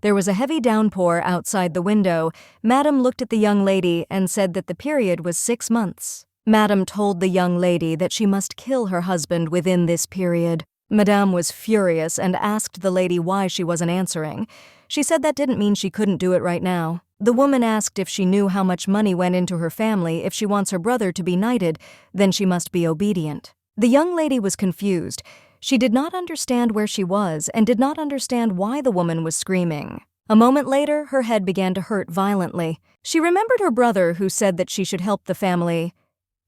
There was a heavy downpour outside the window. Madame looked at the young lady and said that the period was 6 months. Madame told the young lady that she must kill her husband within this period. Madame was furious and asked the lady why she wasn't answering. She said that didn't mean she couldn't do it right now. The woman asked if she knew how much money went into her family. If she wants her brother to be knighted, then she must be obedient. The young lady was confused. She did not understand where she was and did not understand why the woman was screaming. A moment later, her head began to hurt violently. She remembered her brother who said that she should help the family.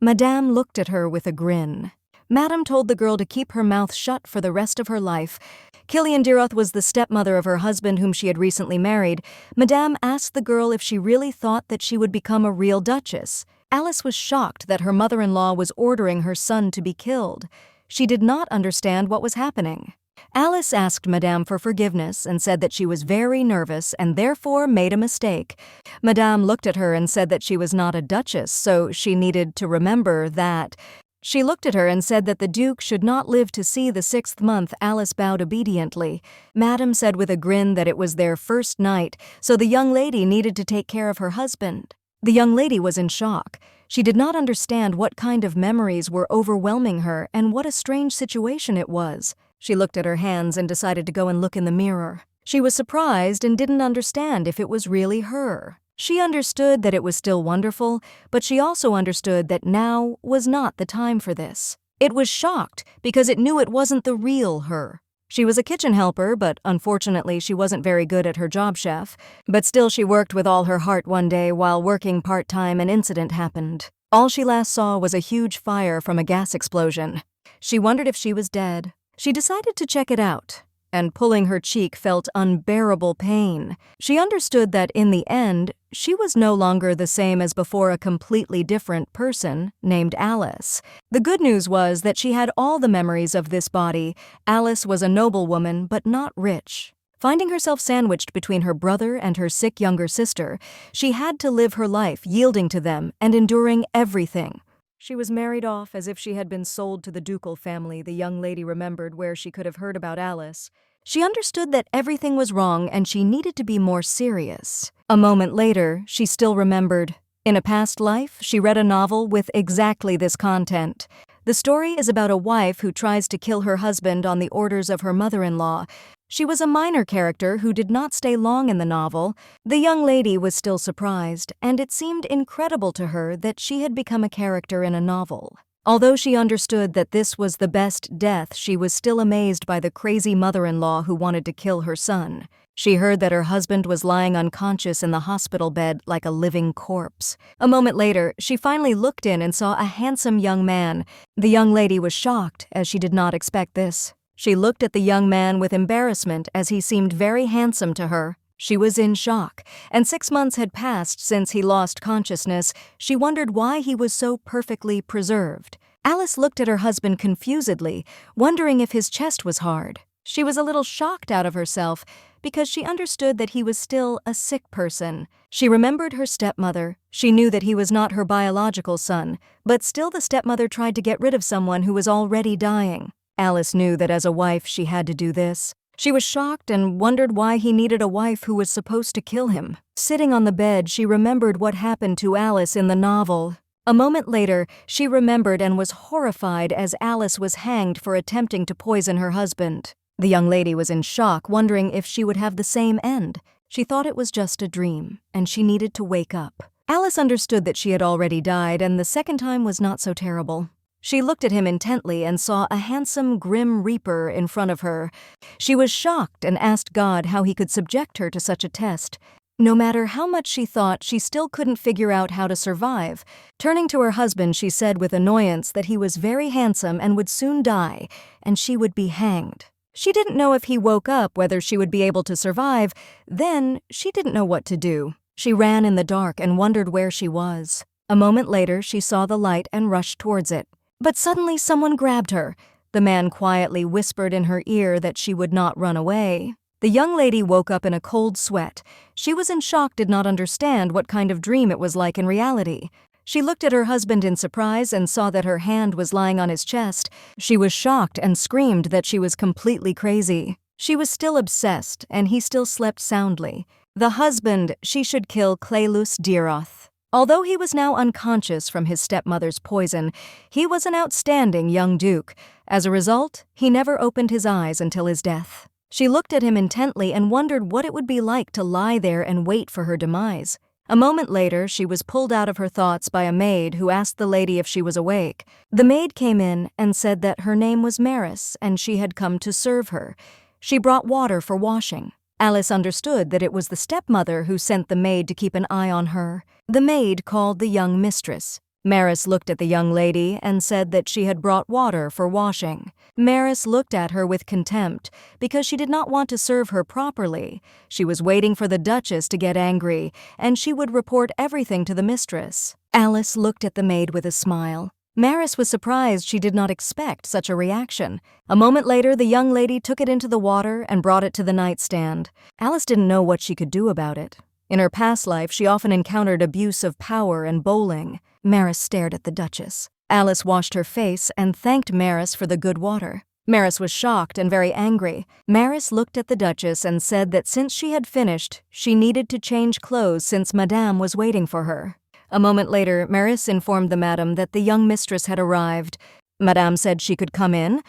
Madame looked at her with a grin. Madame told the girl to keep her mouth shut for the rest of her life. Killian Diroth was the stepmother of her husband whom she had recently married. Madame asked the girl if she really thought that she would become a real duchess. Alice was shocked that her mother-in-law was ordering her son to be killed. She did not understand what was happening. Alice asked Madame for forgiveness and said that she was very nervous and therefore made a mistake. Madame looked at her and said that she was not a duchess, so she needed to remember that. She looked at her and said that the Duke should not live to see the 6th month. Alice bowed obediently. Madame said with a grin that it was their first night, so the young lady needed to take care of her husband. The young lady was in shock. She did not understand what kind of memories were overwhelming her and what a strange situation it was. She looked at her hands and decided to go and look in the mirror. She was surprised and didn't understand if it was really her. She understood that it was still wonderful, but she also understood that now was not the time for this. It was shocked because it knew it wasn't the real her. She was a kitchen helper, but unfortunately she wasn't very good at her job, chef. But still she worked with all her heart. One day, while working part-time, an incident happened. All she last saw was a huge fire from a gas explosion. She wondered if she was dead. She decided to check it out, and pulling her cheek felt unbearable pain. She understood that in the end, she was no longer the same as before, a completely different person named Alice. The good news was that she had all the memories of this body. Alice was a noblewoman, but not rich. Finding herself sandwiched between her brother and her sick younger sister, she had to live her life yielding to them and enduring everything. She was married off as if she had been sold to the ducal family. The young lady remembered where she could have heard about Alice. She understood that everything was wrong and she needed to be more serious. A moment later, she still remembered. In a past life, she read a novel with exactly this content. The story is about a wife who tries to kill her husband on the orders of her mother-in-law. She was a minor character who did not stay long in the novel. The young lady was still surprised, and it seemed incredible to her that she had become a character in a novel. Although she understood that this was the best death, she was still amazed by the crazy mother-in-law who wanted to kill her son. She heard that her husband was lying unconscious in the hospital bed like a living corpse. A moment later, she finally looked in and saw a handsome young man. The young lady was shocked, as she did not expect this. She looked at the young man with embarrassment as he seemed very handsome to her. She was in shock, and 6 months had passed since he lost consciousness. She wondered why he was so perfectly preserved. Alice looked at her husband confusedly, wondering if his chest was hard. She was a little shocked out of herself because she understood that he was still a sick person. She remembered her stepmother. She knew that he was not her biological son, but still the stepmother tried to get rid of someone who was already dying. Alice knew that as a wife she had to do this. She was shocked and wondered why he needed a wife who was supposed to kill him. Sitting on the bed, she remembered what happened to Alice in the novel. A moment later, she remembered and was horrified as Alice was hanged for attempting to poison her husband. The young lady was in shock, wondering if she would have the same end. She thought it was just a dream, and she needed to wake up. Alice understood that she had already died, and the second time was not so terrible. She looked at him intently and saw a handsome Grim Reaper in front of her. She was shocked and asked God how he could subject her to such a test. No matter how much she thought, she still couldn't figure out how to survive. Turning to her husband, she said with annoyance that he was very handsome and would soon die, and she would be hanged. She didn't know if he woke up whether she would be able to survive. Then, she didn't know what to do. She ran in the dark and wondered where she was. A moment later, she saw the light and rushed towards it. But suddenly someone grabbed her. The man quietly whispered in her ear that she would not run away. The young lady woke up in a cold sweat. She was in shock, did not understand what kind of dream it was like in reality. She looked at her husband in surprise and saw that her hand was lying on his chest. She was shocked and screamed that she was completely crazy. She was still obsessed, and he still slept soundly. The husband she should kill Cleilus Diroth. Although he was now unconscious from his stepmother's poison, he was an outstanding young duke. As a result, he never opened his eyes until his death. She looked at him intently and wondered what it would be like to lie there and wait for her demise. A moment later, she was pulled out of her thoughts by a maid who asked the lady if she was awake. The maid came in and said that her name was Maris and she had come to serve her. She brought water for washing. Alice understood that it was the stepmother who sent the maid to keep an eye on her. The maid called the young mistress. Maris looked at the young lady and said that she had brought water for washing. Maris looked at her with contempt because she did not want to serve her properly. She was waiting for the Duchess to get angry, and she would report everything to the mistress. Alice looked at the maid with a smile. Maris was surprised she did not expect such a reaction. A moment later, the young lady took it into the water and brought it to the nightstand. Alice didn't know what she could do about it. In her past life, she often encountered abuse of power and bowling. Maris stared at the Duchess. Alice washed her face and thanked Maris for the good water. Maris was shocked and very angry. Maris looked at the Duchess and said that since she had finished, she needed to change clothes since Madame was waiting for her. A moment later, Maris informed the madam that the young mistress had arrived. Madame said she could come in.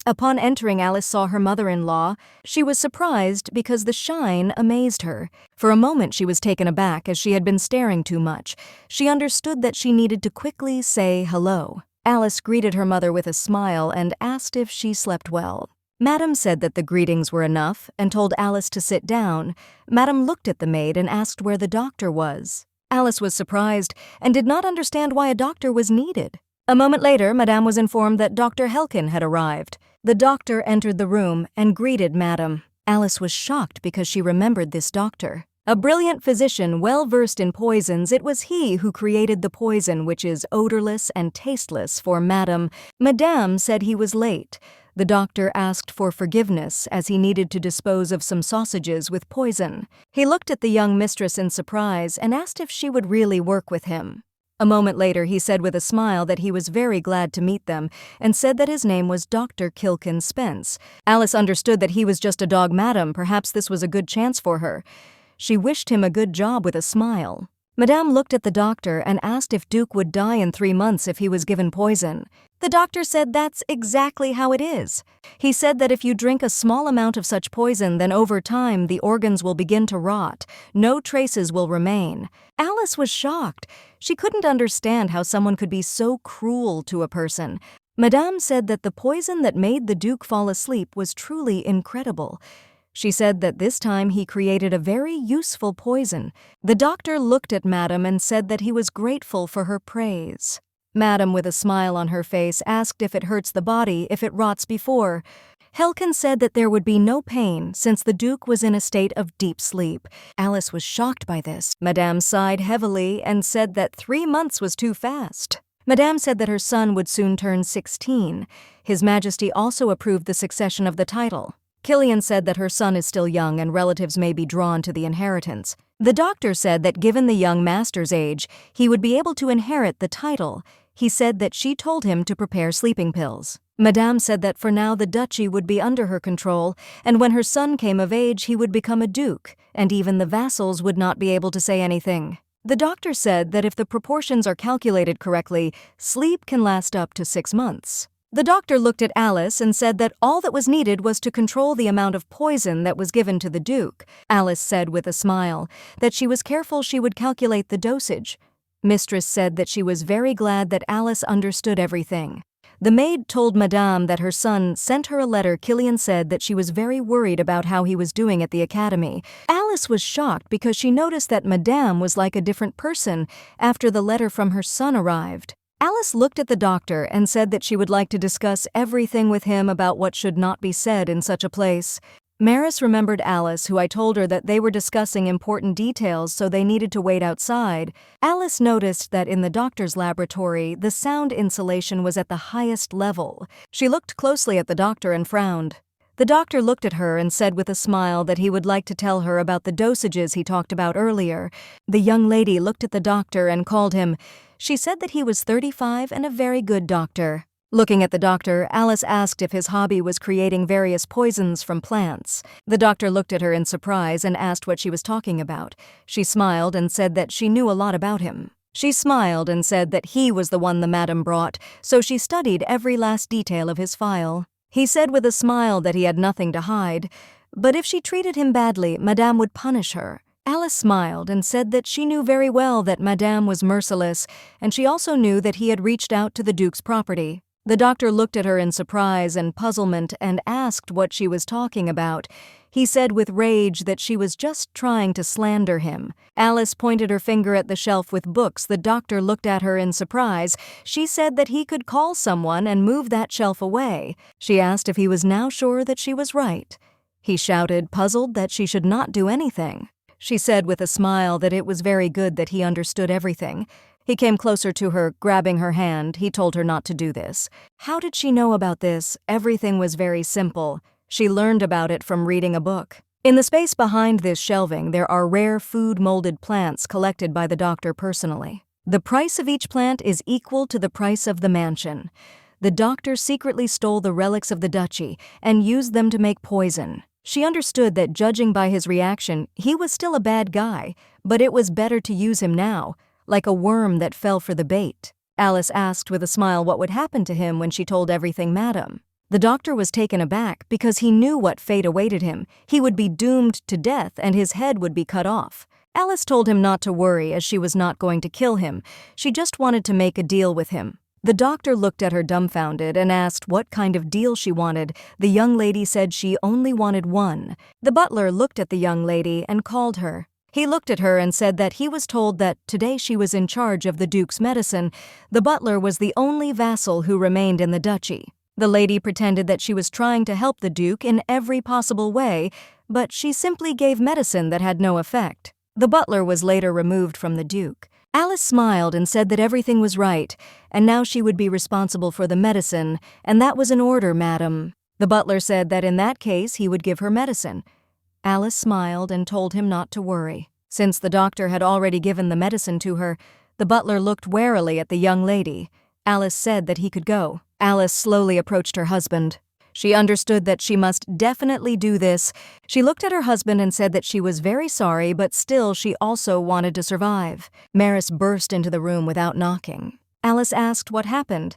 Upon entering, Alice saw her mother-in-law. She was surprised because the shine amazed her. For a moment she was taken aback as she had been staring too much. She understood that she needed to quickly say hello. Alice greeted her mother with a smile and asked if she slept well. Madame said that the greetings were enough and told Alice to sit down. Madame looked at the maid and asked where the doctor was. Alice was surprised and did not understand why a doctor was needed. A moment later, Madame was informed that Dr. Helkin had arrived. The doctor entered the room and greeted Madame. Alice was shocked because she remembered this doctor. A brilliant physician well-versed in poisons, it was he who created the poison which is odorless and tasteless for Madame. Madame said he was late. The doctor asked for forgiveness as he needed to dispose of some sausages with poison. He looked at the young mistress in surprise and asked if she would really work with him. A moment later, he said with a smile that he was very glad to meet them and said that his name was Dr. Kilkin Spence. Alice understood that he was just a dog madam. Perhaps this was a good chance for her. She wished him a good job with a smile. Madame looked at the doctor and asked if Duke would die in 3 months if he was given poison. The doctor said that's exactly how it is. He said that if you drink a small amount of such poison, then over time the organs will begin to rot. No traces will remain. Alice was shocked. She couldn't understand how someone could be so cruel to a person. Madame said that the poison that made the Duke fall asleep was truly incredible. She said that this time he created a very useful poison. The doctor looked at Madame and said that he was grateful for her praise. Madame, with a smile on her face, asked if it hurts the body if it rots before. Helkin said that there would be no pain since the Duke was in a state of deep sleep. Alice was shocked by this. Madame sighed heavily and said that 3 months was too fast. Madame said that her son would soon turn 16. His Majesty also approved the succession of the title. Killian said that her son is still young and relatives may be drawn to the inheritance. The doctor said that given the young master's age, he would be able to inherit the title. He said that she told him to prepare sleeping pills. Madame said that for now the duchy would be under her control, and when her son came of age he would become a duke, and even the vassals would not be able to say anything. The doctor said that if the proportions are calculated correctly, sleep can last up to 6 months. The doctor looked at Alice and said that all that was needed was to control the amount of poison that was given to the Duke. Alice said with a smile that she was careful she would calculate the dosage. Mistress said that she was very glad that Alice understood everything. The maid told Madame that her son sent her a letter. Killian said that she was very worried about how he was doing at the academy. Alice was shocked because she noticed that Madame was like a different person after the letter from her son arrived. Alice looked at the doctor and said that she would like to discuss everything with him about what should not be said in such a place. Maris remembered Alice, who I told her that they were discussing important details, so they needed to wait outside. Alice noticed that in the doctor's laboratory, the sound insulation was at the highest level. She looked closely at the doctor and frowned. The doctor looked at her and said with a smile that he would like to tell her about the dosages he talked about earlier. The young lady looked at the doctor and called him. She said that he was 35 and a very good doctor. Looking at the doctor, Alice asked if his hobby was creating various poisons from plants. The doctor looked at her in surprise and asked what she was talking about. She smiled and said that she knew a lot about him. She smiled and said that he was the one the madam brought, so she studied every last detail of his file. He said with a smile that he had nothing to hide, but if she treated him badly, madame would punish her. Alice smiled and said that she knew very well that madame was merciless, and she also knew that he had reached out to the Duke's property. The doctor looked at her in surprise and puzzlement and asked what she was talking about. He said with rage that she was just trying to slander him. Alice pointed her finger at the shelf with books. The doctor looked at her in surprise. She said that he could call someone and move that shelf away. She asked if he was now sure that she was right. He shouted, puzzled, that she should not do anything. She said with a smile that it was very good that he understood everything. He came closer to her, grabbing her hand. He told her not to do this. How did she know about this? Everything was very simple. She learned about it from reading a book. In the space behind this shelving, there are rare food-molded plants collected by the doctor personally. The price of each plant is equal to the price of the mansion. The doctor secretly stole the relics of the duchy and used them to make poison. She understood that, judging by his reaction, he was still a bad guy, but it was better to use him now, like a worm that fell for the bait. Alice asked with a smile what would happen to him when she told everything madam. The doctor was taken aback because he knew what fate awaited him. He would be doomed to death and his head would be cut off. Alice told him not to worry as she was not going to kill him. She just wanted to make a deal with him. The doctor looked at her dumbfounded and asked what kind of deal she wanted. The young lady said she only wanted one. The butler looked at the young lady and called her. He looked at her and said that he was told that today she was in charge of the Duke's medicine. The butler was the only vassal who remained in the duchy. The lady pretended that she was trying to help the Duke in every possible way, but she simply gave medicine that had no effect. The butler was later removed from the Duke. Alice smiled and said that everything was right, and now she would be responsible for the medicine, and that was an order, madam. The butler said that in that case he would give her medicine. Alice smiled and told him not to worry. Since the doctor had already given the medicine to her, the butler looked warily at the young lady. Alice said that he could go. Alice slowly approached her husband. She understood that she must definitely do this. She looked at her husband and said that she was very sorry, but still she also wanted to survive. Maris burst into the room without knocking. Alice asked what happened.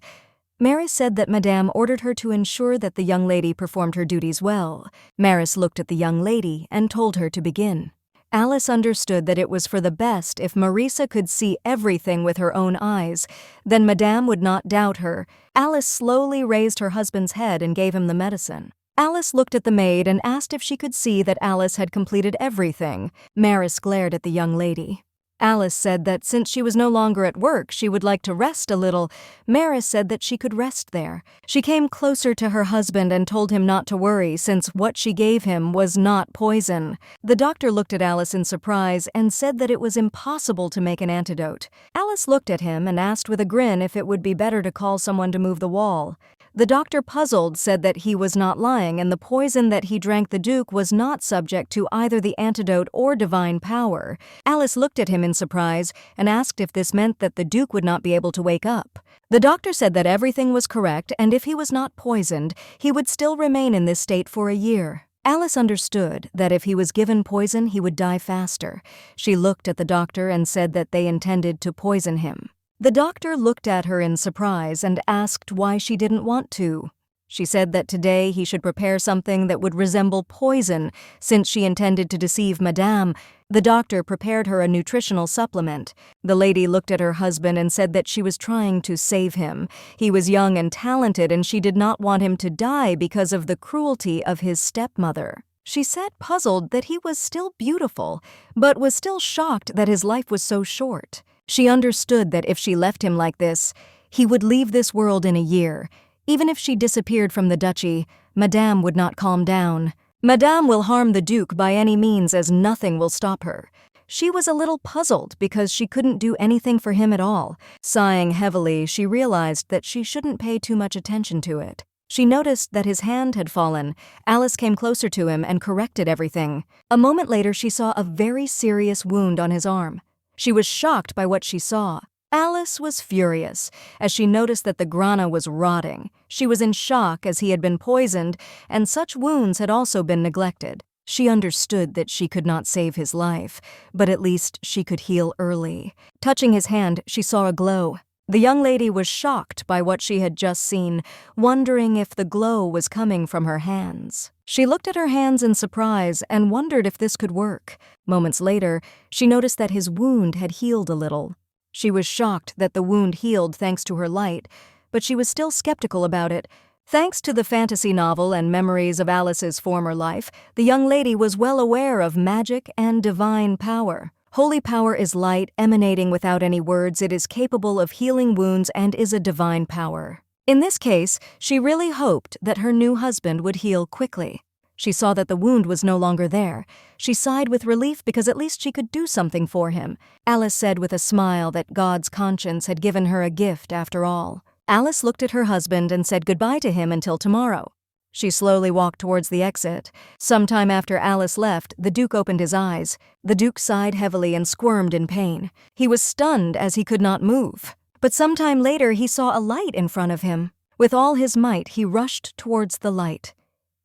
Maris said that Madame ordered her to ensure that the young lady performed her duties well. Maris looked at the young lady and told her to begin. Alice understood that it was for the best if Marisa could see everything with her own eyes. Then Madame would not doubt her. Alice slowly raised her husband's head and gave him the medicine. Alice looked at the maid and asked if she could see that Alice had completed everything. Maris glared at the young lady. Alice said that since she was no longer at work, she would like to rest a little. Maris said that she could rest there. She came closer to her husband and told him not to worry since what she gave him was not poison. The doctor looked at Alice in surprise and said that it was impossible to make an antidote. Alice looked at him and asked with a grin if it would be better to call someone to move the wall. The doctor, puzzled, said that he was not lying and the poison that he drank the Duke was not subject to either the antidote or divine power. Alice looked at him in surprise and asked if this meant that the Duke would not be able to wake up. The doctor said that everything was correct and if he was not poisoned, he would still remain in this state for a year. Alice understood that if he was given poison, he would die faster. She looked at the doctor and said that they intended to poison him. The doctor looked at her in surprise and asked why she didn't want to. She said that today he should prepare something that would resemble poison, since she intended to deceive Madame. The doctor prepared her a nutritional supplement. The lady looked at her husband and said that she was trying to save him. He was young and talented, and she did not want him to die because of the cruelty of his stepmother. She said, puzzled, that he was still beautiful, but was still shocked that his life was so short. She understood that if she left him like this, he would leave this world in a year. Even if she disappeared from the duchy, Madame would not calm down. Madame will harm the Duke by any means as nothing will stop her. She was a little puzzled because she couldn't do anything for him at all. Sighing heavily, she realized that she shouldn't pay too much attention to it. She noticed that his hand had fallen. Alice came closer to him and corrected everything. A moment later, she saw a very serious wound on his arm. She was shocked by what she saw. Alice was furious as she noticed that the grana was rotting. She was in shock as he had been poisoned, and such wounds had also been neglected. She understood that she could not save his life, but at least she could heal early. Touching his hand, she saw a glow. The young lady was shocked by what she had just seen, wondering if the glow was coming from her hands. She looked at her hands in surprise and wondered if this could work. Moments later, she noticed that his wound had healed a little. She was shocked that the wound healed thanks to her light, but she was still skeptical about it. Thanks to the fantasy novel and memories of Alice's former life, the young lady was well aware of magic and divine power. Holy power is light, emanating without any words. It is capable of healing wounds and is a divine power. In this case, she really hoped that her new husband would heal quickly. She saw that the wound was no longer there. She sighed with relief because at least she could do something for him. Alice said with a smile that God's conscience had given her a gift after all. Alice looked at her husband and said goodbye to him until tomorrow. She slowly walked towards the exit. Sometime after Alice left, the Duke opened his eyes. The Duke sighed heavily and squirmed in pain. He was stunned as he could not move. But sometime later he saw a light in front of him. With all his might, he rushed towards the light.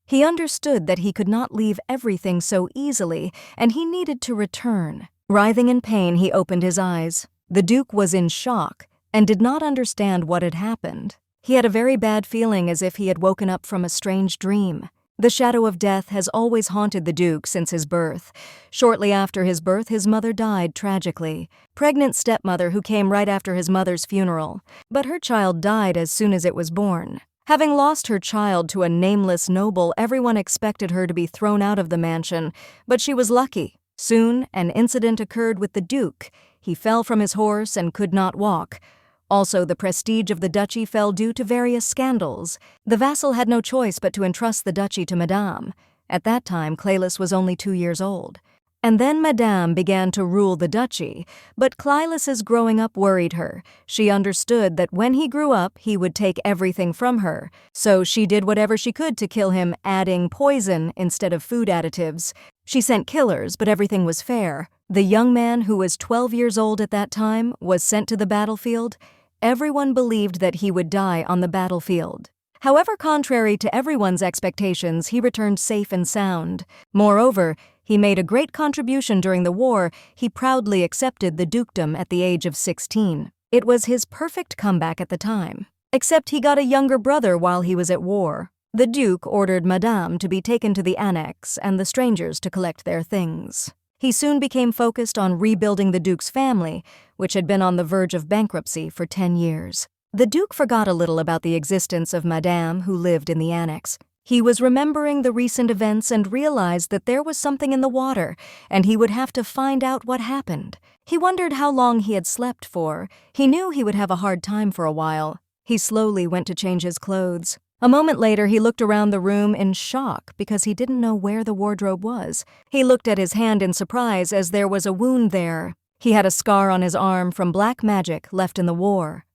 He understood that he could not leave everything so easily, and he needed to return. Writhing in pain, he opened his eyes. The Duke was in shock and did not understand what had happened. He had a very bad feeling as if he had woken up from a strange dream. The shadow of death has always haunted the Duke since his birth. Shortly after his birth, his mother died tragically. Pregnant stepmother who came right after his mother's funeral. But her child died as soon as it was born. Having lost her child to a nameless noble, everyone expected her to be thrown out of the mansion, but she was lucky. Soon, an incident occurred with the Duke. He fell from his horse and could not walk. Also, the prestige of the duchy fell due to various scandals. The vassal had no choice but to entrust the duchy to Madame. At that time, Claylis was only 2 years old. And then Madame began to rule the duchy, but Claylis's growing up worried her. She understood that when he grew up, he would take everything from her. So she did whatever she could to kill him, adding poison instead of food additives. She sent killers, but everything was fair. The young man, who was 12 years old at that time, was sent to the battlefield. Everyone believed that he would die on the battlefield. However, contrary to everyone's expectations, he returned safe and sound. Moreover, he made a great contribution during the war. He proudly accepted the dukedom at the age of 16. It was his perfect comeback at the time. Except he got a younger brother while he was at war. The Duke ordered Madame to be taken to the annex and the strangers to collect their things. He soon became focused on rebuilding the Duke's family, which had been on the verge of bankruptcy for 10 years. The Duke forgot a little about the existence of Madame, who lived in the annex. He was remembering the recent events and realized that there was something in the water, and he would have to find out what happened. He wondered how long he had slept for. He knew he would have a hard time for a while. He slowly went to change his clothes. A moment later, he looked around the room in shock because he didn't know where the wardrobe was. He looked at his hand in surprise as there was a wound there. He had a scar on his arm from black magic left in the war.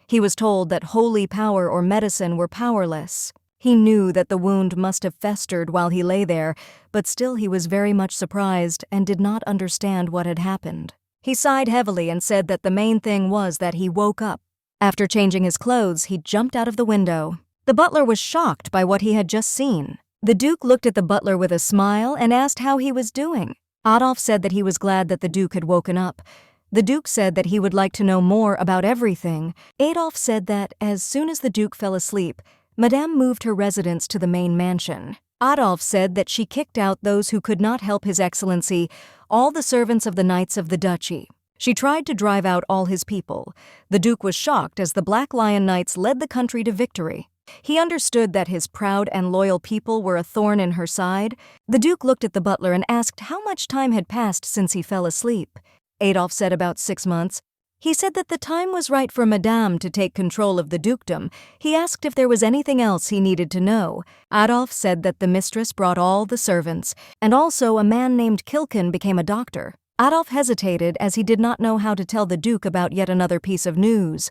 He was told that holy power or medicine were powerless. He knew that the wound must have festered while he lay there, but still he was very much surprised and did not understand what had happened. He sighed heavily and said that the main thing was that he woke up. After changing his clothes, he jumped out of the window. The butler was shocked by what he had just seen. The Duke looked at the butler with a smile and asked how he was doing. Adolf said that he was glad that the Duke had woken up. The Duke said that he would like to know more about everything. Adolf said that as soon as the Duke fell asleep, Madame moved her residence to the main mansion. Adolf said that she kicked out those who could not help His Excellency, all the servants of the Knights of the Duchy. She tried to drive out all his people. The Duke was shocked as the Black Lion Knights led the country to victory. He understood that his proud and loyal people were a thorn in her side. The Duke looked at the butler and asked how much time had passed since he fell asleep. Adolf said about 6 months. He said that the time was right for Madame to take control of the dukedom. He asked if there was anything else he needed to know. Adolf said that the mistress brought all the servants, and also a man named Kilkin became a doctor. Adolf hesitated as he did not know how to tell the Duke about yet another piece of news.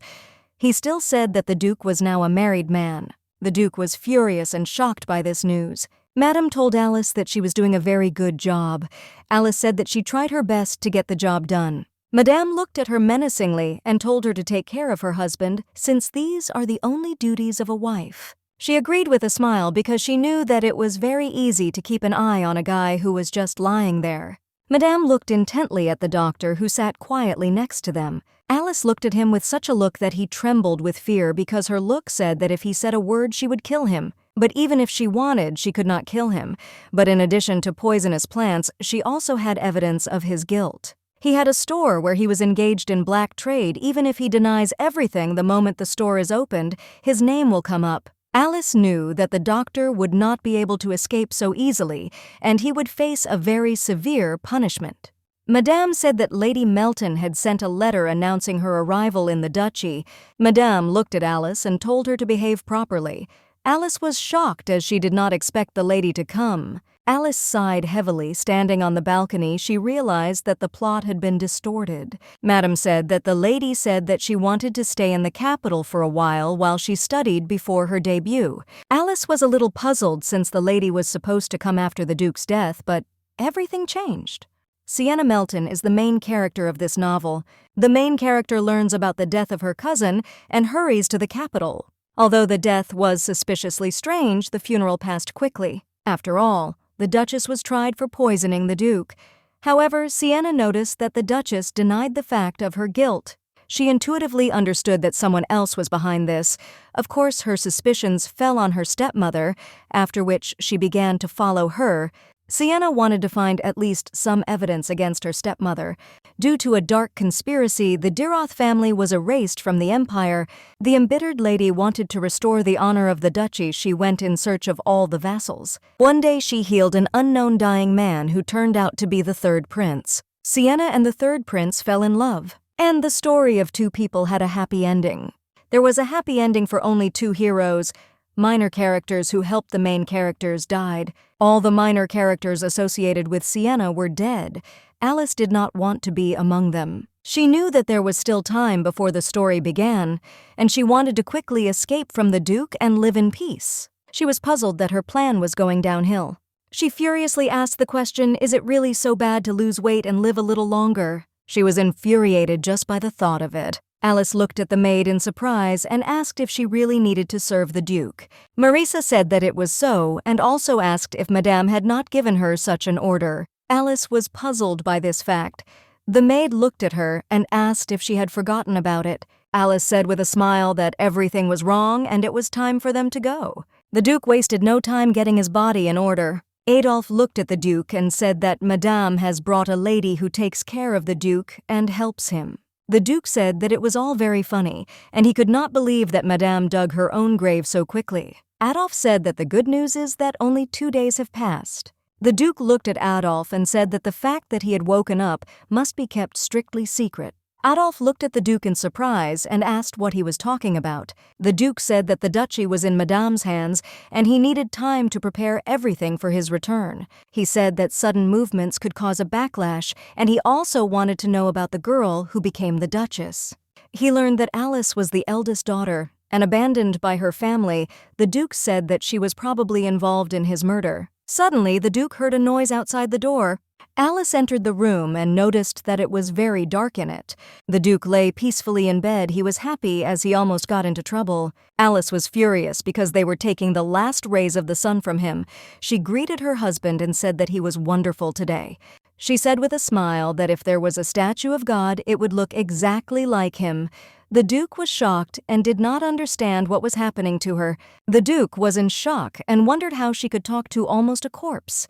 He still said that the Duke was now a married man. The Duke was furious and shocked by this news. Madame told Alice that she was doing a very good job. Alice said that she tried her best to get the job done. Madame looked at her menacingly and told her to take care of her husband, since these are the only duties of a wife. She agreed with a smile because she knew that it was very easy to keep an eye on a guy who was just lying there. Madame looked intently at the doctor who sat quietly next to them. Alice looked at him with such a look that he trembled with fear because her look said that if he said a word she would kill him. But even if she wanted, she could not kill him. But in addition to poisonous plants, she also had evidence of his guilt. He had a store where he was engaged in black trade. Even if he denies everything the moment the store is opened, his name will come up. Alice knew that the doctor would not be able to escape so easily, and he would face a very severe punishment. Madame said that Lady Melton had sent a letter announcing her arrival in the duchy. Madame looked at Alice and told her to behave properly. Alice was shocked as she did not expect the lady to come. Alice sighed heavily. Standing on the balcony, she realized that the plot had been distorted. Madame said that the lady said that she wanted to stay in the capital for a while she studied before her debut. Alice was a little puzzled since the lady was supposed to come after the Duke's death, but everything changed. Sienna Melton is the main character of this novel. The main character learns about the death of her cousin and hurries to the capital. Although the death was suspiciously strange, the funeral passed quickly. After all, the Duchess was tried for poisoning the Duke. However, Sienna noticed that the Duchess denied the fact of her guilt. She intuitively understood that someone else was behind this. Of course, her suspicions fell on her stepmother, after which she began to follow her. Sienna wanted to find at least some evidence against her stepmother. Due to a dark conspiracy, the Diroth family was erased from the empire. The embittered lady wanted to restore the honor of the duchy. She went in search of all the vassals. One day she healed an unknown dying man who turned out to be the third prince. Sienna and the third prince fell in love. And the story of two people had a happy ending. There was a happy ending for only two heroes. Minor characters who helped the main characters died. All the minor characters associated with Sienna were dead. Alice did not want to be among them. She knew that there was still time before the story began, and she wanted to quickly escape from the Duke and live in peace. She was puzzled that her plan was going downhill. She furiously asked the question, is it really so bad to lose weight and live a little longer? She was infuriated just by the thought of it. Alice looked at the maid in surprise and asked if she really needed to serve the Duke. Marisa said that it was so, and also asked if Madame had not given her such an order. Alice was puzzled by this fact. The maid looked at her and asked if she had forgotten about it. Alice said with a smile that everything was wrong and it was time for them to go. The Duke wasted no time getting his body in order. Adolphe looked at the Duke and said that Madame has brought a lady who takes care of the Duke and helps him. The Duke said that it was all very funny, and he could not believe that Madame dug her own grave so quickly. Adolphe said that the good news is that only 2 days have passed. The Duke looked at Adolphe and said that the fact that he had woken up must be kept strictly secret. Adolphe looked at the Duke in surprise and asked what he was talking about. The Duke said that the duchy was in Madame's hands and he needed time to prepare everything for his return. He said that sudden movements could cause a backlash, and he also wanted to know about the girl who became the Duchess. He learned that Alice was the eldest daughter, and abandoned by her family. The Duke said that she was probably involved in his murder. Suddenly, the Duke heard a noise outside the door. Alice entered the room and noticed that it was very dark in it. The Duke lay peacefully in bed. He was happy as he almost got into trouble. Alice was furious because they were taking the last rays of the sun from him. She greeted her husband and said that he was wonderful today. She said with a smile that if there was a statue of God, it would look exactly like him. The Duke was shocked and did not understand what was happening to her. The Duke was in shock and wondered how she could talk to almost a corpse.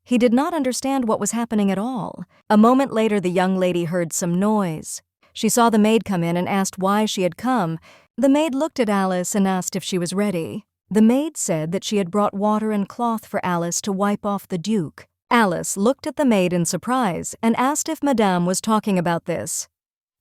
He did not understand what was happening at all. A moment later, the young lady heard some noise. She saw the maid come in and asked why she had come. The maid looked at Alice and asked if she was ready. The maid said that she had brought water and cloth for Alice to wipe off the Duke. Alice looked at the maid in surprise and asked if Madame was talking about this.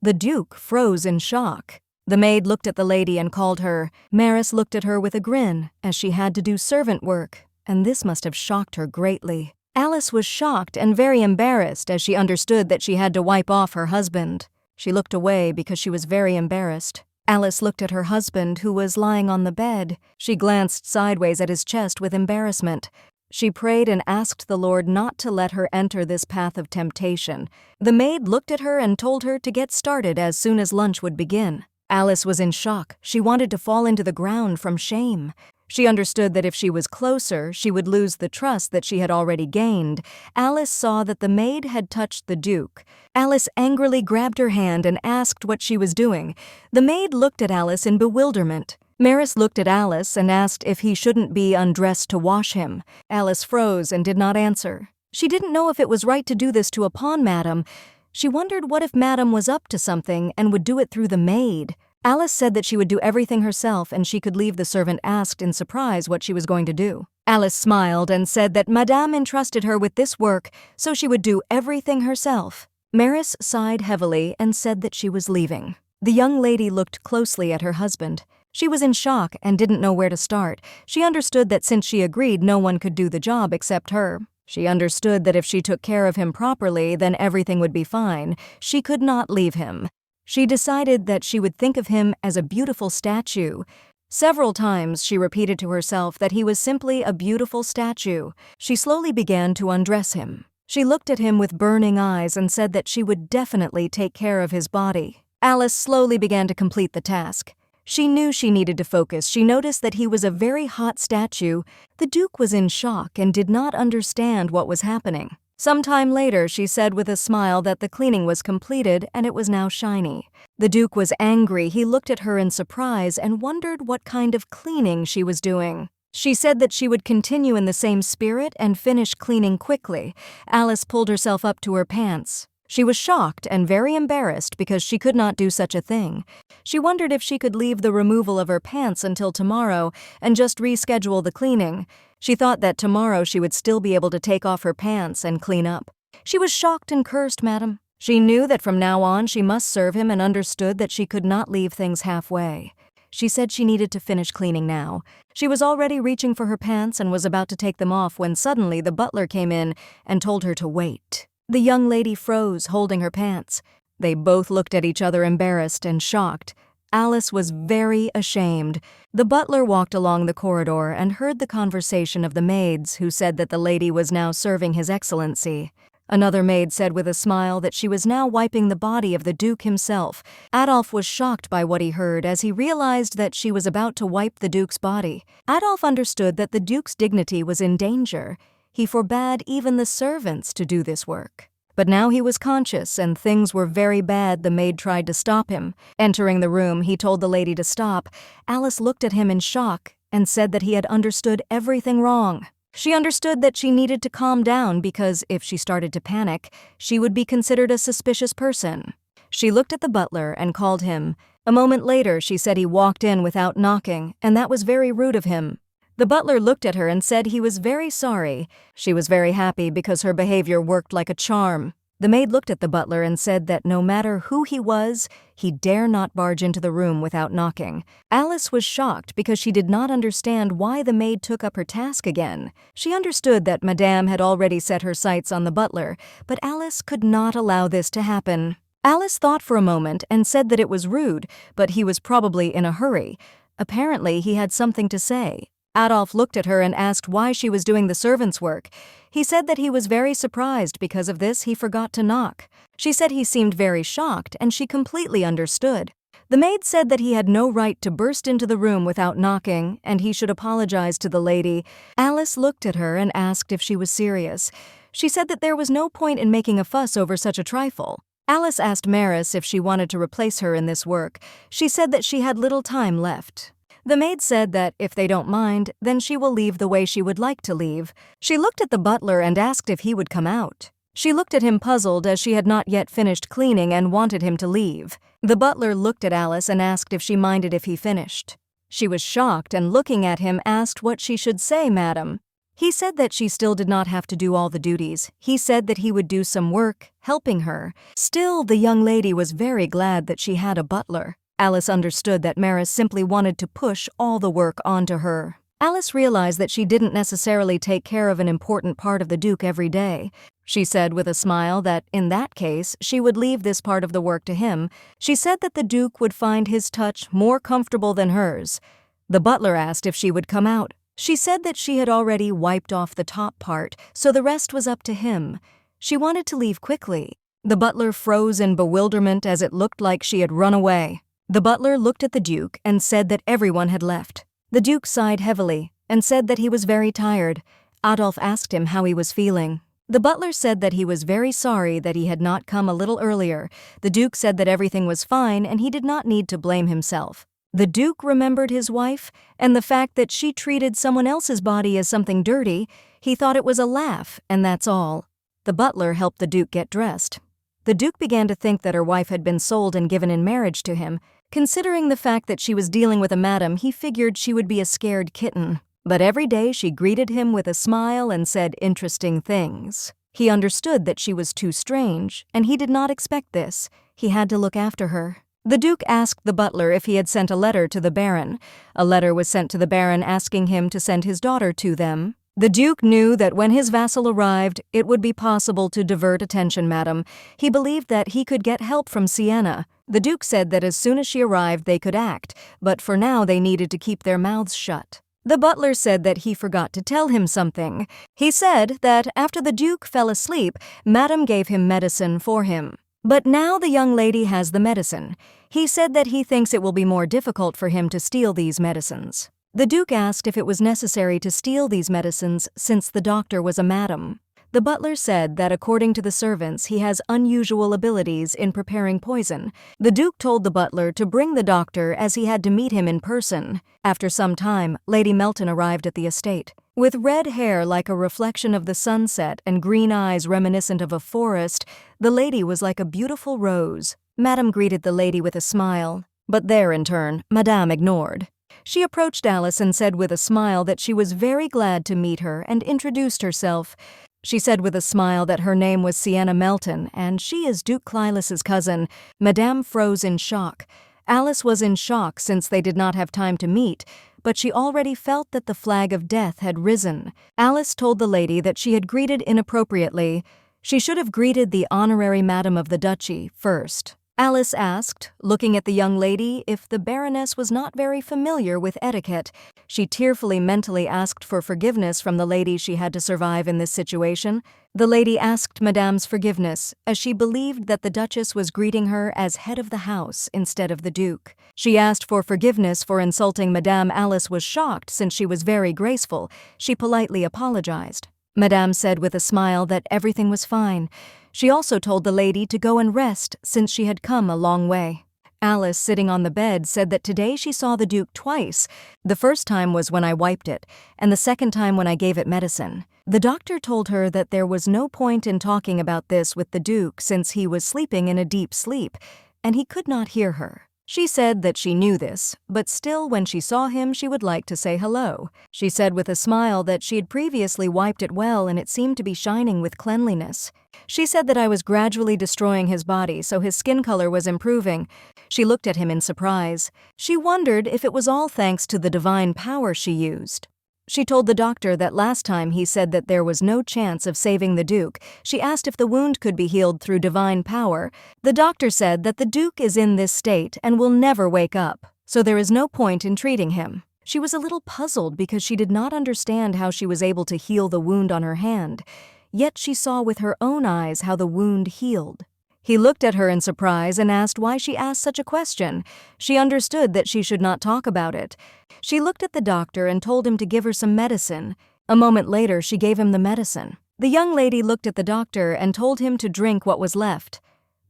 The Duke froze in shock. The maid looked at the lady and called her. Maris looked at her with a grin, as she had to do servant work, and this must have shocked her greatly. Alice was shocked and very embarrassed as she understood that she had to wipe off her husband. She looked away because she was very embarrassed. Alice looked at her husband, who was lying on the bed. She glanced sideways at his chest with embarrassment. She prayed and asked the Lord not to let her enter this path of temptation. The maid looked at her and told her to get started as soon as lunch would begin. Alice was in shock. She wanted to fall into the ground from shame. She understood that if she was closer, she would lose the trust that she had already gained. Alice saw that the maid had touched the Duke. Alice angrily grabbed her hand and asked what she was doing. The maid looked at Alice in bewilderment. Maris looked at Alice and asked if he shouldn't be undressed to wash him. Alice froze and did not answer. She didn't know if it was right to do this to a pawn madam. She wondered what if Madam was up to something and would do it through the maid. Alice said that she would do everything herself and she could leave. The servant asked in surprise what she was going to do. Alice smiled and said that Madame entrusted her with this work, so she would do everything herself. Maris sighed heavily and said that she was leaving. The young lady looked closely at her husband. She was in shock and didn't know where to start. She understood that since she agreed, no one could do the job except her. She understood that if she took care of him properly, then everything would be fine. She could not leave him. She decided that she would think of him as a beautiful statue. Several times she repeated to herself that he was simply a beautiful statue. She slowly began to undress him. She looked at him with burning eyes and said that she would definitely take care of his body. Alice slowly began to complete the task. She knew she needed to focus. She noticed that he was a very hot statue. The Duke was in shock and did not understand what was happening. Sometime later, she said with a smile that the cleaning was completed and it was now shiny. The Duke was angry. He looked at her in surprise and wondered what kind of cleaning she was doing. She said that she would continue in the same spirit and finish cleaning quickly. Alice pulled herself up to her pants. She was shocked and very embarrassed because she could not do such a thing. She wondered if she could leave the removal of her pants until tomorrow and just reschedule the cleaning. She thought that tomorrow she would still be able to take off her pants and clean up. She was shocked and cursed Madam. She knew that from now on she must serve him and understood that she could not leave things halfway. She said she needed to finish cleaning now. She was already reaching for her pants and was about to take them off when suddenly the butler came in and told her to wait. The young lady froze, holding her pants. They both looked at each other embarrassed and shocked. Alice was very ashamed. The butler walked along the corridor and heard the conversation of the maids, who said that the lady was now serving His Excellency. Another maid said with a smile that she was now wiping the body of the Duke himself. Adolf was shocked by what he heard as he realized that she was about to wipe the Duke's body. Adolf understood that the Duke's dignity was in danger. He forbade even the servants to do this work. But now he was conscious and things were very bad. The maid tried to stop him. Entering the room, he told the lady to stop. Alice looked at him in shock and said that he had understood everything wrong. She understood that she needed to calm down because if she started to panic, she would be considered a suspicious person. She looked at the butler and called him. A moment later, she said he walked in without knocking, and that was very rude of him. The butler looked at her and said he was very sorry. She was very happy because her behavior worked like a charm. The maid looked at the butler and said that no matter who he was, he dare not barge into the room without knocking. Alice was shocked because she did not understand why the maid took up her task again. She understood that Madame had already set her sights on the butler, but Alice could not allow this to happen. Alice thought for a moment and said that it was rude, but he was probably in a hurry. Apparently, he had something to say. Adolf looked at her and asked why she was doing the servant's work. He said that he was very surprised because of this he forgot to knock. She said he seemed very shocked and she completely understood. The maid said that he had no right to burst into the room without knocking and he should apologize to the lady. Alice looked at her and asked if she was serious. She said that there was no point in making a fuss over such a trifle. Alice asked Maris if she wanted to replace her in this work. She said that she had little time left. The maid said that if they don't mind, then she will leave the way she would like to leave. She looked at the butler and asked if he would come out. She looked at him puzzled as she had not yet finished cleaning and wanted him to leave. The butler looked at Alice and asked if she minded if he finished. She was shocked and looking at him asked what she should say, madam. He said that she still did not have to do all the duties. He said that he would do some work, helping her. Still, the young lady was very glad that she had a butler. Alice understood that Maris simply wanted to push all the work onto her. Alice realized that she didn't necessarily take care of an important part of the Duke every day. She said with a smile that, in that case, she would leave this part of the work to him. She said that the Duke would find his touch more comfortable than hers. The butler asked if she would come out. She said that she had already wiped off the top part, so the rest was up to him. She wanted to leave quickly. The butler froze in bewilderment as it looked like she had run away. The butler looked at the Duke and said that everyone had left. The Duke sighed heavily and said that he was very tired. Adolf asked him how he was feeling. The butler said that he was very sorry that he had not come a little earlier. The Duke said that everything was fine and he did not need to blame himself. The Duke remembered his wife and the fact that she treated someone else's body as something dirty. He thought it was a laugh, and that's all. The butler helped the Duke get dressed. The Duke began to think that her wife had been sold and given in marriage to him. Considering the fact that she was dealing with a madam, he figured she would be a scared kitten. But every day she greeted him with a smile and said interesting things. He understood that she was too strange, and he did not expect this. He had to look after her. The Duke asked the butler if he had sent a letter to the Baron. A letter was sent to the Baron asking him to send his daughter to them. The Duke knew that when his vassal arrived, it would be possible to divert attention, madam. He believed that he could get help from Sienna. The Duke said that as soon as she arrived they could act, but for now they needed to keep their mouths shut. The butler said that he forgot to tell him something. He said that after the Duke fell asleep, Madam gave him medicine for him. But now the young lady has the medicine. He said that he thinks it will be more difficult for him to steal these medicines. The Duke asked if it was necessary to steal these medicines since the doctor was a madam. The butler said that according to the servants, he has unusual abilities in preparing poison. The Duke told the butler to bring the doctor as he had to meet him in person. After some time, Lady Melton arrived at the estate. With red hair like a reflection of the sunset and green eyes reminiscent of a forest, the lady was like a beautiful rose. Madame greeted the lady with a smile, but there in turn, Madame ignored. She approached Alice and said with a smile that she was very glad to meet her and introduced herself. She said with a smile that her name was Sienna Melton and she is Duke Clylus's cousin. Madame froze in shock. Alice was in shock since they did not have time to meet, but she already felt that the flag of death had risen. Alice told the lady that she had greeted inappropriately. She should have greeted the honorary madam of the duchy first. Alice asked, looking at the young lady, if the Baroness was not very familiar with etiquette. She tearfully mentally asked for forgiveness from the lady she had to survive in this situation. The lady asked Madame's forgiveness, as she believed that the Duchess was greeting her as head of the house instead of the Duke. She asked for forgiveness for insulting Madame. Alice was shocked since she was very graceful. She politely apologized. Madame said with a smile that everything was fine. She also told the lady to go and rest since she had come a long way. Alice, sitting on the bed, said that today she saw the Duke twice. The first time was when I wiped it, and the second time when I gave it medicine. The doctor told her that there was no point in talking about this with the Duke since he was sleeping in a deep sleep, and he could not hear her. She said that she knew this, but still when she saw him she would like to say hello. She said with a smile that she had previously wiped it well and it seemed to be shining with cleanliness. She said that I was gradually destroying his body so his skin color was improving. She looked at him in surprise. She wondered if it was all thanks to the divine power she used. She told the doctor that last time he said that there was no chance of saving the Duke. She asked if the wound could be healed through divine power. The doctor said that the Duke is in this state and will never wake up, so there is no point in treating him. She was a little puzzled because she did not understand how she was able to heal the wound on her hand. Yet she saw with her own eyes how the wound healed. He looked at her in surprise and asked why she asked such a question. She understood that she should not talk about it. She looked at the doctor and told him to give her some medicine. A moment later, she gave him the medicine. The young lady looked at the doctor and told him to drink what was left.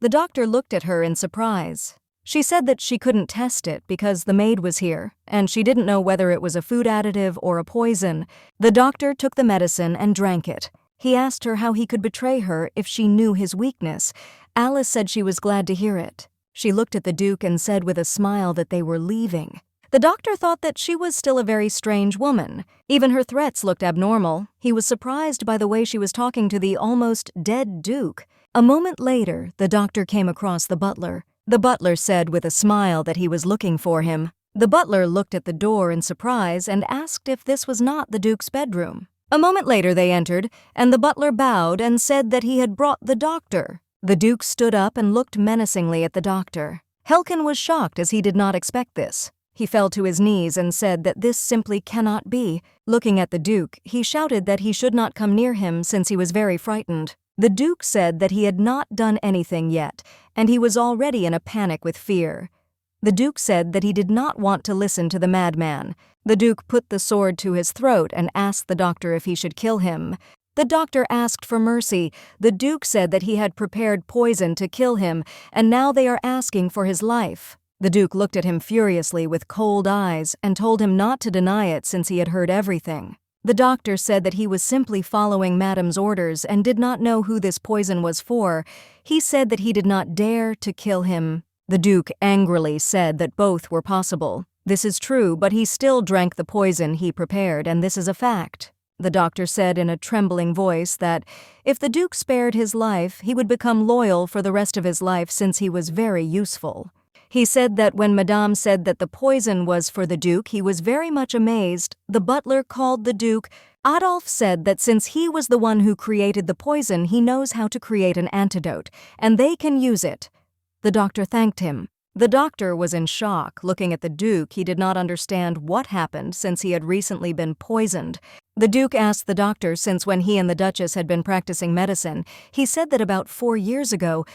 The doctor looked at her in surprise. She said that she couldn't test it because the maid was here, and she didn't know whether it was a food additive or a poison. The doctor took the medicine and drank it. He asked her how he could betray her if she knew his weakness. Alice said she was glad to hear it. She looked at the Duke and said with a smile that they were leaving. The doctor thought that she was still a very strange woman. Even her threats looked abnormal. He was surprised by the way she was talking to the almost dead Duke. A moment later, the doctor came across the butler. The butler said with a smile that he was looking for him. The butler looked at the door in surprise and asked if this was not the Duke's bedroom. A moment later they entered, and the butler bowed and said that he had brought the doctor. The Duke stood up and looked menacingly at the doctor. Helkin was shocked as he did not expect this. He fell to his knees and said that this simply cannot be. Looking at the Duke, he shouted that he should not come near him since he was very frightened. The Duke said that he had not done anything yet, and he was already in a panic with fear. The Duke said that he did not want to listen to the madman. The Duke put the sword to his throat and asked the doctor if he should kill him. The doctor asked for mercy. The Duke said that he had prepared poison to kill him, and now they are asking for his life. The Duke looked at him furiously with cold eyes and told him not to deny it since he had heard everything. The doctor said that he was simply following Madame's orders and did not know who this poison was for. He said that he did not dare to kill him. The Duke angrily said that both were possible. This is true, but he still drank the poison he prepared, and this is a fact. The doctor said in a trembling voice that if the Duke spared his life, he would become loyal for the rest of his life since he was very useful. He said that when Madame said that the poison was for the Duke, he was very much amazed. The butler called the Duke. Adolf said that since he was the one who created the poison, he knows how to create an antidote, and they can use it. The doctor thanked him. The doctor was in shock. Looking at the Duke, he did not understand what happened since he had recently been poisoned. The Duke asked the doctor since when he and the Duchess had been practicing medicine. He said that about 4 years ago.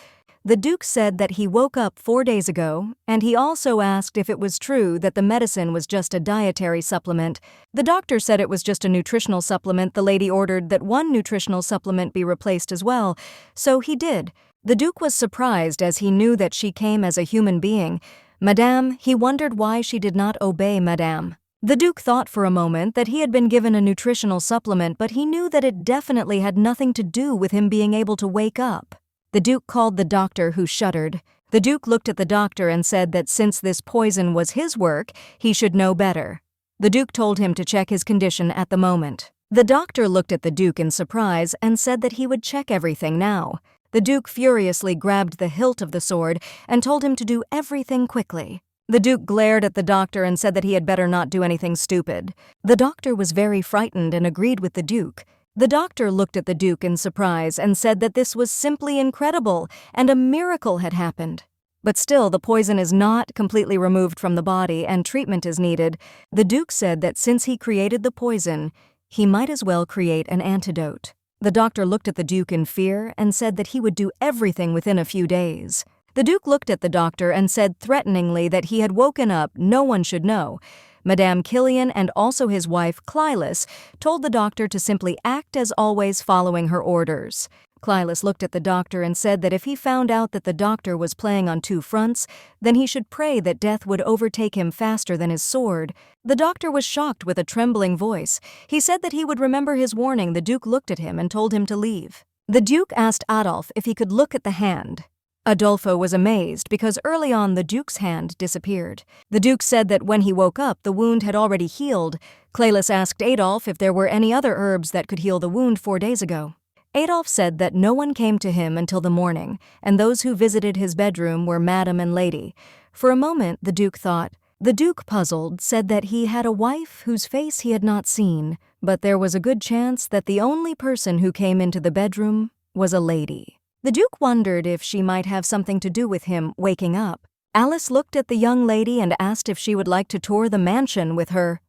The Duke said that he woke up 4 days ago, and he also asked if it was true that the medicine was just a dietary supplement. The doctor said it was just a nutritional supplement. The lady ordered that one nutritional supplement be replaced as well, so he did. The Duke was surprised as he knew that she came as a human being. Madame, he wondered why she did not obey Madame. The Duke thought for a moment that he had been given a nutritional supplement, but he knew that it definitely had nothing to do with him being able to wake up. The Duke called the doctor, who shuddered. The Duke looked at the doctor and said that since this poison was his work, he should know better. The Duke told him to check his condition at the moment. The doctor looked at the Duke in surprise and said that he would check everything now. The Duke furiously grabbed the hilt of the sword and told him to do everything quickly. The Duke glared at the doctor and said that he had better not do anything stupid. The doctor was very frightened and agreed with the Duke. The doctor looked at the Duke in surprise and said that this was simply incredible and a miracle had happened. But still, the poison is not completely removed from the body and treatment is needed. The Duke said that since he created the poison, he might as well create an antidote. The doctor looked at the Duke in fear and said that he would do everything within a few days. The Duke looked at the doctor and said threateningly that he had woken up, no one should know. Madame Killian and also his wife, Clylis, told the doctor to simply act as always, following her orders. Clylis looked at the doctor and said that if he found out that the doctor was playing on 2 fronts, then he should pray that death would overtake him faster than his sword. The doctor was shocked with a trembling voice. He said that he would remember his warning. The Duke looked at him and told him to leave. The Duke asked Adolf if he could look at the hand. Adolfo was amazed because early on the Duke's hand disappeared. The Duke said that when he woke up, the wound had already healed. Clylis asked Adolf if there were any other herbs that could heal the wound 4 days ago. Adolf said that no one came to him until the morning, and those who visited his bedroom were Madame and Lady. For a moment, the Duke thought. The Duke, puzzled, said that he had a wife whose face he had not seen, but there was a good chance that the only person who came into the bedroom was a lady. The Duke wondered if she might have something to do with him waking up. Alice looked at the young lady and asked if she would like to tour the mansion with her.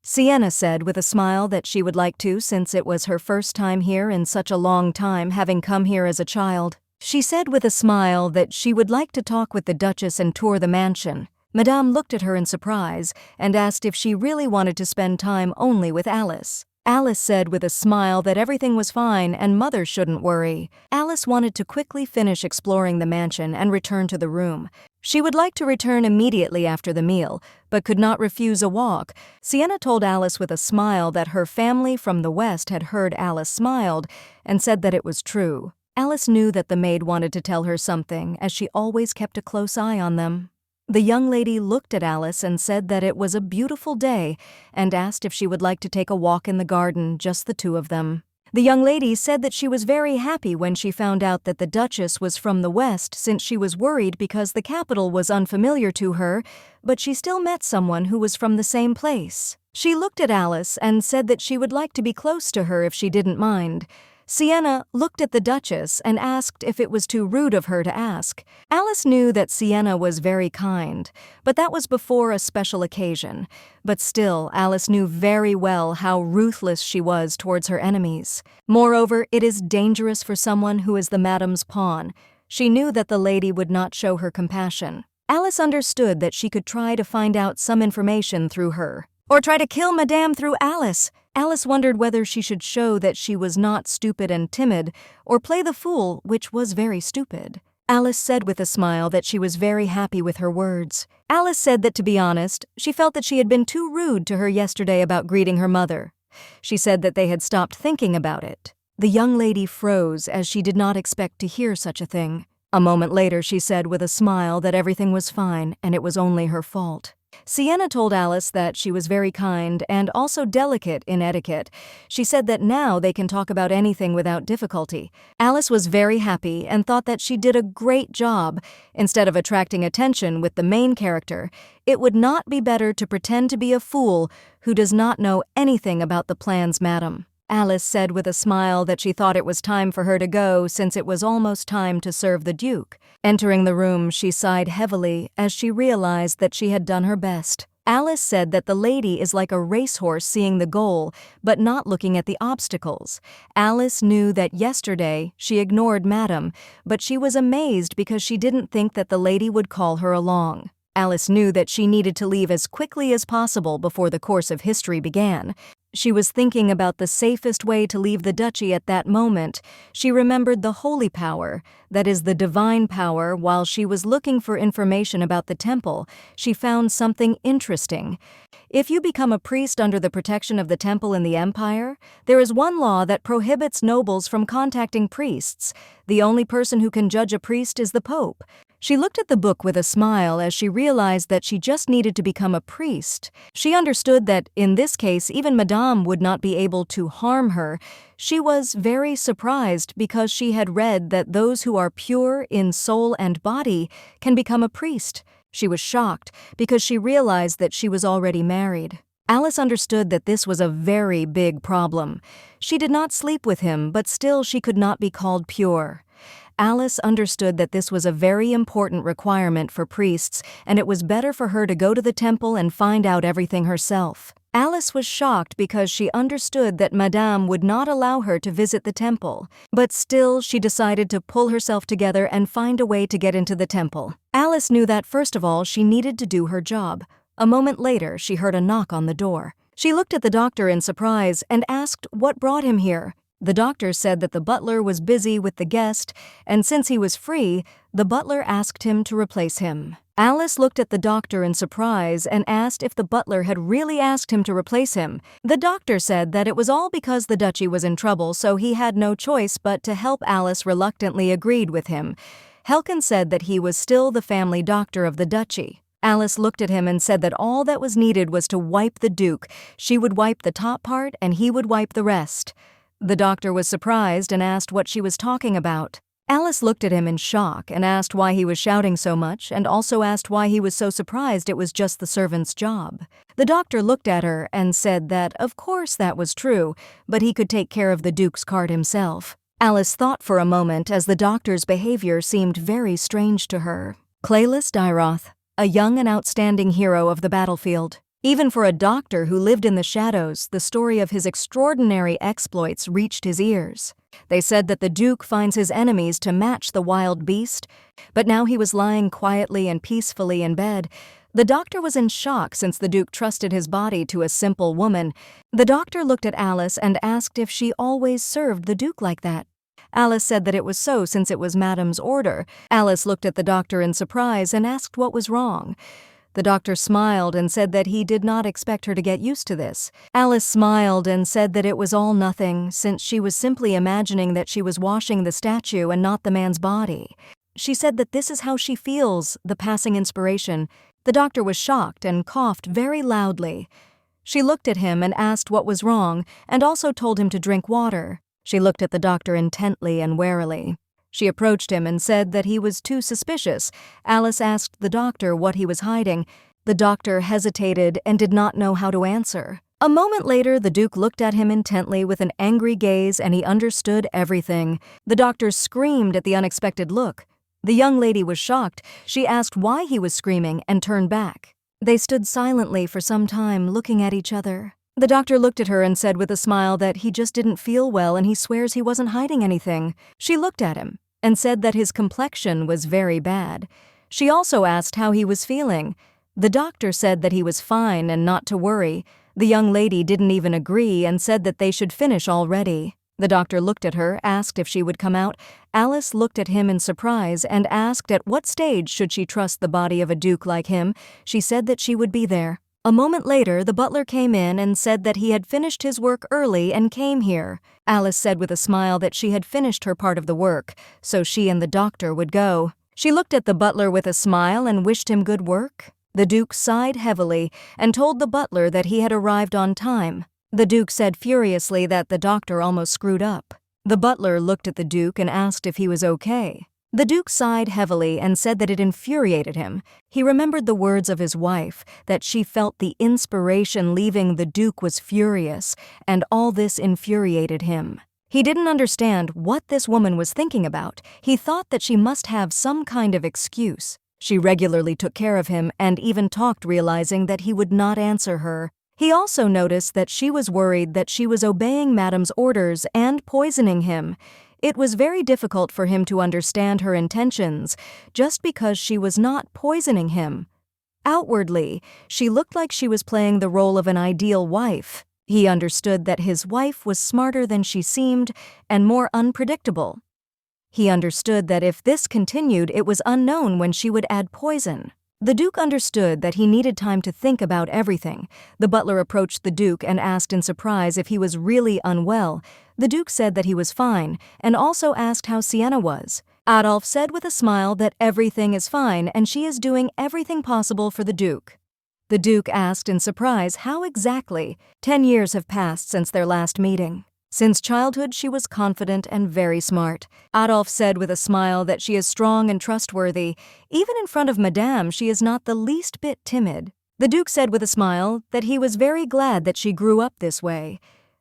Sienna said with a smile that she would like to since it was her first time here in such a long time, having come here as a child. She said with a smile that she would like to talk with the Duchess and tour the mansion. Madame looked at her in surprise and asked if she really wanted to spend time only with Alice. Alice said with a smile that everything was fine and Mother shouldn't worry. Alice wanted to quickly finish exploring the mansion and return to the room. She would like to return immediately after the meal, but could not refuse a walk. Sienna told Alice with a smile that her family from the West had heard Alice smiled and said that it was true. Alice knew that the maid wanted to tell her something, as she always kept a close eye on them. The young lady looked at Alice and said that it was a beautiful day and asked if she would like to take a walk in the garden, just the two of them. The young lady said that she was very happy when she found out that the Duchess was from the West, since she was worried because the capital was unfamiliar to her, but she still met someone who was from the same place. She looked at Alice and said that she would like to be close to her if she didn't mind. Sienna looked at the Duchess and asked if it was too rude of her to ask. Alice knew that Sienna was very kind, but that was before a special occasion. But still, Alice knew very well how ruthless she was towards her enemies. Moreover, it is dangerous for someone who is the Madame's pawn. She knew that the lady would not show her compassion. Alice understood that she could try to find out some information through her, or try to kill Madame through Alice. Alice wondered whether she should show that she was not stupid and timid, or play the fool, which was very stupid. Alice said with a smile that she was very happy with her words. Alice said that, to be honest, she felt that she had been too rude to her yesterday about greeting her mother. She said that they had stopped thinking about it. The young lady froze, as she did not expect to hear such a thing. A moment later, she said with a smile that everything was fine and it was only her fault. Sienna told Alice that she was very kind and also delicate in etiquette. She said that now they can talk about anything without difficulty. Alice was very happy and thought that she did a great job. Instead of attracting attention with the main character, it would not be better to pretend to be a fool who does not know anything about the plans, Madam. Alice said with a smile that she thought it was time for her to go since it was almost time to serve the Duke. Entering the room, she sighed heavily as she realized that she had done her best. Alice said that the lady is like a racehorse seeing the goal, but not looking at the obstacles. Alice knew that yesterday she ignored Madame, but she was amazed because she didn't think that the lady would call her along. Alice knew that she needed to leave as quickly as possible before the course of history began. She was thinking about the safest way to leave the duchy at that moment. She remembered the holy power, that is the divine power. While she was looking for information about the temple, she found something interesting. If you become a priest under the protection of the temple in the empire, there is one law that prohibits nobles from contacting priests. The only person who can judge a priest is the Pope. She looked at the book with a smile as she realized that she just needed to become a priest. She understood that, in this case, even Madame would not be able to harm her. She was very surprised because she had read that those who are pure in soul and body can become a priest. She was shocked because she realized that she was already married. Alice understood that this was a very big problem. She did not sleep with him, but still she could not be called pure. Alice understood that this was a very important requirement for priests, and it was better for her to go to the temple and find out everything herself. Alice was shocked because she understood that Madame would not allow her to visit the temple, but still she decided to pull herself together and find a way to get into the temple. Alice knew that, first of all, she needed to do her job. A moment later, she heard a knock on the door. She looked at the doctor in surprise and asked what brought him here. The doctor said that the butler was busy with the guest, and since he was free, the butler asked him to replace him. Alice looked at the doctor in surprise and asked if the butler had really asked him to replace him. The doctor said that it was all because the duchy was in trouble, so he had no choice but to help. Alice reluctantly agreed with him. Helkin said that he was still the family doctor of the duchy. Alice looked at him and said that all that was needed was to wipe the Duke. She would wipe the top part and he would wipe the rest. The doctor was surprised and asked what she was talking about. Alice looked at him in shock and asked why he was shouting so much, and also asked why he was so surprised it was just the servant's job. The doctor looked at her and said that, of course, that was true, but he could take care of the Duke's cart himself. Alice thought for a moment as the doctor's behavior seemed very strange to her. Claylis Dyroth, a young and outstanding hero of the battlefield. Even for a doctor who lived in the shadows, the story of his extraordinary exploits reached his ears. They said that the Duke finds his enemies to match the wild beast, but now he was lying quietly and peacefully in bed. The doctor was in shock since the Duke trusted his body to a simple woman. The doctor looked at Alice and asked if she always served the Duke like that. Alice said that it was so since it was Madame's order. Alice looked at the doctor in surprise and asked what was wrong. The doctor smiled and said that he did not expect her to get used to this. Alice smiled and said that it was all nothing, since she was simply imagining that she was washing the statue and not the man's body. She said that this is how she feels, the passing inspiration. The doctor was shocked and coughed very loudly. She looked at him and asked what was wrong, and also told him to drink water. She looked at the doctor intently and warily. She approached him and said that he was too suspicious. Alice asked the doctor what he was hiding. The doctor hesitated and did not know how to answer. A moment later, the Duke looked at him intently with an angry gaze, and he understood everything. The doctor screamed at the unexpected look. The young lady was shocked. She asked why he was screaming and turned back. They stood silently for some time, looking at each other. The doctor looked at her and said with a smile that he just didn't feel well and he swears he wasn't hiding anything. She looked at him and said that his complexion was very bad. She also asked how he was feeling. The doctor said that he was fine and not to worry. The young lady didn't even agree and said that they should finish already. The doctor looked at her, asked if she would come out. Alice looked at him in surprise and asked at what stage should she trust the body of a duke like him. She said that she would be there. A moment later, the butler came in and said that he had finished his work early and came here. Alice said with a smile that she had finished her part of the work, so she and the doctor would go. She looked at the butler with a smile and wished him good work. The Duke sighed heavily and told the butler that he had arrived on time. The Duke said furiously that the doctor almost screwed up. The butler looked at the Duke and asked if he was okay. The Duke sighed heavily and said that it infuriated him. He remembered the words of his wife, that she felt the inspiration leaving the Duke was furious, and all this infuriated him. He didn't understand what this woman was thinking about. He thought that she must have some kind of excuse. She regularly took care of him and even talked, realizing that he would not answer her. He also noticed that she was worried that she was obeying Madame's orders and poisoning him. It was very difficult for him to understand her intentions, just because she was not poisoning him. Outwardly, she looked like she was playing the role of an ideal wife. He understood that his wife was smarter than she seemed and more unpredictable. He understood that if this continued, it was unknown when she would add poison. The Duke understood that he needed time to think about everything. The butler approached the Duke and asked in surprise if he was really unwell. The Duke said that he was fine, and also asked how Sienna was. Adolphe said with a smile that everything is fine and she is doing everything possible for the Duke. The Duke asked in surprise how exactly. 10 years have passed since their last meeting. Since childhood, she was confident and very smart. Adolphe said with a smile that she is strong and trustworthy. Even in front of Madame, she is not the least bit timid. The Duke said with a smile that he was very glad that she grew up this way.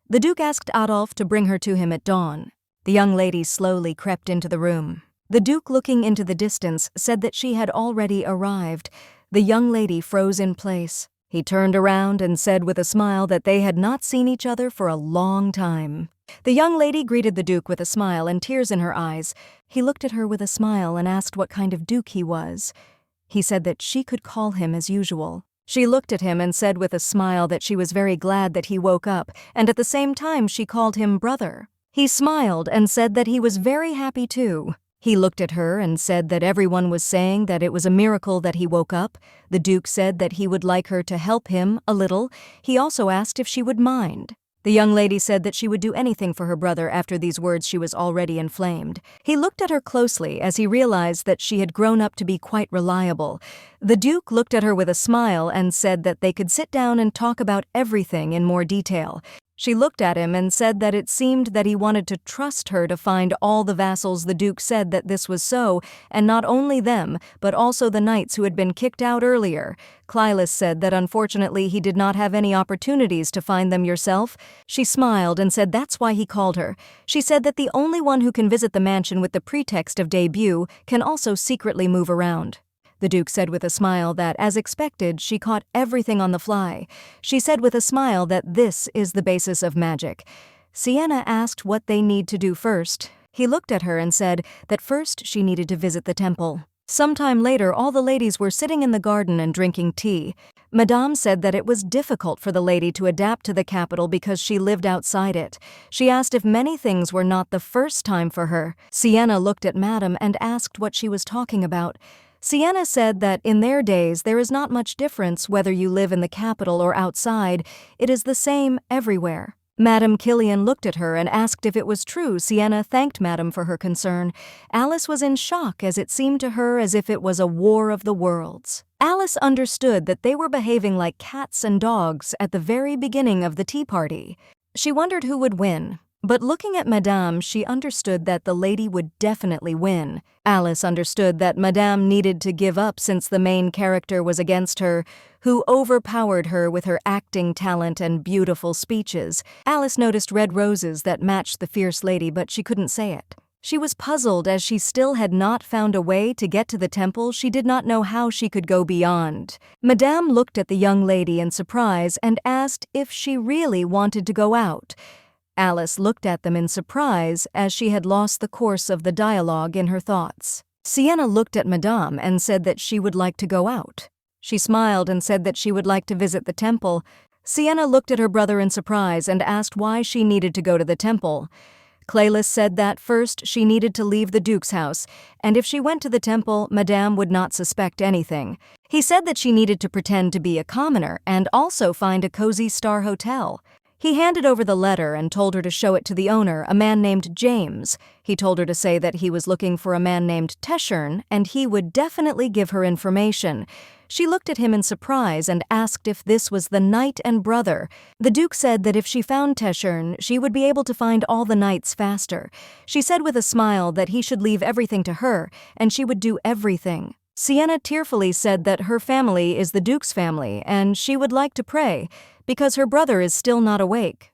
The Duke asked Adolphe to bring her to him at dawn. The young lady slowly crept into the room. The Duke, looking into the distance, said that she had already arrived. The young lady froze in place. He turned around and said with a smile that they had not seen each other for a long time. The young lady greeted the Duke with a smile and tears in her eyes. He looked at her with a smile and asked what kind of Duke he was. He said that she could call him as usual. She looked at him and said with a smile that she was very glad that he woke up, and at the same time she called him brother. He smiled and said that he was very happy too. He looked at her and said that everyone was saying that it was a miracle that he woke up. The Duke said that he would like her to help him a little. He also asked if she would mind. The young lady said that she would do anything for her brother. After these words, she was already inflamed. He looked at her closely as he realized that she had grown up to be quite reliable. The Duke looked at her with a smile and said that they could sit down and talk about everything in more detail. She looked at him and said that it seemed that he wanted to trust her to find all the vassals. The Duke said that this was so, and not only them, but also the knights who had been kicked out earlier. Clylus said that unfortunately he did not have any opportunities to find them yourself. She smiled and said that's why he called her. She said that the only one who can visit the mansion with the pretext of debut can also secretly move around. The Duke said with a smile that, as expected, she caught everything on the fly. She said with a smile that this is the basis of magic. Sienna asked what they need to do first. He looked at her and said that first she needed to visit the temple. Sometime later, all the ladies were sitting in the garden and drinking tea. Madame said that it was difficult for the lady to adapt to the capital because she lived outside it. She asked if many things were not the first time for her. Sienna looked at Madame and asked what she was talking about. Sienna said that in their days there is not much difference whether you live in the capital or outside. It is the same everywhere. Madame Killian looked at her and asked if it was true. Sienna thanked Madame for her concern. Alice was in shock as it seemed to her as if it was a war of the worlds. Alice understood that they were behaving like cats and dogs at the very beginning of the tea party. She wondered who would win. But looking at Madame, she understood that the lady would definitely win. Alice understood that Madame needed to give up since the main character was against her. who overpowered her with her acting talent and beautiful speeches. Alice noticed red roses that matched the fierce lady, but she couldn't say it. She was puzzled as she still had not found a way to get to the temple. She did not know how she could go beyond. Madame looked at the young lady in surprise and asked if she really wanted to go out. Alice looked at them in surprise as she had lost the course of the dialogue in her thoughts. Sienna looked at Madame and said that she would like to go out. She smiled and said that she would like to visit the temple. Sienna looked at her brother in surprise and asked why she needed to go to the temple. Claylis said that first she needed to leave the Duke's house, and if she went to the temple, Madame would not suspect anything. He said that she needed to pretend to be a commoner and also find a cozy star hotel. He handed over the letter and told her to show it to the owner, a man named James. He told her to say that he was looking for a man named Teshern, and he would definitely give her information. She looked at him in surprise and asked if this was the knight and brother. The Duke said that if she found Teshern, she would be able to find all the knights faster. She said with a smile that he should leave everything to her, and she would do everything. Sienna tearfully said that her family is the Duke's family, and she would like to pray, because her brother is still not awake.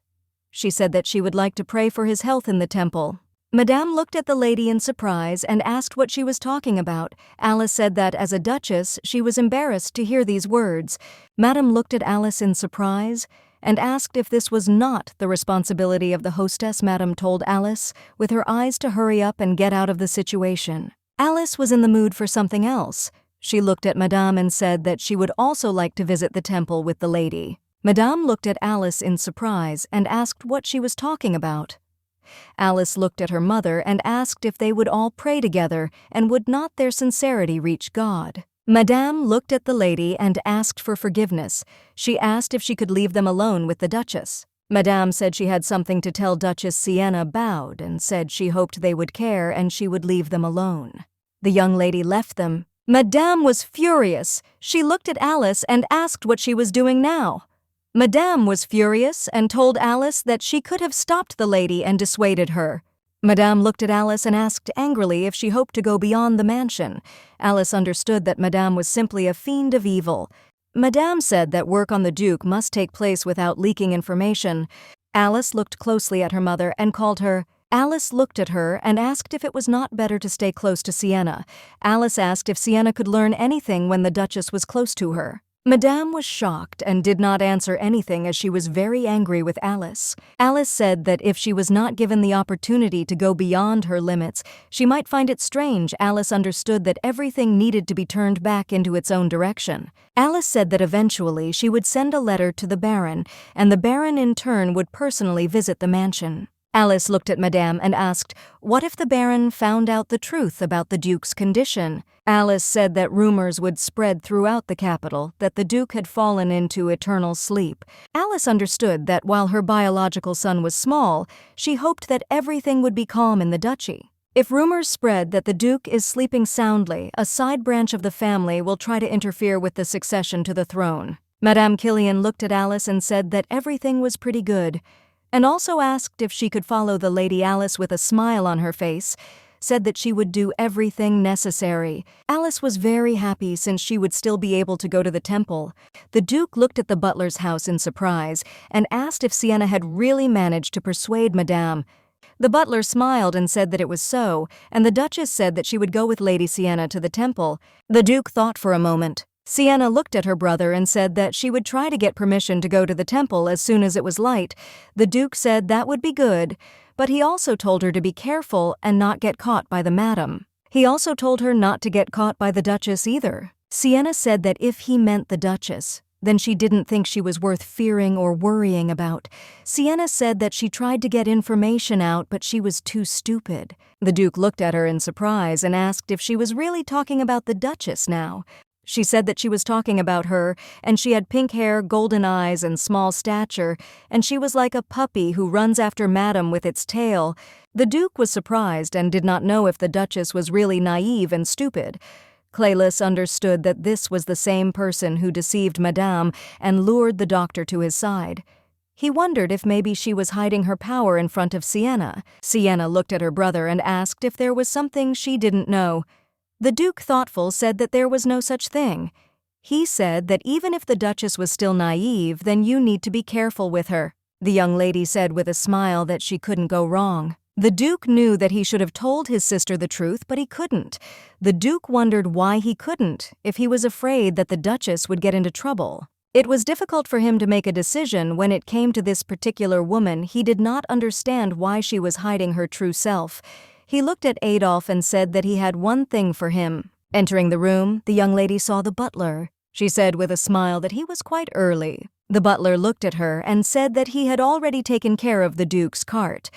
She said that she would like to pray for his health in the temple. Madame looked at the lady in surprise and asked what she was talking about. Alice said that as a duchess, she was embarrassed to hear these words. Madame looked at Alice in surprise and asked if this was not the responsibility of the hostess. Madame told Alice, with her eyes to hurry up and get out of the situation. Alice was in the mood for something else. She looked at Madame and said that she would also like to visit the temple with the lady. Madame looked at Alice in surprise and asked what she was talking about. Alice looked at her mother and asked if they would all pray together and would not their sincerity reach God. Madame looked at the lady and asked for forgiveness. She asked if she could leave them alone with the Duchess. Madame said she had something to tell Duchess. Sienna bowed and said she hoped they would care and she would leave them alone. The young lady left them. Madame was furious. She looked at Alice and asked what she was doing now. Madame was furious and told Alice that she could have stopped the lady and dissuaded her. Madame looked at Alice and asked angrily if she hoped to go beyond the mansion. Alice understood that Madame was simply a fiend of evil. Madame said that work on the Duke must take place without leaking information. Alice looked closely at her mother and called her. Alice looked at her and asked if it was not better to stay close to Sienna. Alice asked if Sienna could learn anything when the Duchess was close to her. Madame was shocked and did not answer anything as she was very angry with Alice. Alice said that if she was not given the opportunity to go beyond her limits, she might find it strange. Alice understood that everything needed to be turned back into its own direction. Alice said that eventually she would send a letter to the Baron, and the Baron in turn would personally visit the mansion. Alice looked at Madame and asked, what if the Baron found out the truth about the Duke's condition? Alice said that rumors would spread throughout the capital that the Duke had fallen into eternal sleep. Alice understood that while her biological son was small, she hoped that everything would be calm in the duchy. If rumors spread that the Duke is sleeping soundly, a side branch of the family will try to interfere with the succession to the throne. Madame Killian looked at Alice and said that everything was pretty good, and also asked if she could follow the Lady. Alice, with a smile on her face, said that she would do everything necessary. Alice was very happy since she would still be able to go to the temple. The Duke looked at the butler's house in surprise and asked if Sienna had really managed to persuade Madame. The butler smiled and said that it was so, and the Duchess said that she would go with Lady Sienna to the temple. The Duke thought for a moment. Sienna looked at her brother and said that she would try to get permission to go to the temple as soon as it was light. The Duke said that would be good, but he also told her to be careful and not get caught by the madam. He also told her not to get caught by the Duchess either. Sienna said that if he meant the Duchess, then she didn't think she was worth fearing or worrying about. Sienna said that she tried to get information out, but she was too stupid. The Duke looked at her in surprise and asked if she was really talking about the Duchess now. She said that she was talking about her, and she had pink hair, golden eyes, and small stature, and she was like a puppy who runs after Madame with its tail. The Duke was surprised and did not know if the Duchess was really naive and stupid. Claylis understood that this was the same person who deceived Madame and lured the doctor to his side. He wondered if maybe she was hiding her power in front of Sienna. Sienna looked at her brother and asked if there was something she didn't know. The Duke, thoughtful, said that there was no such thing. He said that even if the Duchess was still naive, then you need to be careful with her. The young lady said with a smile that she couldn't go wrong. The Duke knew that he should have told his sister the truth, but he couldn't. The Duke wondered why he couldn't, if he was afraid that the Duchess would get into trouble. It was difficult for him to make a decision when it came to this particular woman. He did not understand why she was hiding her true self. He looked at Adolf and said that he had one thing for him. Entering the room, the young lady saw the butler. She said with a smile that he was quite early. The butler looked at her and said that he had already taken care of the Duke's cart.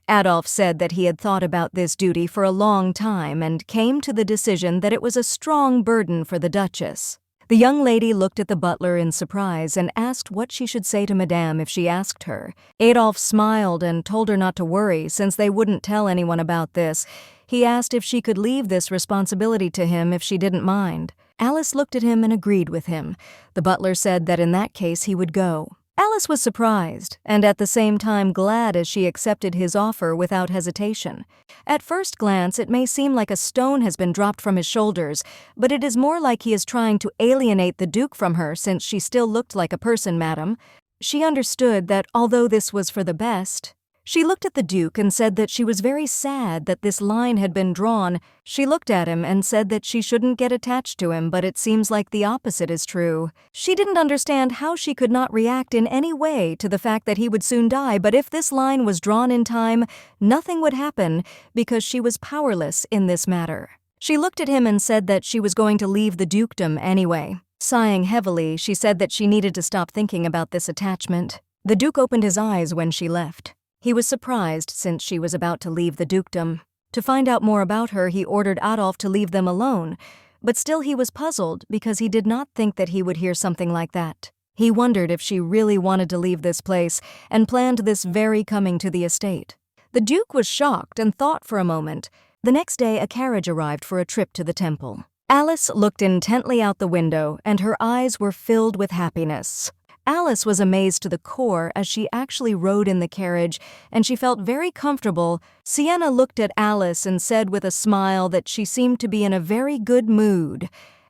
Adolf said that he had thought about this duty for a long time and came to the decision that it was a strong burden for the Duchess. The young lady looked at the butler in surprise and asked what she should say to Madame if she asked her. Adolf smiled and told her not to worry since they wouldn't tell anyone about this. He asked if she could leave this responsibility to him if she didn't mind. Alice looked at him and agreed with him. The butler said that in that case he would go. Alice was surprised, and at the same time glad as she accepted his offer without hesitation. At first glance, it may seem like a stone has been dropped from his shoulders, but it is more like he is trying to alienate the Duke from her since she still looked like a person, madam. She understood that although this was for the best, she looked at the Duke and said that she was very sad that this line had been drawn. She looked at him and said that she shouldn't get attached to him, but it seems like the opposite is true. She didn't understand how she could not react in any way to the fact that he would soon die, but if this line was drawn in time, nothing would happen because she was powerless in this matter. She looked at him and said that she was going to leave the dukedom anyway. Sighing heavily, she said that she needed to stop thinking about this attachment. The Duke opened his eyes when she left. He was surprised since she was about to leave the dukedom. To find out more about her, he ordered Adolf to leave them alone, but still he was puzzled because he did not think that he would hear something like that. He wondered if she really wanted to leave this place and planned this very coming to the estate. The Duke was shocked and thought for a moment. The next day, a carriage arrived for a trip to the temple. Alice looked intently out the window, and her eyes were filled with happiness. Alice was amazed to the core as she actually rode in the carriage, and she felt very comfortable. Sienna looked at Alice and said with a smile that she seemed to be in a very good mood.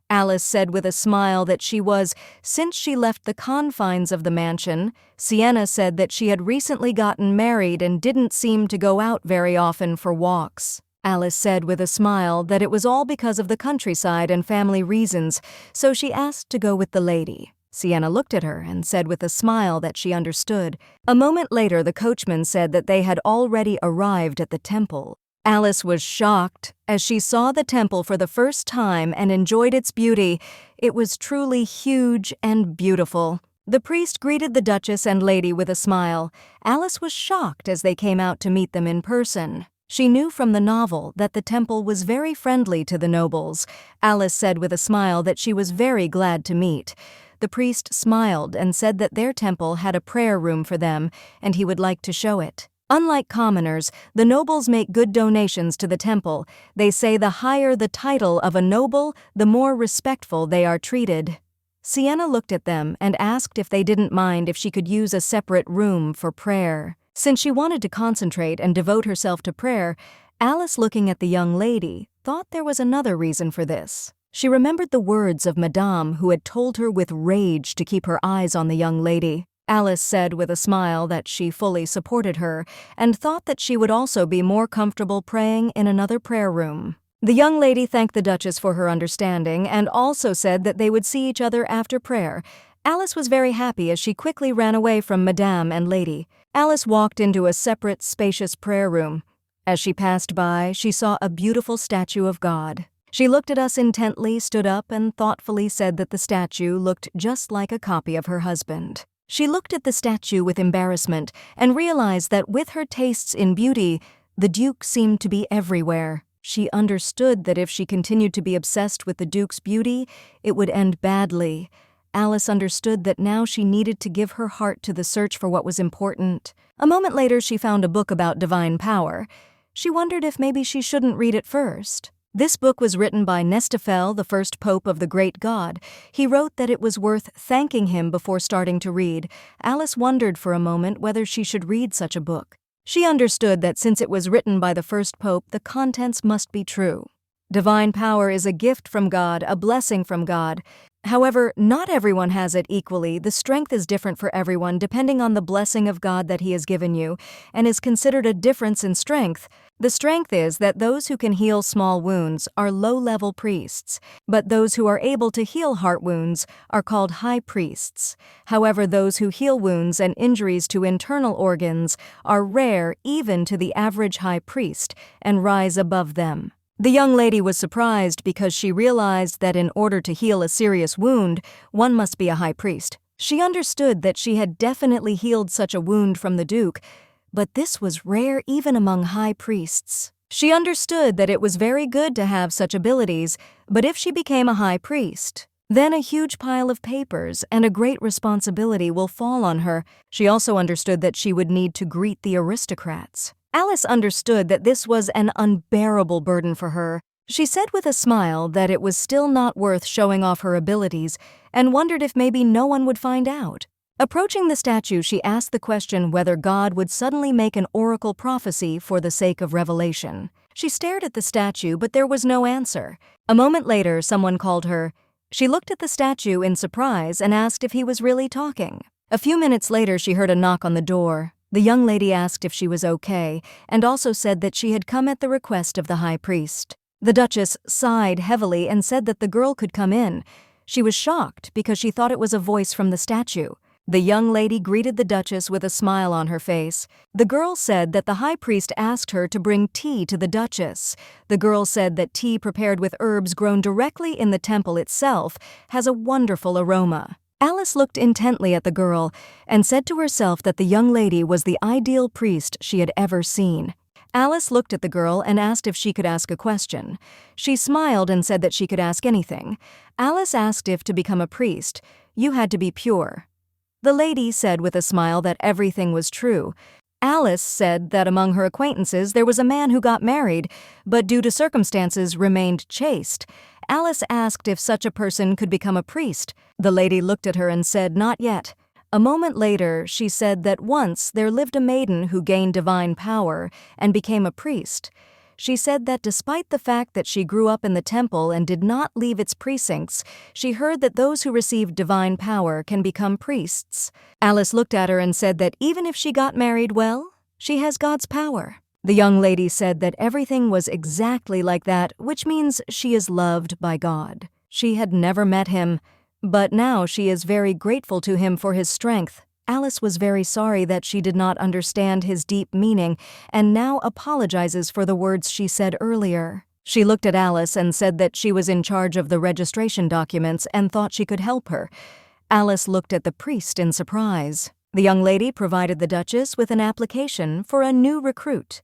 Alice said with a smile that she was, since she left the confines of the mansion. Sienna said that she had recently gotten married and didn't seem to go out very often for walks. Alice said with a smile that it was all because of the countryside and family reasons, so she asked to go with the lady. Sienna looked at her and said with a smile that she understood. A moment later, the coachman said that they had already arrived at the temple. Alice was shocked as she saw the temple for the first time and enjoyed its beauty. It was truly huge and beautiful. The priest greeted the Duchess and lady with a smile. Alice was shocked as they came out to meet them in person. She knew from the novel that the temple was very friendly to the nobles. Alice said with a smile that she was very glad to meet. The priest smiled and said that their temple had a prayer room for them, and he would like to show it. Unlike commoners, the nobles make good donations to the temple. They say the higher the title of a noble, the more respectful they are treated. Sienna looked at them and asked if they didn't mind if she could use a separate room for prayer. Since she wanted to concentrate and devote herself to prayer, Alice, looking at the young lady, thought there was another reason for this. She remembered the words of Madame, who had told her with rage to keep her eyes on the young lady. Alice said with a smile that she fully supported her and thought that she would also be more comfortable praying in another prayer room. The young lady thanked the Duchess for her understanding and also said that they would see each other after prayer. Alice was very happy as she quickly ran away from Madame and lady. Alice walked into a separate, spacious prayer room. As she passed by, she saw a beautiful statue of God. She looked at us intently, stood up, and thoughtfully said that the statue looked just like a copy of her husband. She looked at the statue with embarrassment and realized that with her tastes in beauty, the Duke seemed to be everywhere. She understood that if she continued to be obsessed with the Duke's beauty, it would end badly. Alice understood that now she needed to give her heart to the search for what was important. A moment later, she found a book about divine power. She wondered if maybe she shouldn't read it first. This book was written by Nestafel, the first pope of the great god. He wrote that it was worth thanking him before starting to read. Alice wondered for a moment whether she should read such a book. She understood that since it was written by the first pope, the contents must be true. Divine power is a gift from God, a blessing from God. However, not everyone has it equally. The strength is different for everyone depending on the blessing of God that He has given you, and is considered a difference in strength. The strength is that those who can heal small wounds are low-level priests, but those who are able to heal heart wounds are called high priests. However, those who heal wounds and injuries to internal organs are rare even to the average high priest and rise above them. The young lady was surprised because she realized that in order to heal a serious wound, one must be a high priest. She understood that she had definitely healed such a wound from the Duke, but this was rare even among high priests. She understood that it was very good to have such abilities, but if she became a high priest, then a huge pile of papers and a great responsibility will fall on her. She also understood that she would need to greet the aristocrats. Alice understood that this was an unbearable burden for her. She said with a smile that it was still not worth showing off her abilities and wondered if maybe no one would find out. Approaching the statue, she asked the question whether God would suddenly make an oracle prophecy for the sake of revelation. She stared at the statue, but there was no answer. A moment later, someone called her. She looked at the statue in surprise and asked if he was really talking. A few minutes later, she heard a knock on the door. The young lady asked if she was okay, and also said that she had come at the request of the high priest. The Duchess sighed heavily and said that the girl could come in. She was shocked because she thought it was a voice from the statue. The young lady greeted the Duchess with a smile on her face. The girl said that the high priest asked her to bring tea to the Duchess. The girl said that tea prepared with herbs grown directly in the temple itself has a wonderful aroma. Alice looked intently at the girl and said to herself that the young lady was the ideal priest she had ever seen. Alice looked at the girl and asked if she could ask a question. She smiled and said that she could ask anything. Alice asked if to become a priest, you had to be pure. The lady said with a smile that everything was true. Alice said that among her acquaintances there was a man who got married, but due to circumstances remained chaste. Alice asked if such a person could become a priest. The lady looked at her and said, not yet. A moment later, she said that once there lived a maiden who gained divine power and became a priest. She said that despite the fact that she grew up in the temple and did not leave its precincts, she heard that those who received divine power can become priests. Alice looked at her and said that even if she got married well, she has God's power. The young lady said that everything was exactly like that, which means she is loved by God. She had never met him, but now she is very grateful to him for his strength. Alice was very sorry that she did not understand his deep meaning and now apologizes for the words she said earlier. She looked at Alice and said that she was in charge of the registration documents and thought she could help her. Alice looked at the priest in surprise. The young lady provided the Duchess with an application for a new recruit.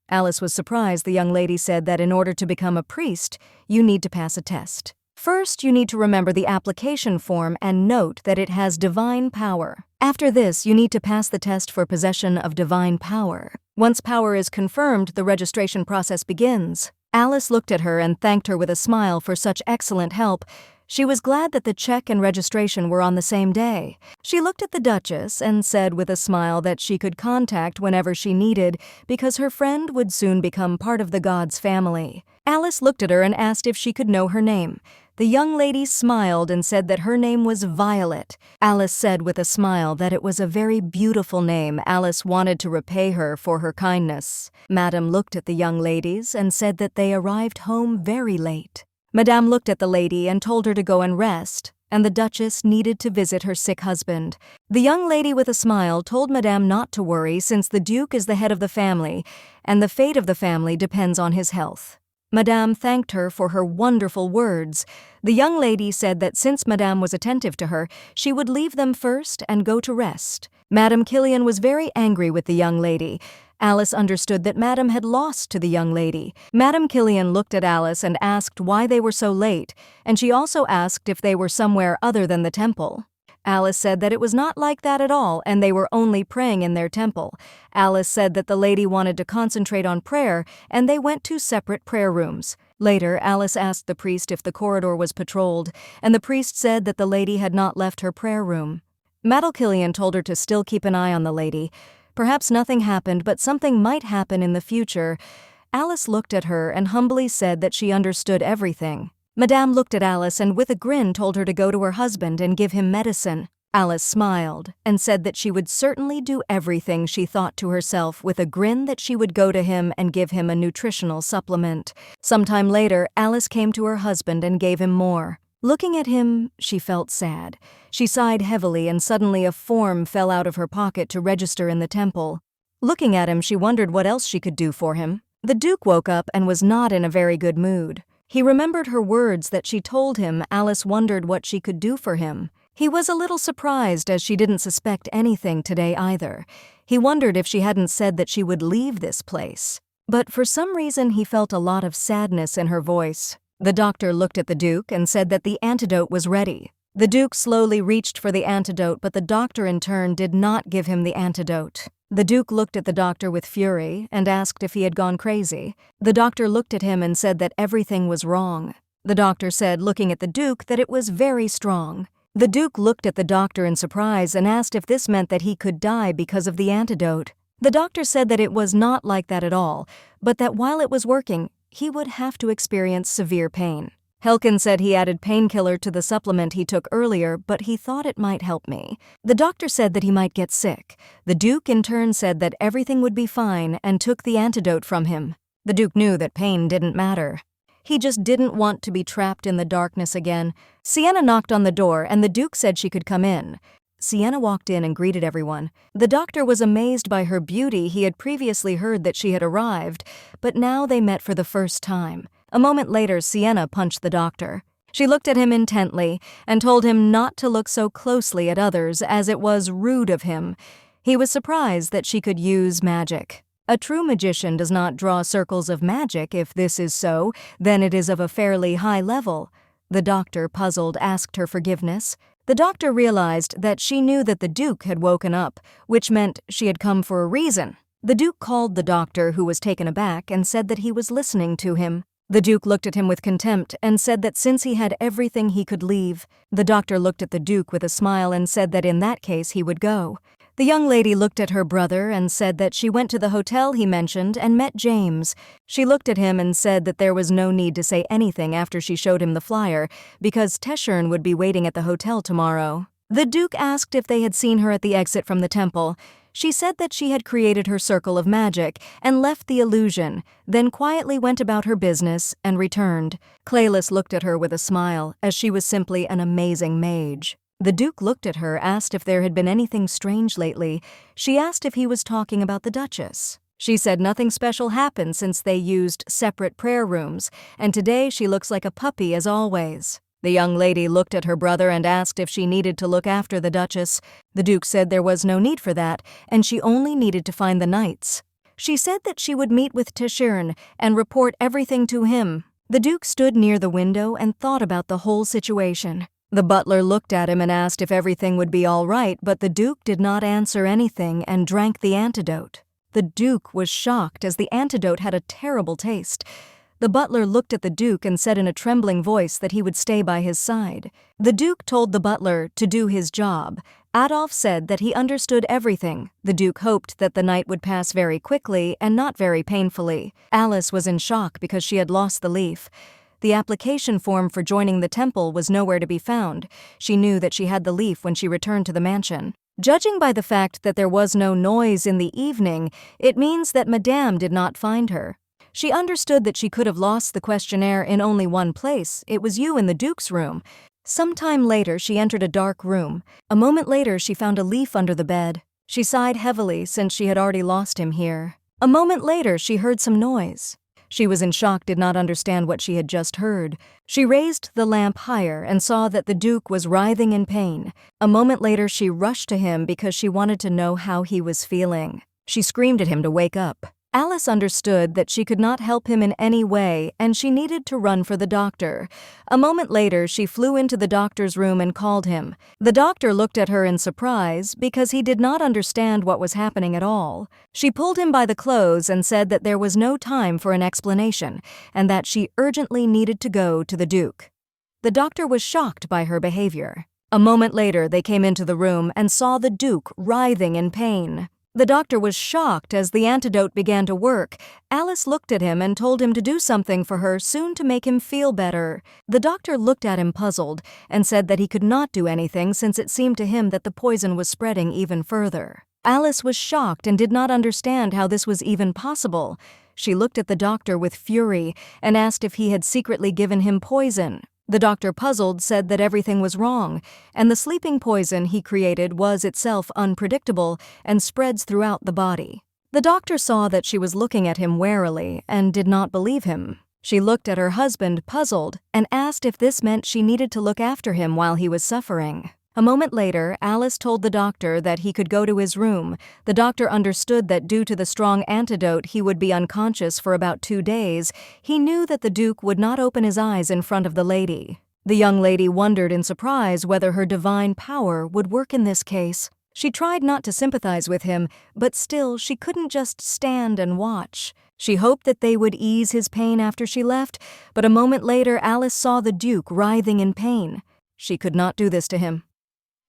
Alice was surprised. The young lady said that in order to become a priest, you need to pass a test. First, you need to remember the application form and note that it has divine power. After this, you need to pass the test for possession of divine power. Once power is confirmed, the registration process begins. Alice looked at her and thanked her with a smile for such excellent help. She was glad that the check and registration were on the same day. She looked at the Duchess and said with a smile that she could contact whenever she needed because her friend would soon become part of the God's family. Alice looked at her and asked if she could know her name. The young lady smiled and said that her name was Violet. Alice said with a smile that it was a very beautiful name. Alice wanted to repay her for her kindness. Madame looked at the young ladies and said that they arrived home very late. Madame looked at the lady and told her to go and rest, and the Duchess needed to visit her sick husband. The young lady with a smile told Madame not to worry since the Duke is the head of the family, and the fate of the family depends on his health. Madame thanked her for her wonderful words. The young lady said that since Madame was attentive to her, she would leave them first and go to rest. Madame Killian was very angry with the young lady. Alice understood that Madame had lost to the young lady. Madame Killian looked at Alice and asked why they were so late, and she also asked if they were somewhere other than the temple. Alice said that it was not like that at all and they were only praying in their temple. Alice said that the lady wanted to concentrate on prayer and they went to separate prayer rooms. Later, Alice asked the priest if the corridor was patrolled, and the priest said that the lady had not left her prayer room. Madame Killian told her to still keep an eye on the lady. Perhaps nothing happened, but something might happen in the future. Alice looked at her and humbly said that she understood everything. Madame looked at Alice and with a grin told her to go to her husband and give him medicine. Alice smiled and said that she would certainly do everything, she thought to herself with a grin that she would go to him and give him a nutritional supplement. Sometime later, Alice came to her husband and gave him more. Looking at him, she felt sad. She sighed heavily and suddenly a form fell out of her pocket to register in the temple. Looking at him, she wondered what else she could do for him. The Duke woke up and was not in a very good mood. He remembered her words that she told him. Alice wondered what she could do for him. He was a little surprised as she didn't suspect anything today either. He wondered if she hadn't said that she would leave this place. But for some reason he felt a lot of sadness in her voice. The doctor looked at the Duke and said that the antidote was ready. The Duke slowly reached for the antidote, but the doctor in turn did not give him the antidote. The Duke looked at the doctor with fury and asked if he had gone crazy. The doctor looked at him and said that everything was wrong. The doctor said, looking at the Duke, that it was very strong. The Duke looked at the doctor in surprise and asked if this meant that he could die because of the antidote. The doctor said that it was not like that at all, but that while it was working, he would have to experience severe pain. Helkin said he added painkiller to the supplement he took earlier, but he thought it might help me. The doctor said that he might get sick. The Duke in turn said that everything would be fine and took the antidote from him. The Duke knew that pain didn't matter. He just didn't want to be trapped in the darkness again. Sienna knocked on the door and the Duke said she could come in. Sienna walked in and greeted everyone. The doctor was amazed by her beauty. He had previously heard that she had arrived, but now they met for the first time. A moment later, Sienna punched the doctor. She looked at him intently and told him not to look so closely at others as it was rude of him. He was surprised that she could use magic. A true magician does not draw circles of magic. If this is so, then it is of a fairly high level. The doctor, puzzled, asked her forgiveness. The doctor realized that she knew that the Duke had woken up, which meant she had come for a reason. The Duke called the doctor, who was taken aback, and said that he was listening to him. The Duke looked at him with contempt and said that since he had everything he could leave. The doctor looked at the Duke with a smile and said that in that case he would go. The young lady looked at her brother and said that she went to the hotel he mentioned and met James. She looked at him and said that there was no need to say anything after she showed him the flyer, because Teshern would be waiting at the hotel tomorrow. The Duke asked if they had seen her at the exit from the temple. She said that she had created her circle of magic and left the illusion, then quietly went about her business and returned. Claylis looked at her with a smile, as she was simply an amazing mage. The Duke looked at her, asked if there had been anything strange lately. She asked if he was talking about the Duchess. She said nothing special happened since they used separate prayer rooms, and today she looks like a puppy as always. The young lady looked at her brother and asked if she needed to look after the Duchess. The Duke said there was no need for that, and she only needed to find the knights. She said that she would meet with Teshern and report everything to him. The Duke stood near the window and thought about the whole situation. The butler looked at him and asked if everything would be all right, but the Duke did not answer anything and drank the antidote. The Duke was shocked as the antidote had a terrible taste. The butler looked at the Duke and said in a trembling voice that he would stay by his side. The Duke told the butler to do his job. Adolf said that he understood everything. The Duke hoped that the night would pass very quickly and not very painfully. Alice was in shock because she had lost the leaf. The application form for joining the temple was nowhere to be found. She knew that she had the leaf when she returned to the mansion. Judging by the fact that there was no noise in the evening, it means that Madame did not find her. She understood that she could have lost the questionnaire in only one place. It was you in the Duke's room. Sometime later, she entered a dark room. A moment later, she found a leaf under the bed. She sighed heavily since she had already lost him here. A moment later, she heard some noise. She was in shock, did not understand what she had just heard. She raised the lamp higher and saw that the Duke was writhing in pain. A moment later, she rushed to him because she wanted to know how he was feeling. She screamed at him to wake up. Alice understood that she could not help him in any way, and she needed to run for the doctor. A moment later, she flew into the doctor's room and called him. The doctor looked at her in surprise because he did not understand what was happening at all. She pulled him by the clothes and said that there was no time for an explanation, and that she urgently needed to go to the Duke. The doctor was shocked by her behavior. A moment later, they came into the room and saw the Duke writhing in pain. The doctor was shocked as the antidote began to work. Alice looked at him and told him to do something for her soon to make him feel better. The doctor looked at him puzzled and said that he could not do anything since it seemed to him that the poison was spreading even further. Alice was shocked and did not understand how this was even possible. She looked at the doctor with fury and asked if he had secretly given him poison. The doctor, puzzled, said that everything was wrong, and the sleeping poison he created was itself unpredictable and spreads throughout the body. The doctor saw that she was looking at him warily and did not believe him. She looked at her husband, puzzled, and asked if this meant she needed to look after him while he was suffering. A moment later, Alice told the doctor that he could go to his room. The doctor understood that due to the strong antidote he would be unconscious for about 2 days. He knew that the Duke would not open his eyes in front of the lady. The young lady wondered in surprise whether her divine power would work in this case. She tried not to sympathize with him, but still she couldn't just stand and watch. She hoped that they would ease his pain after she left, but a moment later Alice saw the Duke writhing in pain. She could not do this to him.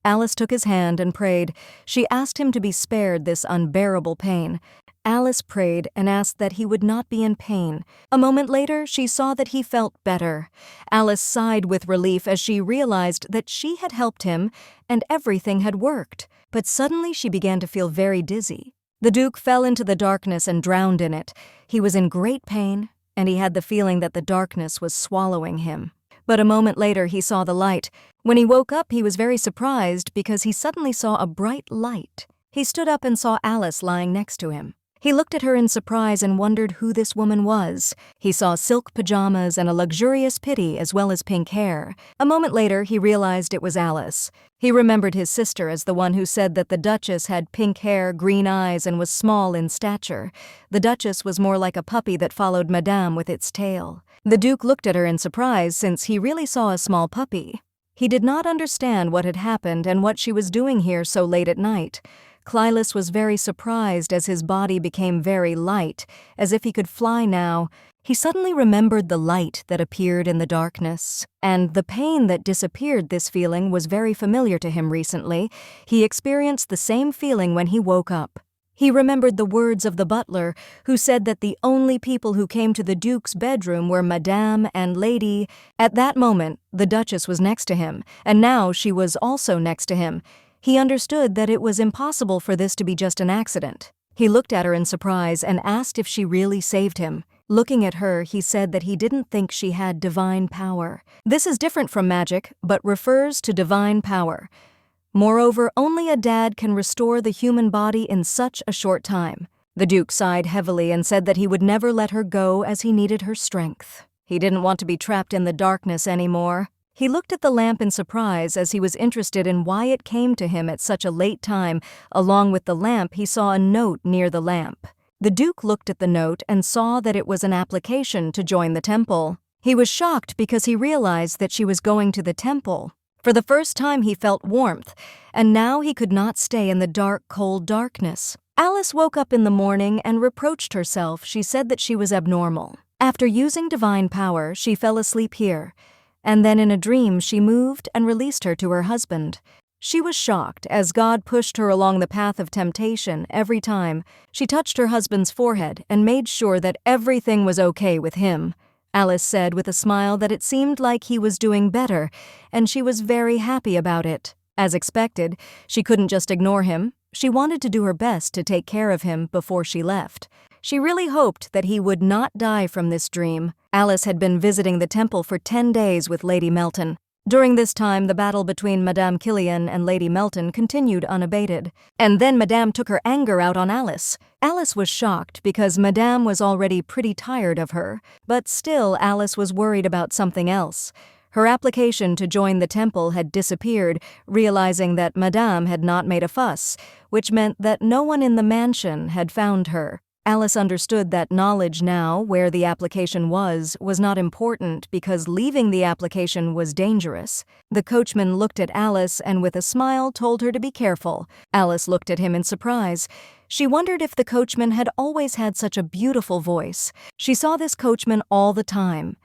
Alice took his hand and prayed. She asked him to be spared this unbearable pain. Alice prayed and asked that he would not be in pain. A moment later, she saw that he felt better. Alice sighed with relief as she realized that she had helped him and everything had worked. But suddenly she began to feel very dizzy. The Duke fell into the darkness and drowned in it. He was in great pain, and he had the feeling that the darkness was swallowing him. But a moment later he saw the light. When he woke up, he was very surprised because he suddenly saw a bright light. He stood up and saw Alice lying next to him. He looked at her in surprise and wondered who this woman was. He saw silk pajamas and a luxurious pity as well as pink hair. A moment later, he realized it was Alice. He remembered his sister as the one who said that the Duchess had pink hair, green eyes, and was small in stature. The Duchess was more like a puppy that followed Madame with its tail. The Duke looked at her in surprise since he really saw a small puppy. He did not understand what had happened and what she was doing here so late at night. Clylus was very surprised as his body became very light, as if he could fly now. He suddenly remembered the light that appeared in the darkness, and the pain that disappeared. This feeling was very familiar to him recently. He experienced the same feeling when he woke up. He remembered the words of the butler, who said that the only people who came to the Duke's bedroom were Madame and Lady. At that moment, the Duchess was next to him, and now she was also next to him. He understood that it was impossible for this to be just an accident. He looked at her in surprise and asked if she really saved him. Looking at her, he said that he didn't think she had divine power. This is different from magic, but refers to divine power. Moreover, only a dad can restore the human body in such a short time. The Duke sighed heavily and said that he would never let her go as he needed her strength. He didn't want to be trapped in the darkness anymore. He looked at the lamp in surprise as he was interested in why it came to him at such a late time. Along with the lamp, he saw a note near the lamp. The Duke looked at the note and saw that it was an application to join the temple. He was shocked because he realized that she was going to the temple. For the first time he felt warmth, and now he could not stay in the dark, cold darkness. Alice woke up in the morning and reproached herself. She said that she was abnormal. After using divine power, she fell asleep here, and then in a dream she moved and released her to her husband. She was shocked as God pushed her along the path of temptation every time. She touched her husband's forehead and made sure that everything was okay with him. Alice said with a smile that it seemed like he was doing better, and she was very happy about it. As expected, she couldn't just ignore him. She wanted to do her best to take care of him before she left. She really hoped that he would not die from this dream. Alice had been visiting the temple for 10 days with Lady Melton. During this time, the battle between Madame Killian and Lady Melton continued unabated. And then Madame took her anger out on Alice. Alice was shocked because Madame was already pretty tired of her, but still Alice was worried about something else. Her application to join the temple had disappeared, realizing that Madame had not made a fuss, which meant that no one in the mansion had found her. Alice understood that knowledge now, where the application was not important because leaving the application was dangerous. The coachman looked at Alice and with a smile told her to be careful. Alice looked at him in surprise. She wondered if the coachman had always had such a beautiful voice. She saw this coachman all the time.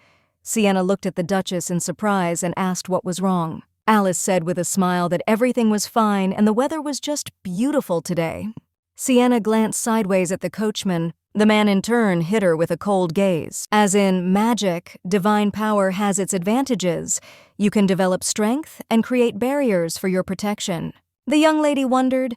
Sienna looked at the Duchess in surprise and asked what was wrong. Alice said with a smile that everything was fine and the weather was just beautiful today. Sienna glanced sideways at the coachman. The man in turn hit her with a cold gaze. As in magic, divine power has its advantages. You can develop strength and create barriers for your protection. The young lady wondered,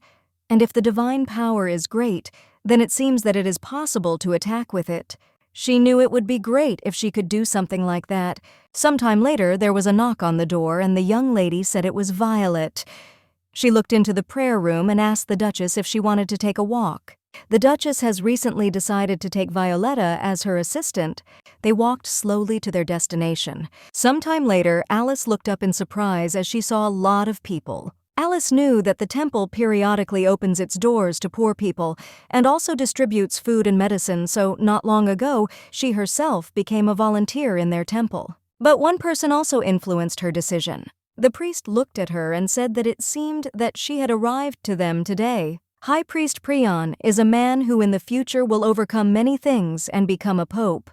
and if the divine power is great, then it seems that it is possible to attack with it. She knew it would be great if she could do something like that. Sometime later, there was a knock on the door, and the young lady said it was Violet. She looked into the prayer room and asked the Duchess if she wanted to take a walk. The Duchess has recently decided to take Violetta as her assistant. They walked slowly to their destination. Sometime later, Alice looked up in surprise as she saw a lot of people. Alice knew that the temple periodically opens its doors to poor people and also distributes food and medicine, so not long ago, she herself became a volunteer in their temple. But one person also influenced her decision. The priest looked at her and said that it seemed that she had arrived to them today. High Priest Prion is a man who in the future will overcome many things and become a pope.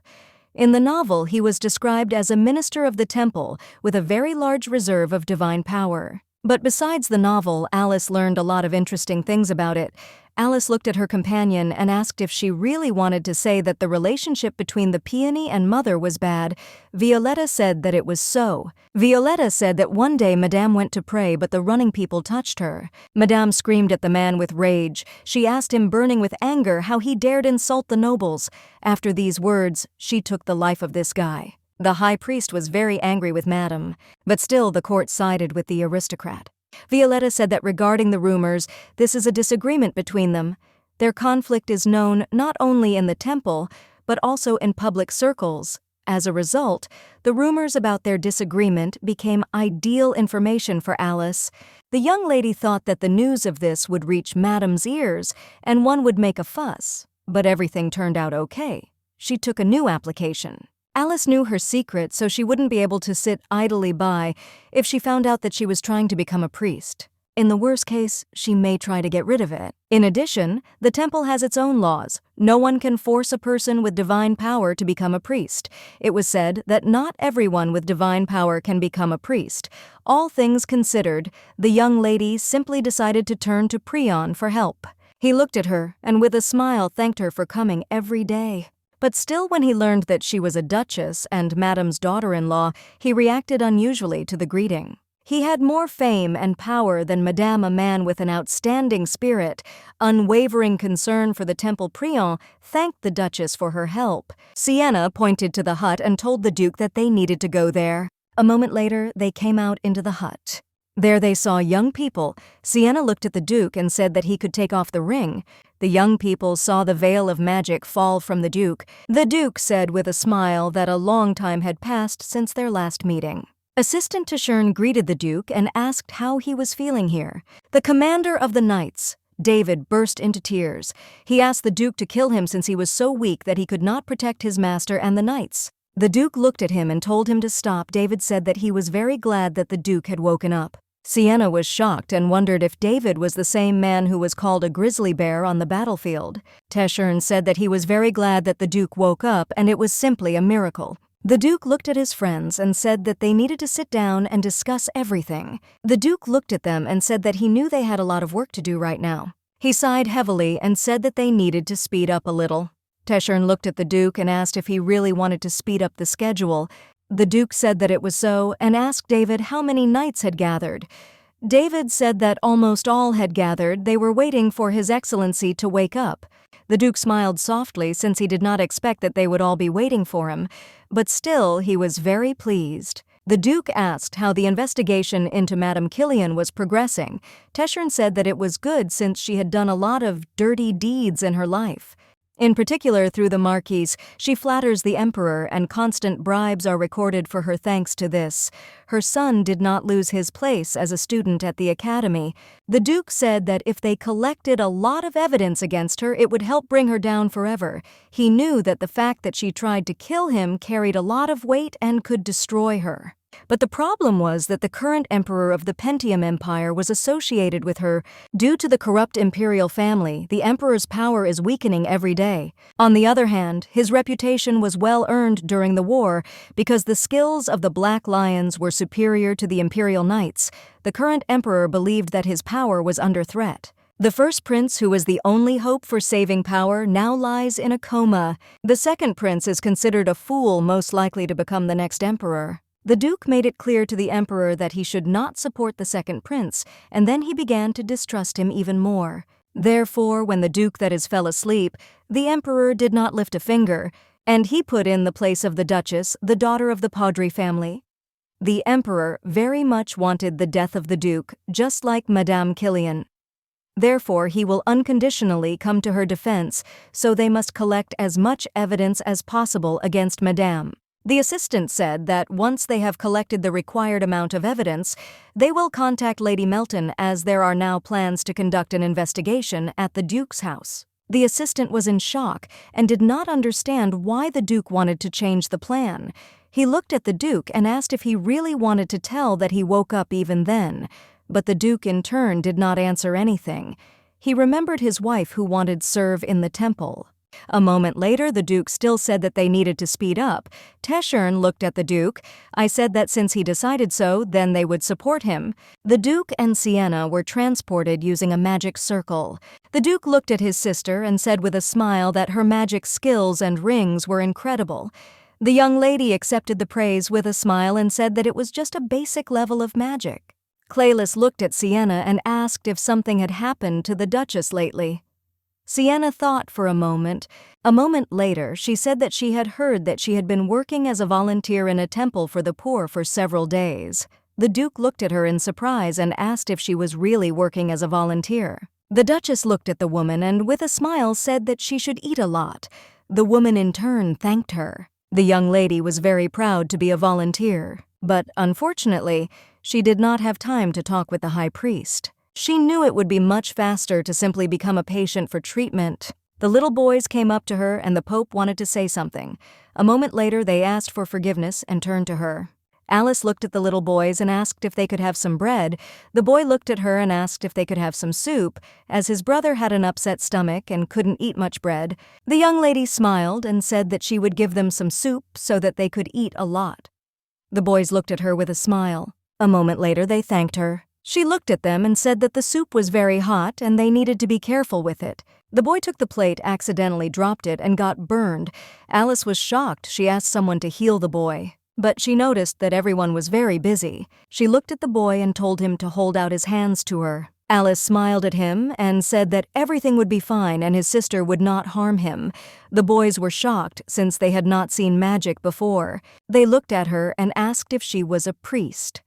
In the novel, he was described as a minister of the temple with a very large reserve of divine power. But besides the novel, Alice learned a lot of interesting things about it. Alice looked at her companion and asked if she really wanted to say that the relationship between the peony and mother was bad. Violetta said that it was so. Violetta said that one day Madame went to pray, but the running people touched her. Madame screamed at the man with rage. She asked him, burning with anger, how he dared insult the nobles. After these words, she took the life of this guy. The high priest was very angry with Madame, but still the court sided with the aristocrat. Violetta said that regarding the rumors, this is a disagreement between them. Their conflict is known not only in the temple, but also in public circles. As a result, the rumors about their disagreement became ideal information for Alice. The young lady thought that the news of this would reach Madame's ears, and one would make a fuss. But everything turned out okay. She took a new application. Alice knew her secret, so she wouldn't be able to sit idly by if she found out that she was trying to become a priest. In the worst case, she may try to get rid of it. In addition, the temple has its own laws. No one can force a person with divine power to become a priest. It was said that not everyone with divine power can become a priest. All things considered, the young lady simply decided to turn to Prion for help. He looked at her and with a smile thanked her for coming every day. But still, when he learned that she was a duchess and Madame's daughter-in-law, he reacted unusually to the greeting. He had more fame and power than Madame, a man with an outstanding spirit. Unwavering concern for the temple, Prion thanked the Duchess for her help. Sienna pointed to the hut and told the Duke that they needed to go there. A moment later, they came out into the hut. There they saw young people. Sienna looked at the Duke and said that he could take off the ring. The young people saw the veil of magic fall from the Duke. The Duke said with a smile that a long time had passed since their last meeting. Assistant Tashern greeted the Duke and asked how he was feeling here. The commander of the knights, David, burst into tears. He asked the Duke to kill him since he was so weak that he could not protect his master and the knights. The Duke looked at him and told him to stop. David said that he was very glad that the Duke had woken up. Sienna was shocked and wondered if David was the same man who was called a grizzly bear on the battlefield. Tashern said that he was very glad that the Duke woke up and it was simply a miracle. The Duke looked at his friends and said that they needed to sit down and discuss everything. The Duke looked at them and said that he knew they had a lot of work to do right now. He sighed heavily and said that they needed to speed up a little. Tashern looked at the Duke and asked if he really wanted to speed up the schedule. The Duke said that it was so and asked David how many knights had gathered. David said that almost all had gathered. They were waiting for His Excellency to wake up. The Duke smiled softly since he did not expect that they would all be waiting for him, but still he was very pleased. The Duke asked how the investigation into Madame Killian was progressing. Tashern said that it was good since she had done a lot of dirty deeds in her life. In particular, through the Marquise, she flatters the Emperor and constant bribes are recorded for her thanks to this. Her son did not lose his place as a student at the academy. The Duke said that if they collected a lot of evidence against her, it would help bring her down forever. He knew that the fact that she tried to kill him carried a lot of weight and could destroy her. But the problem was that the current emperor of the Pentium Empire was associated with her. Due to the corrupt imperial family, the emperor's power is weakening every day. On the other hand, his reputation was well earned during the war because the skills of the Black Lions were superior to the imperial knights. The current emperor believed that his power was under threat. The first prince, who was the only hope for saving power, now lies in a coma. The second prince is considered a fool, most likely to become the next emperor. The duke made it clear to the emperor that he should not support the second prince, and then he began to distrust him even more. Therefore, when the duke fell asleep, the emperor did not lift a finger, and he put in the place of the duchess, the daughter of the Padre family. The emperor very much wanted the death of the duke, just like Madame Killian. Therefore, he will unconditionally come to her defense, so they must collect as much evidence as possible against Madame. The assistant said that once they have collected the required amount of evidence, they will contact Lady Melton, as there are now plans to conduct an investigation at the Duke's house. The assistant was in shock and did not understand why the Duke wanted to change the plan. He looked at the Duke and asked if he really wanted to tell that he woke up even then, but the Duke in turn did not answer anything. He remembered his wife who wanted serve in the temple. A moment later, the Duke still said that they needed to speed up. Teschern looked at the Duke. I said that since he decided so, then they would support him. The Duke and Sienna were transported using a magic circle. The Duke looked at his sister and said with a smile that her magic skills and rings were incredible. The young lady accepted the praise with a smile and said that it was just a basic level of magic. Claylis looked at Sienna and asked if something had happened to the Duchess lately. Sienna thought for a moment. A moment later, she said that she had heard that she had been working as a volunteer in a temple for the poor for several days. The Duke looked at her in surprise and asked if she was really working as a volunteer. The Duchess looked at the woman and with a smile said that she should eat a lot. The woman in turn thanked her. The young lady was very proud to be a volunteer, but unfortunately, she did not have time to talk with the high priest. She knew it would be much faster to simply become a patient for treatment. The little boys came up to her and the Pope wanted to say something. A moment later, they asked for forgiveness and turned to her. Alice looked at the little boys and asked if they could have some bread. The boy looked at her and asked if they could have some soup, as his brother had an upset stomach and couldn't eat much bread. The young lady smiled and said that she would give them some soup so that they could eat a lot. The boys looked at her with a smile. A moment later, they thanked her. She looked at them and said that the soup was very hot and they needed to be careful with it. The boy took the plate, accidentally dropped it, and got burned. Alice was shocked. She asked someone to heal the boy, but she noticed that everyone was very busy. She looked at the boy and told him to hold out his hands to her. Alice smiled at him and said that everything would be fine and his sister would not harm him. The boys were shocked since they had not seen magic before. They looked at her and asked if she was a priest.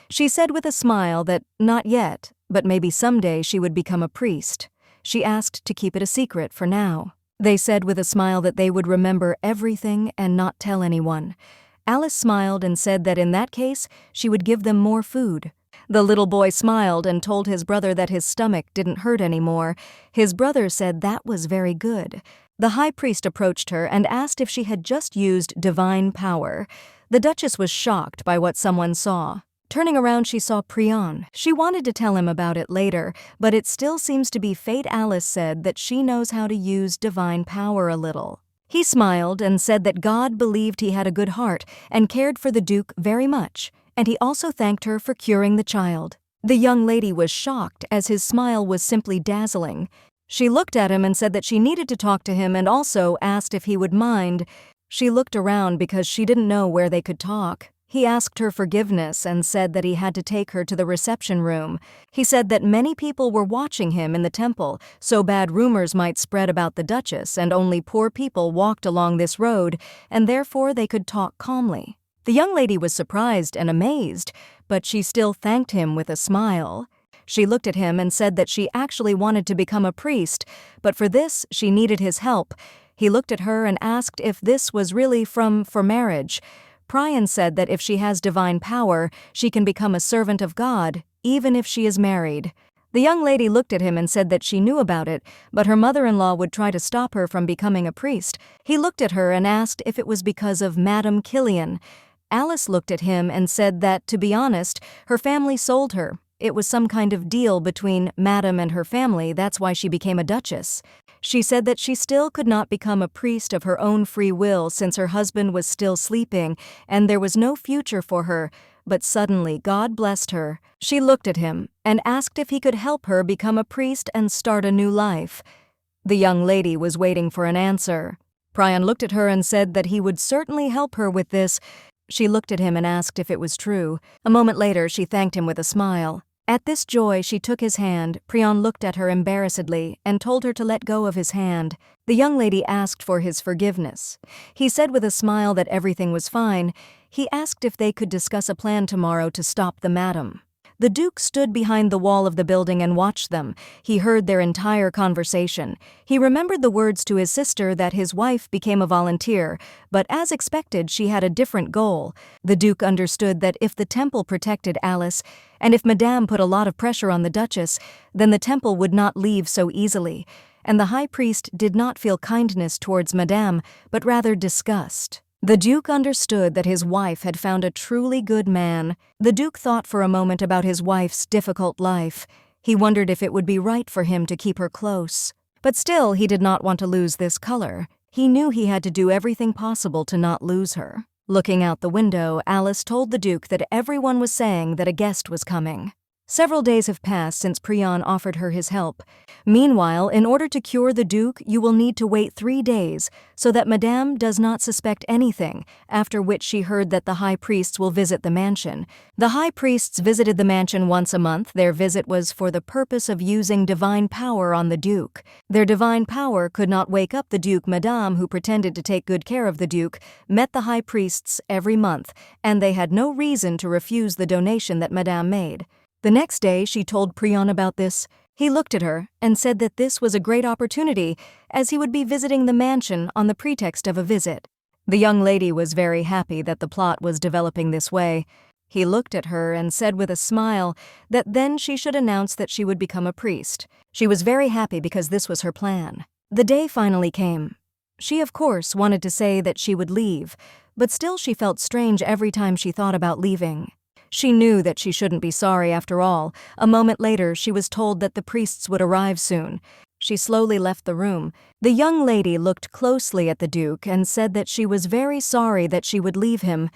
She said with a smile that not yet, but maybe someday she would become a priest. She asked to keep it a secret for now. They said with a smile that they would remember everything and not tell anyone. Alice smiled and said that in that case, she would give them more food. The little boy smiled and told his brother that his stomach didn't hurt anymore. His brother said that was very good. The high priest approached her and asked if she had just used divine power. The Duchess was shocked by what someone saw. Turning around, she saw Prion. She wanted to tell him about it later, but it still seems to be fate. Alice said that she knows how to use divine power a little. He smiled and said that God believed he had a good heart and cared for the Duke very much, and he also thanked her for curing the child. The young lady was shocked, as his smile was simply dazzling. She looked at him and said that she needed to talk to him and also asked if he would mind. She looked around because she didn't know where they could talk. He asked her forgiveness and said that he had to take her to the reception room. He said that many people were watching him in the temple, so bad rumors might spread about the Duchess, and only poor people walked along this road, and therefore they could talk calmly. The young lady was surprised and amazed, but she still thanked him with a smile. She looked at him and said that she actually wanted to become a priest, but for this she needed his help. He looked at her and asked if this was really for marriage. Prion said that if she has divine power, she can become a servant of God, even if she is married. The young lady looked at him and said that she knew about it, but her mother-in-law would try to stop her from becoming a priest. He looked at her and asked if it was because of Madame Killian. Alice looked at him and said that, to be honest, her family sold her. It was some kind of deal between Madame and her family, that's why she became a duchess. She said that she still could not become a priest of her own free will since her husband was still sleeping and there was no future for her, but suddenly God blessed her. She looked at him and asked if he could help her become a priest and start a new life. The young lady was waiting for an answer. Prion looked at her and said that he would certainly help her with this. She looked at him and asked if it was true. A moment later, she thanked him with a smile. At this joy, she took his hand. Prion looked at her embarrassedly and told her to let go of his hand. The young lady asked for his forgiveness. He said with a smile that everything was fine. He asked if they could discuss a plan tomorrow to stop the madam. The Duke stood behind the wall of the building and watched them. He heard their entire conversation. He remembered the words to his sister that his wife became a volunteer, but as expected, she had a different goal. The Duke understood that if the temple protected Alice, and if Madame put a lot of pressure on the Duchess, then the temple would not leave so easily, and the High Priest did not feel kindness towards Madame, but rather disgust. The Duke understood that his wife had found a truly good man. The Duke thought for a moment about his wife's difficult life. He wondered if it would be right for him to keep her close. But still, he did not want to lose this color. He knew he had to do everything possible to not lose her. Looking out the window, Alice told the Duke that everyone was saying that a guest was coming. Several days have passed since Prion offered her his help. Meanwhile, in order to cure the Duke, you will need to wait 3 days so that Madame does not suspect anything, after which she heard that the High Priests will visit the mansion. The High Priests visited the mansion once a month. Their visit was for the purpose of using divine power on the Duke. Their divine power could not wake up the Duke. Madame, who pretended to take good care of the Duke, met the High Priests every month, and they had no reason to refuse the donation that Madame made. The next day, she told Prion about this. He looked at her and said that this was a great opportunity, as he would be visiting the mansion on the pretext of a visit. The young lady was very happy that the plot was developing this way. He looked at her and said with a smile that then she should announce that she would become a priest. She was very happy because this was her plan. The day finally came. She, of course, wanted to say that she would leave, but still she felt strange every time she thought about leaving. She knew that she shouldn't be sorry after all. A moment later, she was told that the priests would arrive soon. She slowly left the room. The young lady looked closely at the Duke and said that she was very sorry that she would leave him.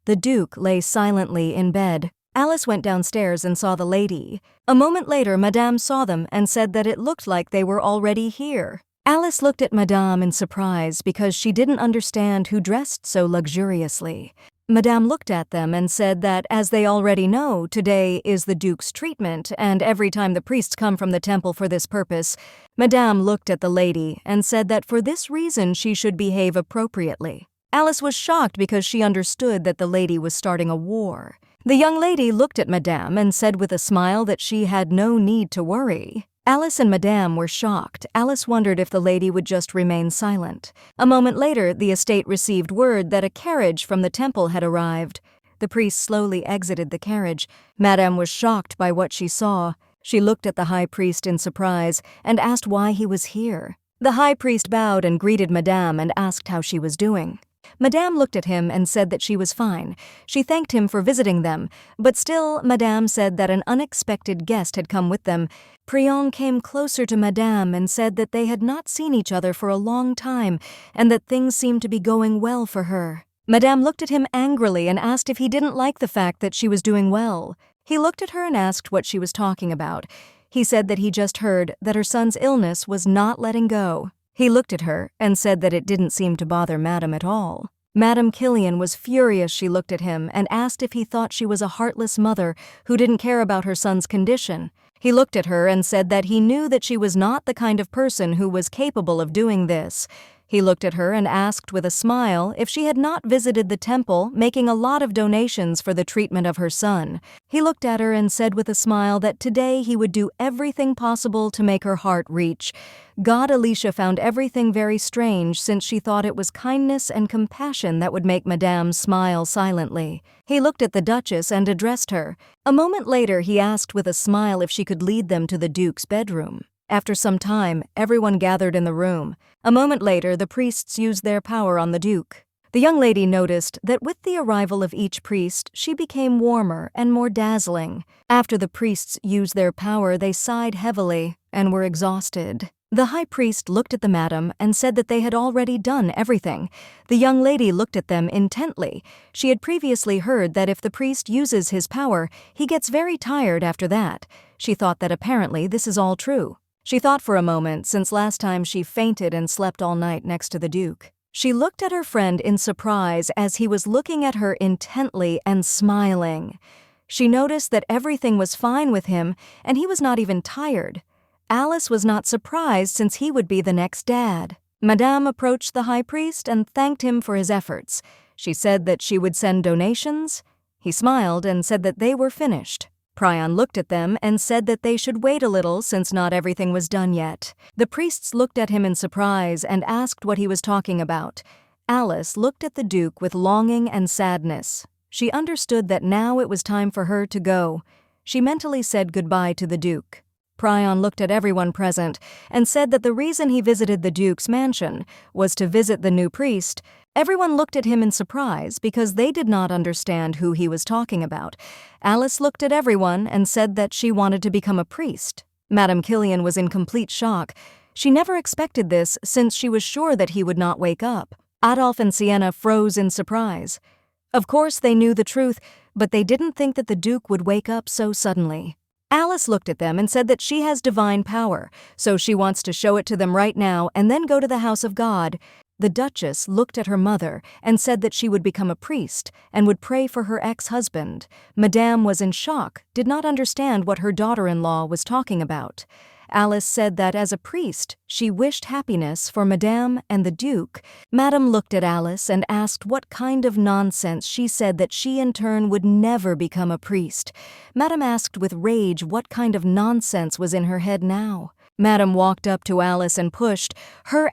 The Duke lay silently in bed. Alice went downstairs and saw the lady. A moment later, Madame saw them and said that it looked like they were already here. Alice looked at Madame in surprise because she didn't understand who dressed so luxuriously. Madame looked at them and said that, as they already know, today is the Duke's treatment, and every time the priests come from the temple for this purpose. Madame looked at the lady and said that for this reason she should behave appropriately. Alice was shocked because she understood that the lady was starting a war. The young lady looked at Madame and said with a smile that she had no need to worry. Alice and Madame were shocked. Alice wondered if the lady would just remain silent. A moment later, the estate received word that a carriage from the temple had arrived. The priest slowly exited the carriage. Madame was shocked by what she saw. She looked at the high priest in surprise and asked why he was here. The high priest bowed and greeted Madame and asked how she was doing. Madame looked at him and said that she was fine. She thanked him for visiting them, but still Madame said that an unexpected guest had come with them. Prion came closer to Madame and said that they had not seen each other for a long time and that things seemed to be going well for her. Madame looked at him angrily and asked if he didn't like the fact that she was doing well. He looked at her and asked what she was talking about. He said that he just heard that her son's illness was not letting go. He looked at her and said that it didn't seem to bother Madame at all. Madame Killian was furious. She looked at him and asked if he thought she was a heartless mother who didn't care about her son's condition. He looked at her and said that he knew that she was not the kind of person who was capable of doing this. He looked at her and asked with a smile if she had not visited the temple, making a lot of donations for the treatment of her son. He looked at her and said with a smile that today he would do everything possible to make her heart reach. God, Alicia found everything very strange since she thought it was kindness and compassion that would make Madame smile silently. He looked at the Duchess and addressed her. A moment later, he asked with a smile if she could lead them to the Duke's bedroom. After some time, everyone gathered in the room. A moment later, the priests used their power on the Duke. The young lady noticed that with the arrival of each priest, she became warmer and more dazzling. After the priests used their power, they sighed heavily and were exhausted. The high priest looked at the madam and said that they had already done everything. The young lady looked at them intently. She had previously heard that if the priest uses his power, he gets very tired after that. She thought that apparently this is all true. She thought for a moment, since last time she fainted and slept all night next to the Duke. She looked at her friend in surprise as he was looking at her intently and smiling. She noticed that everything was fine with him and he was not even tired. Alice was not surprised since he would be the next dad. Madame approached the high priest and thanked him for his efforts. She said that she would send donations. He smiled and said that they were finished. Prion looked at them and said that they should wait a little since not everything was done yet. The priests looked at him in surprise and asked what he was talking about. Alice looked at the Duke with longing and sadness. She understood that now it was time for her to go. She mentally said goodbye to the Duke. Prion looked at everyone present and said that the reason he visited the Duke's mansion was to visit the new priest. Everyone looked at him in surprise because they did not understand who he was talking about. Alice looked at everyone and said that she wanted to become a priest. Madame Killian was in complete shock. She never expected this since she was sure that he would not wake up. Adolphe and Sienna froze in surprise. Of course they knew the truth, but they didn't think that the Duke would wake up so suddenly. Alice looked at them and said that she has divine power, so she wants to show it to them right now and then go to the house of God. The Duchess looked at her mother and said that she would become a priest and would pray for her ex-husband. Madame was in shock, did not understand what her daughter-in-law was talking about. Alice said that as a priest, she wished happiness for Madame and the Duke. Madame looked at Alice and asked what kind of nonsense. She said that she in turn would never become a priest. Madame asked with rage what kind of nonsense was in her head now. Madame walked up to Alice and pushed.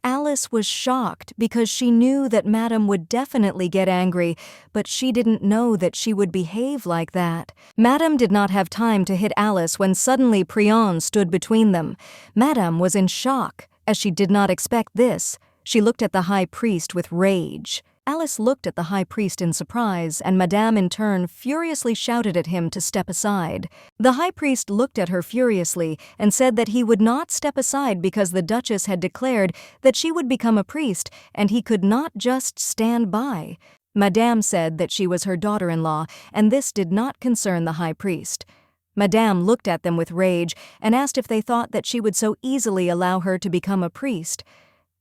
Alice was shocked because she knew that Madame would definitely get angry, but she didn't know that she would behave like that. Madame did not have time to hit Alice when suddenly Prion stood between them. Madame was in shock, as she did not expect this. She looked at the high priest with rage. Alice looked at the high priest in surprise, and Madame in turn furiously shouted at him to step aside. The high priest looked at her furiously and said that he would not step aside because the Duchess had declared that she would become a priest and he could not just stand by. Madame said that she was her daughter-in-law, and this did not concern the high priest. Madame looked at them with rage and asked if they thought that she would so easily allow her to become a priest.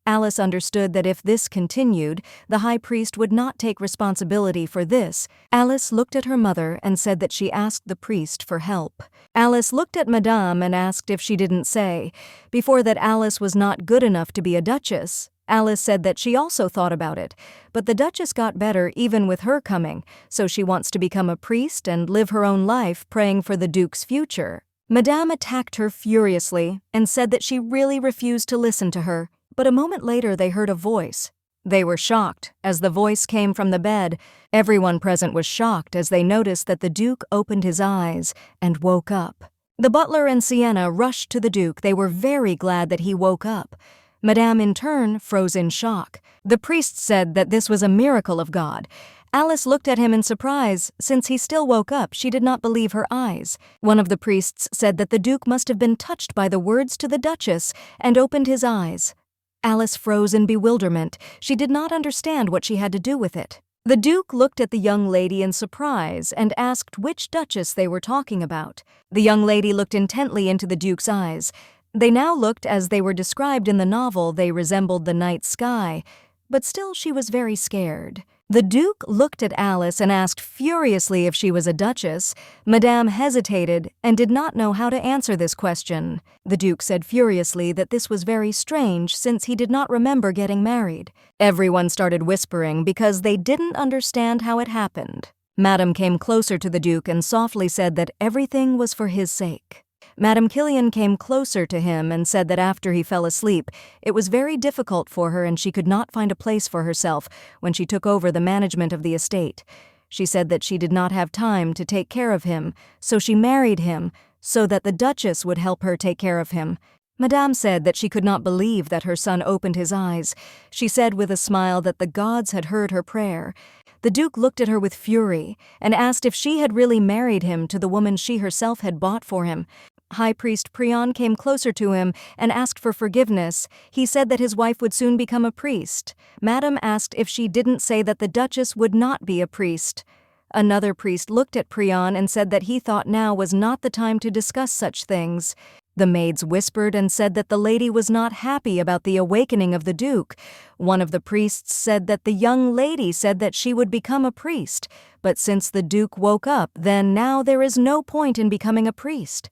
Alice understood that if this continued, the high priest would not take responsibility for this. Alice looked at her mother and said that she asked the priest for help. Alice looked at Madame and asked if she didn't say. Before that Alice was not good enough to be a duchess. Alice said that she also thought about it, but the Duchess got better even with her coming, so she wants to become a priest and live her own life praying for the Duke's future. Madame attacked her furiously and said that she really refused to listen to her. But a moment later they heard a voice. They were shocked as the voice came from the bed. Everyone present was shocked as they noticed that the Duke opened his eyes and woke up. The butler and Sienna rushed to the Duke. They were very glad that he woke up. Madame in turn froze in shock. The priest said that this was a miracle of God. Alice looked at him in surprise. Since he still woke up, she did not believe her eyes. One of the priests said that the Duke must have been touched by the words to the Duchess and opened his eyes. Alice froze in bewilderment. She did not understand what she had to do with it. The Duke looked at the young lady in surprise and asked which Duchess they were talking about. The young lady looked intently into the Duke's eyes. They now looked as they were described in the novel. They resembled the night sky, but still she was very scared. The Duke looked at Alice and asked furiously if she was a duchess. Madame hesitated and did not know how to answer this question. The Duke said furiously that this was very strange since he did not remember getting married. Everyone started whispering because they didn't understand how it happened. Madame came closer to the Duke and softly said that everything was for his sake. Madame Killian came closer to him and said that after he fell asleep, it was very difficult for her and she could not find a place for herself when she took over the management of the estate. She said that she did not have time to take care of him, so she married him so that the Duchess would help her take care of him. Madame said that she could not believe that her son opened his eyes. She said with a smile that the gods had heard her prayer. The Duke looked at her with fury and asked if she had really married him to the woman she herself had bought for him. High Priest Prion came closer to him and asked for forgiveness. He said that his wife would soon become a priest. Madame asked if she didn't say that the Duchess would not be a priest. Another priest looked at Prion and said that he thought now was not the time to discuss such things. The maids whispered and said that the lady was not happy about the awakening of the Duke. One of the priests said that the young lady said that she would become a priest, but since the Duke woke up, then now there is no point in becoming a priest.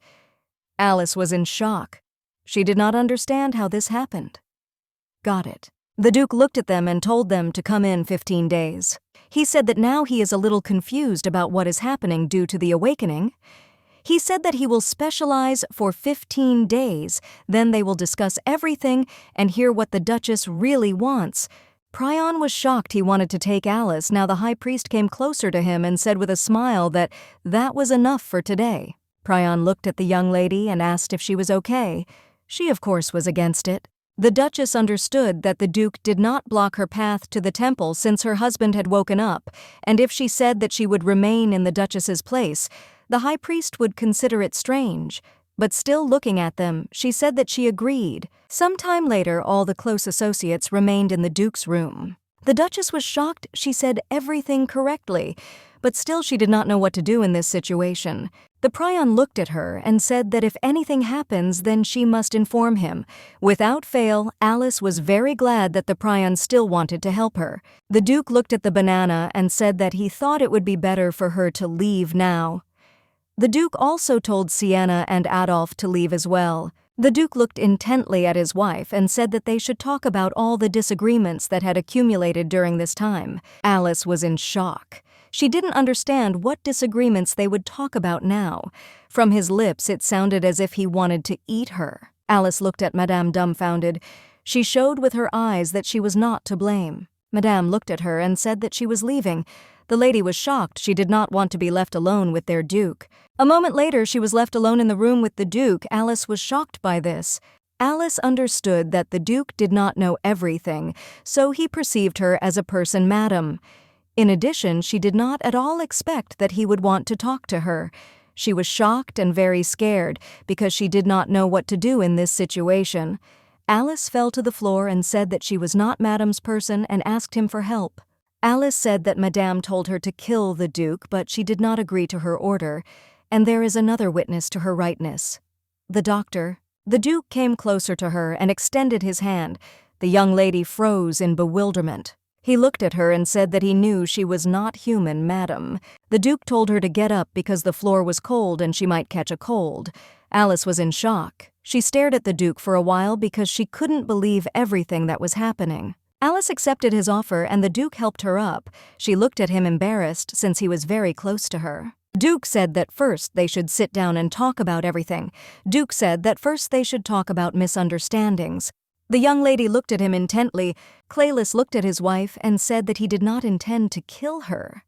Alice was in shock. She did not understand how this happened. Got it. The Duke looked at them and told them to come in 15 days. He said that now he is a little confused about what is happening due to the awakening. He said that he will specialize for 15 days, then they will discuss everything and hear what the Duchess really wants. Prion was shocked he wanted to take Alice. Now the High Priest came closer to him and said with a smile that was enough for today. Prion looked at the young lady and asked if she was okay. She, of course, was against it. The Duchess understood that the Duke did not block her path to the temple since her husband had woken up, and if she said that she would remain in the Duchess's place, the High Priest would consider it strange. But still looking at them, she said that she agreed. Some time later, all the close associates remained in the Duke's room. The Duchess was shocked she said everything correctly, but still she did not know what to do in this situation. The Prion looked at her and said that if anything happens, then she must inform him. Without fail, Alice was very glad that the Prion still wanted to help her. The Duke looked at the banana and said that he thought it would be better for her to leave now. The Duke also told Sienna and Adolphe to leave as well. The Duke looked intently at his wife and said that they should talk about all the disagreements that had accumulated during this time. Alice was in shock. She didn't understand what disagreements they would talk about now. From his lips, it sounded as if he wanted to eat her. Alice looked at Madame dumbfounded. She showed with her eyes that she was not to blame. Madame looked at her and said that she was leaving. The lady was shocked. She did not want to be left alone with their Duke. A moment later, she was left alone in the room with the Duke. Alice was shocked by this. Alice understood that the Duke did not know everything, so he perceived her as a person, Madam. In addition, she did not at all expect that he would want to talk to her. She was shocked and very scared because she did not know what to do in this situation. Alice fell to the floor and said that she was not Madame's person and asked him for help. Alice said that Madame told her to kill the Duke, but she did not agree to her order, and there is another witness to her rightness. The doctor. The Duke came closer to her and extended his hand. The young lady froze in bewilderment. He looked at her and said that he knew she was not human, Madam. The Duke told her to get up because the floor was cold and she might catch a cold. Alice was in shock. She stared at the Duke for a while because she couldn't believe everything that was happening. Alice accepted his offer and the Duke helped her up. She looked at him embarrassed since he was very close to her. Duke said that first they should sit down and talk about everything. Duke said that first they should talk about misunderstandings. The young lady looked at him intently. Claylis looked at his wife and said that he did not intend to kill her.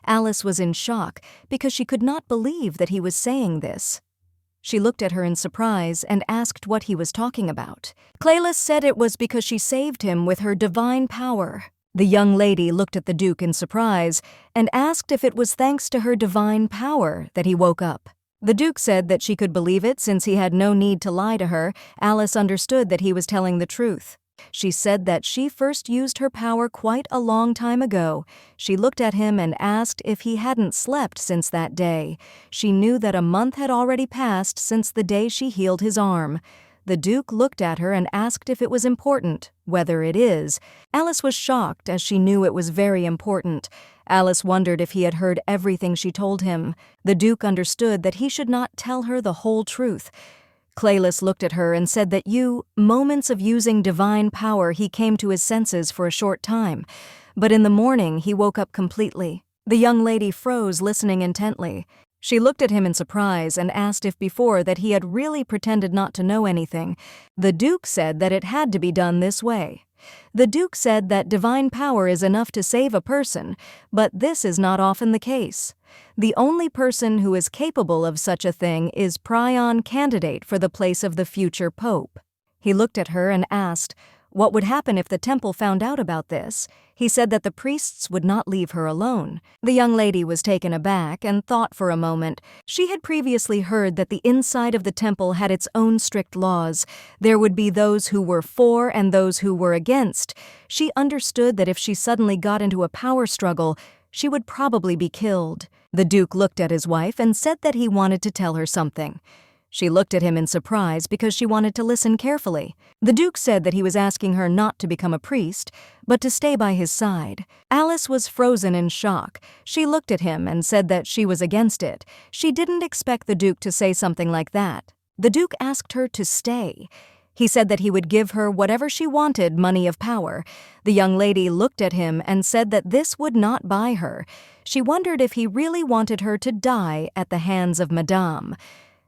Alice was in shock because she could not believe that he was saying this. She looked at her in surprise and asked what he was talking about. Claylis said it was because she saved him with her divine power. The young lady looked at the Duke in surprise and asked if it was thanks to her divine power that he woke up. The Duke said that she could believe it since he had no need to lie to her. Alice understood that he was telling the truth. She said that she first used her power quite a long time ago. She looked at him and asked if he hadn't slept since that day. She knew that a month had already passed since the day she healed his arm. The Duke looked at her and asked if it was important, whether it is. Alice was shocked as she knew it was very important. Alice wondered if he had heard everything she told him. The Duke understood that he should not tell her the whole truth. Claylis looked at her and said that moments of using divine power, he came to his senses for a short time. But in the morning, he woke up completely. The young lady froze, listening intently. She looked at him in surprise and asked if before that he had really pretended not to know anything. The Duke said that it had to be done this way. The Duke said that divine power is enough to save a person, but this is not often the case. The only person who is capable of such a thing is Prion, candidate for the place of the future pope. He looked at her and asked, What would happen if the temple found out about this? He said that the priests would not leave her alone. The young lady was taken aback and thought for a moment. She had previously heard that the inside of the temple had its own strict laws. There would be those who were for and those who were against. She understood that if she suddenly got into a power struggle, she would probably be killed. The Duke looked at his wife and said that he wanted to tell her something. She looked at him in surprise because she wanted to listen carefully. The Duke said that he was asking her not to become a priest, but to stay by his side. Alice was frozen in shock. She looked at him and said that she was against it. She didn't expect the Duke to say something like that. The Duke asked her to stay. He said that he would give her whatever she wanted, money of power. The young lady looked at him and said that this would not buy her. She wondered if he really wanted her to die at the hands of Madame,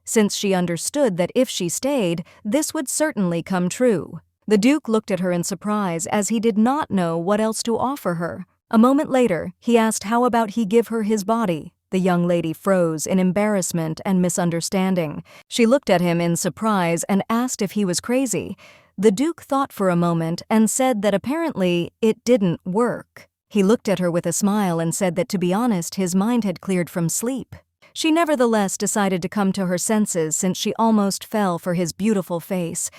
since she understood that if she stayed, this would certainly come true. The Duke looked at her in surprise as he did not know what else to offer her. A moment later, he asked how about he give her his body. The young lady froze in embarrassment and misunderstanding. She looked at him in surprise and asked if he was crazy. The Duke thought for a moment and said that apparently it didn't work. He looked at her with a smile and said that to be honest, his mind had cleared from sleep. She nevertheless decided to come to her senses since she almost fell for his beautiful face.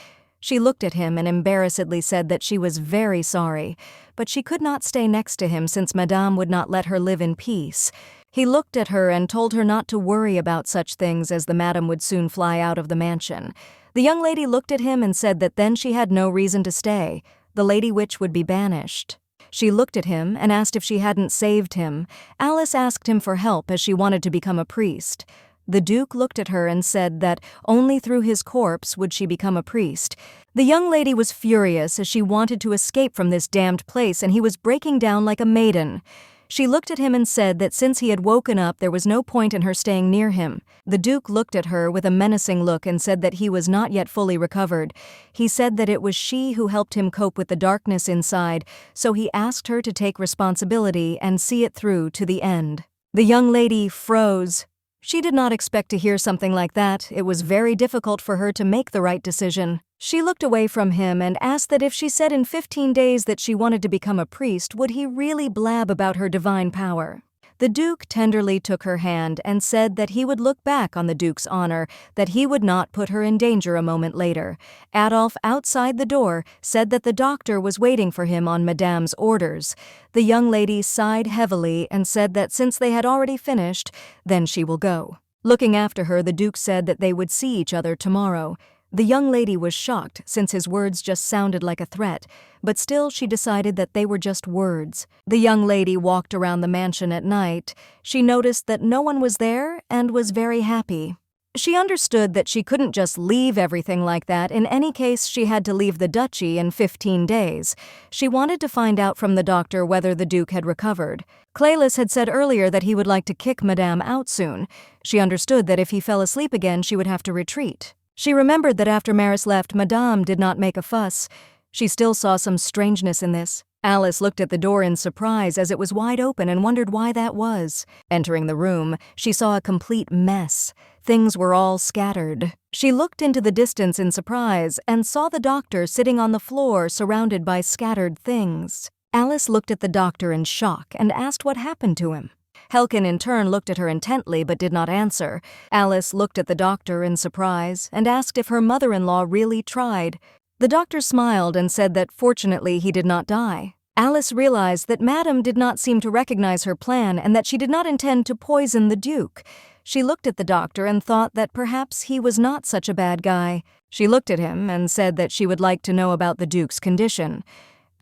She looked at him and embarrassedly said that she was very sorry, but she could not stay next to him since Madame would not let her live in peace. He looked at her and told her not to worry about such things as the madam would soon fly out of the mansion. The young lady looked at him and said that then she had no reason to stay. The lady witch would be banished. She looked at him and asked if she hadn't saved him. Alice asked him for help as she wanted to become a priest. The Duke looked at her and said that only through his corpse would she become a priest. The young lady was furious as she wanted to escape from this damned place and he was breaking down like a maiden. She looked at him and said that since he had woken up there was no point in her staying near him. The Duke looked at her with a menacing look and said that he was not yet fully recovered. He said that it was she who helped him cope with the darkness inside, so he asked her to take responsibility and see it through to the end. The young lady froze. She did not expect to hear something like that. It was very difficult for her to make the right decision. She looked away from him and asked that if she said in 15 days that she wanted to become a priest, would he really blab about her divine power? The Duke tenderly took her hand and said that he would look back on the Duke's honor, that he would not put her in danger a moment later. Adolphe, outside the door, said that the doctor was waiting for him on Madame's orders. The young lady sighed heavily and said that since they had already finished, then she will go. Looking after her, the Duke said that they would see each other tomorrow. The young lady was shocked since his words just sounded like a threat, but still she decided that they were just words. The young lady walked around the mansion at night. She noticed that no one was there and was very happy. She understood that she couldn't just leave everything like that. In any case, she had to leave the duchy in 15 days. She wanted to find out from the doctor whether the Duke had recovered. Clélis had said earlier that he would like to kick Madame out soon. She understood that if he fell asleep again, she would have to retreat. She remembered that after Maris left, Madame did not make a fuss. She still saw some strangeness in this. Alice looked at the door in surprise as it was wide open and wondered why that was. Entering the room, she saw a complete mess. Things were all scattered. She looked into the distance in surprise and saw the doctor sitting on the floor surrounded by scattered things. Alice looked at the doctor in shock and asked what happened to him. Helkin in turn looked at her intently but did not answer. Alice looked at the doctor in surprise and asked if her mother-in-law really tried. The doctor smiled and said that fortunately he did not die. Alice realized that Madame did not seem to recognize her plan and that she did not intend to poison the Duke. She looked at the doctor and thought that perhaps he was not such a bad guy. She looked at him and said that she would like to know about the Duke's condition.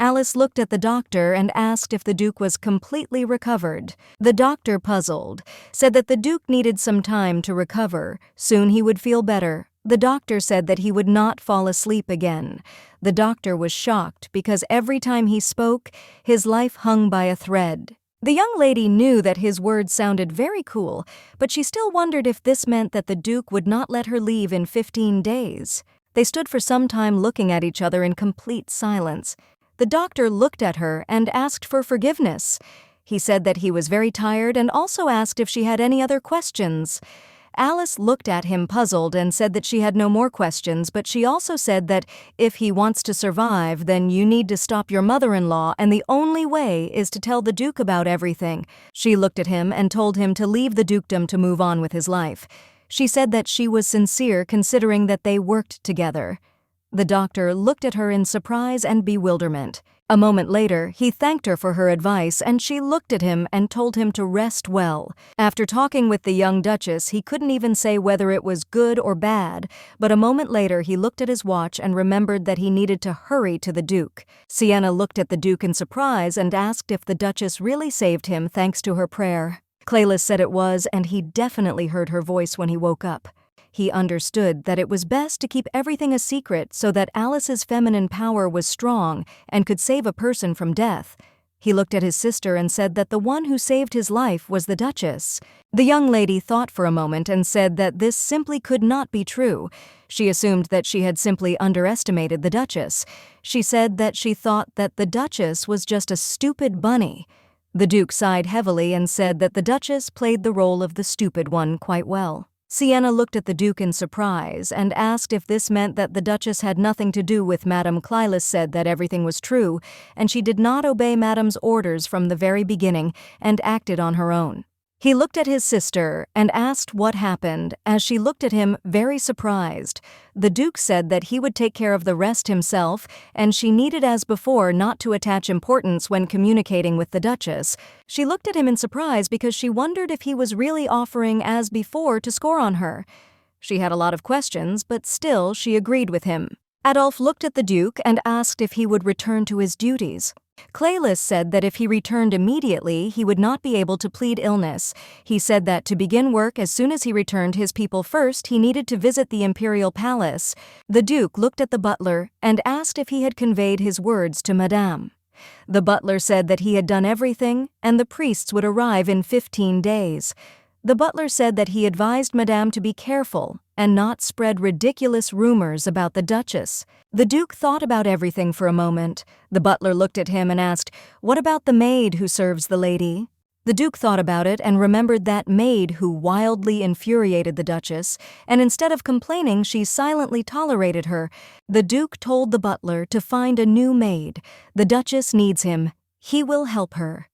Alice looked at the doctor and asked if the Duke was completely recovered. The doctor, puzzled, said that the Duke needed some time to recover. Soon he would feel better. The doctor said that he would not fall asleep again. The doctor was shocked because every time he spoke, his life hung by a thread. The young lady knew that his words sounded very cool, but she still wondered if this meant that the Duke would not let her leave in 15 days. They stood for some time looking at each other in complete silence. The doctor looked at her and asked for forgiveness. He said that he was very tired and also asked if she had any other questions. Alice looked at him puzzled and said that she had no more questions, but she also said that if he wants to survive, then you need to stop your mother-in-law, and the only way is to tell the Duke about everything. She looked at him and told him to leave the dukedom to move on with his life. She said that she was sincere considering that they worked together. The doctor looked at her in surprise and bewilderment. A moment later, he thanked her for her advice, and she looked at him and told him to rest well. After talking with the young Duchess, he couldn't even say whether it was good or bad, but a moment later he looked at his watch and remembered that he needed to hurry to the Duke. Sienna looked at the Duke in surprise and asked if the Duchess really saved him thanks to her prayer. Claylis said it was, and he definitely heard her voice when he woke up. He understood that it was best to keep everything a secret so that Alice's feminine power was strong and could save a person from death. He looked at his sister and said that the one who saved his life was the Duchess. The young lady thought for a moment and said that this simply could not be true. She assumed that she had simply underestimated the Duchess. She said that she thought that the Duchess was just a stupid bunny. The Duke sighed heavily and said that the Duchess played the role of the stupid one quite well. Sienna looked at the Duke in surprise and asked if this meant that the Duchess had nothing to do with Madame. Claylis said that everything was true, and she did not obey Madame's orders from the very beginning and acted on her own. He looked at his sister and asked what happened, as she looked at him very surprised. The Duke said that he would take care of the rest himself, and she needed as before not to attach importance when communicating with the Duchess. She looked at him in surprise because she wondered if he was really offering as before to score on her. She had a lot of questions, but still she agreed with him. Adolphe looked at the Duke and asked if he would return to his duties. Claylis said that if he returned immediately, he would not be able to plead illness. He said that to begin work as soon as he returned his people first, he needed to visit the Imperial Palace. The Duke looked at the butler and asked if he had conveyed his words to Madame. The butler said that he had done everything, and the priests would arrive in 15 days. The butler said that he advised Madame to be careful and not spread ridiculous rumors about the Duchess. The Duke thought about everything for a moment. The butler looked at him and asked, "What about the maid who serves the lady?" The Duke thought about it and remembered that maid who wildly infuriated the Duchess, and instead of complaining, she silently tolerated her. The Duke told the butler to find a new maid. The Duchess needs him. He will help her.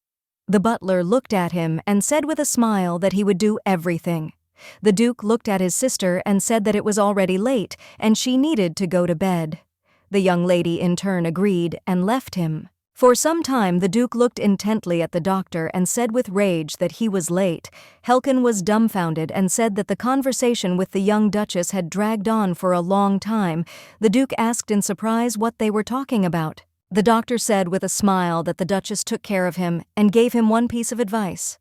The butler looked at him and said with a smile that he would do everything. The Duke looked at his sister and said that it was already late and she needed to go to bed. The young lady in turn agreed and left him. For some time the Duke looked intently at the doctor and said with rage that he was late. Helkin was dumbfounded and said that the conversation with the young Duchess had dragged on for a long time. The Duke asked in surprise what they were talking about. The doctor said with a smile that the Duchess took care of him and gave him one piece of advice.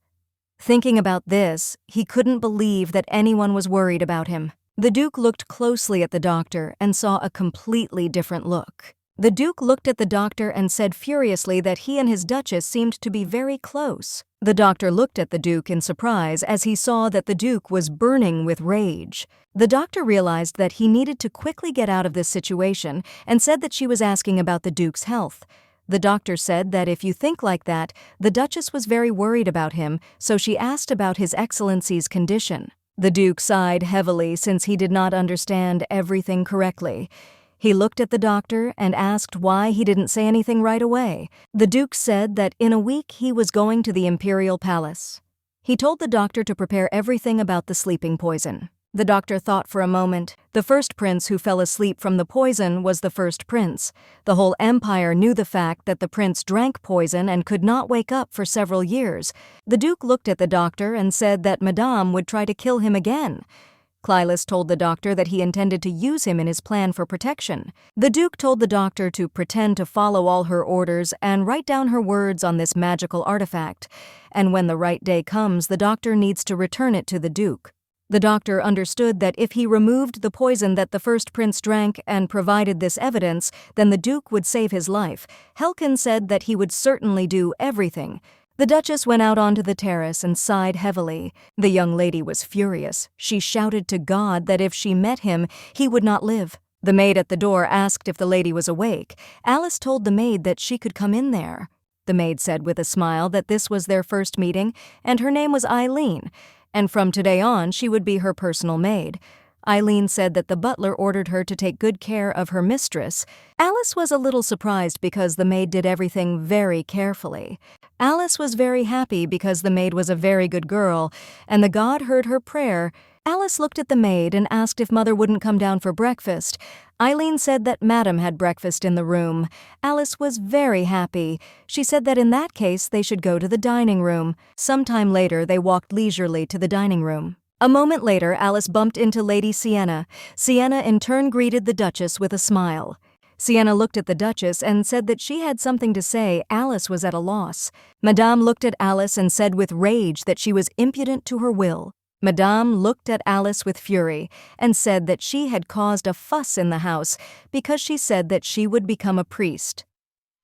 Thinking about this, he couldn't believe that anyone was worried about him. The Duke looked closely at the doctor and saw a completely different look. The Duke looked at the doctor and said furiously that he and his Duchess seemed to be very close. The doctor looked at the Duke in surprise as he saw that the Duke was burning with rage. The doctor realized that he needed to quickly get out of this situation and said that she was asking about the Duke's health. The doctor said that if you think like that, the Duchess was very worried about him, so she asked about His Excellency's condition. The Duke sighed heavily since he did not understand everything correctly. He looked at the doctor and asked why he didn't say anything right away. The Duke said that in a week he was going to the Imperial Palace. He told the doctor to prepare everything about the sleeping poison. The doctor thought for a moment. The first prince who fell asleep from the poison was the first prince. The whole empire knew the fact that the prince drank poison and could not wake up for several years. The Duke looked at the doctor and said that Madame would try to kill him again. Claylis told the doctor that he intended to use him in his plan for protection. The Duke told the doctor to pretend to follow all her orders and write down her words on this magical artifact. And when the right day comes, the doctor needs to return it to the Duke. The doctor understood that if he removed the poison that the first prince drank and provided this evidence, then the Duke would save his life. Helkin said that he would certainly do everything. The Duchess went out onto the terrace and sighed heavily. The young lady was furious. She shouted to God that if she met him, he would not live. The maid at the door asked if the lady was awake. Alice told the maid that she could come in there. The maid said with a smile that this was their first meeting, and her name was Eileen. and from today on she would be her personal maid. Eileen said that the butler ordered her to take good care of her mistress. Alice was a little surprised because the maid did everything very carefully. Alice was very happy because the maid was a very good girl, and the god heard her prayer. Alice looked at the maid and asked if Mother wouldn't come down for breakfast. Eileen said that Madam had breakfast in the room. Alice was very happy. She said that in that case they should go to the dining room. Sometime later they walked leisurely to the dining room. A moment later, Alice bumped into Lady Sienna. Sienna in turn greeted the Duchess with a smile. Sienna looked at the Duchess and said that she had something to say. Alice was at a loss. Madame looked at Alice and said with rage that she was impudent to her will. Madame looked at Alice with fury and said that she had caused a fuss in the house because she said that she would become a priest.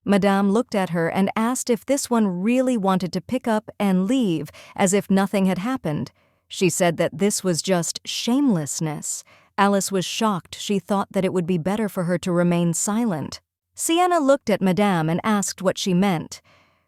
Madame looked at her and asked if this one really wanted to pick up and leave as if nothing had happened. She said that this was just shamelessness. Alice was shocked. She thought that it would be better for her to remain silent. Sienna looked at Madame and asked what she meant.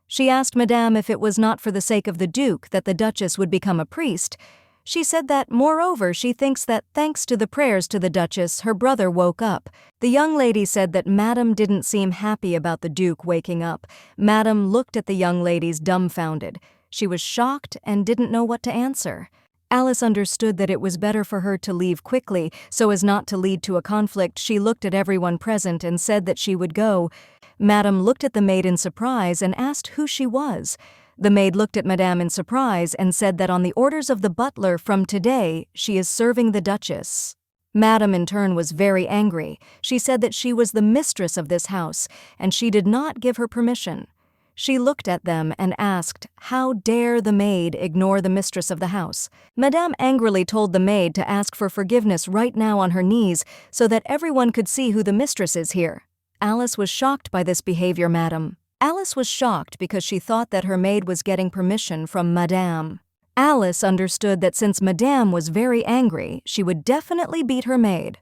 She asked Madame if it was not for the sake of the Duke that the Duchess would become a priest. She said that, moreover, she thinks that thanks to the prayers to the Duchess, her brother woke up. The young lady said that Madame didn't seem happy about the Duke waking up. Madame looked at the young ladies dumbfounded. She was shocked and didn't know what to answer. Alice understood that it was better for her to leave quickly so as not to lead to a conflict. She looked at everyone present and said that she would go. Madame looked at the maid in surprise and asked who she was. The maid looked at Madame in surprise and said that on the orders of the butler from today, she is serving the Duchess. Madame in turn was very angry. She said that she was the mistress of this house, and she did not give her permission. She looked at them and asked, how dare the maid ignore the mistress of the house? Madame angrily told the maid to ask for forgiveness right now on her knees so that everyone could see who the mistress is here. Alice was shocked by this behavior, Madame. Alice was shocked because she thought that her maid was getting permission from Madame. Alice understood that since Madame was very angry, she would definitely beat her maid.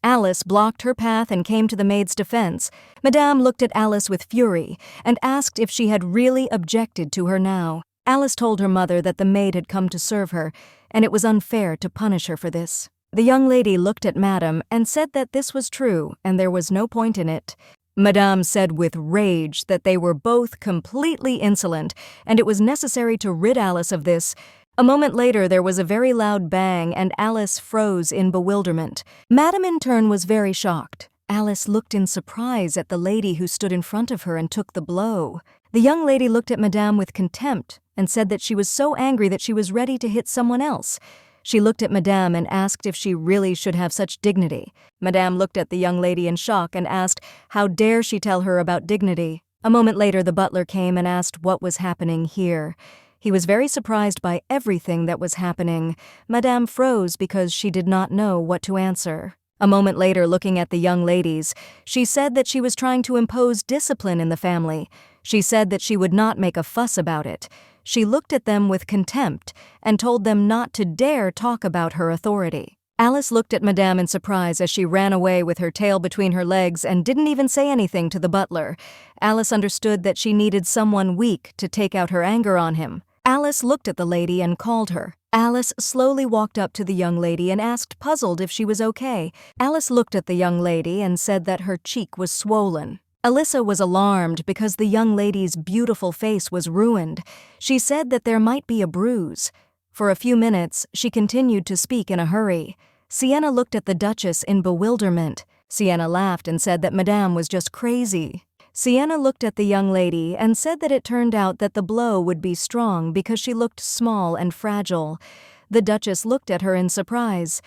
Alice blocked her path and came to the maid's defense. Madame looked at Alice with fury and asked if she had really objected to her now. Alice told her mother that the maid had come to serve her, and it was unfair to punish her for this. The young lady looked at Madame and said that this was true and there was no point in it. Madame said with rage that they were both completely insolent, and it was necessary to rid Alice of this. A moment later, there was a very loud bang, and Alice froze in bewilderment. Madame in turn was very shocked. Alice looked in surprise at the lady who stood in front of her and took the blow. The young lady looked at Madame with contempt and said that she was so angry that she was ready to hit someone else. She looked at Madame and asked if she really should have such dignity. Madame looked at the young lady in shock and asked, how dare she tell her about dignity? A moment later, the butler came and asked what was happening here. He was very surprised by everything that was happening. Madame froze because she did not know what to answer. A moment later, looking at the young ladies, she said that she was trying to impose discipline in the family. She said that she would not make a fuss about it. She looked at them with contempt and told them not to dare talk about her authority. Alice looked at Madame in surprise as she ran away with her tail between her legs and didn't even say anything to the butler. Alice understood that she needed someone weak to take out her anger on him. Alice looked at the lady and called her. Alice slowly walked up to the young lady and asked, puzzled, if she was okay. Alice looked at the young lady and said that her cheek was swollen. Alyssa was alarmed because the young lady's beautiful face was ruined. She said that there might be a bruise. For a few minutes, she continued to speak in a hurry. Sienna looked at the Duchess in bewilderment. Sienna laughed and said that Madame was just crazy. Sienna looked at the young lady and said that it turned out that the blow would be strong because she looked small and fragile. The Duchess looked at her in surprise.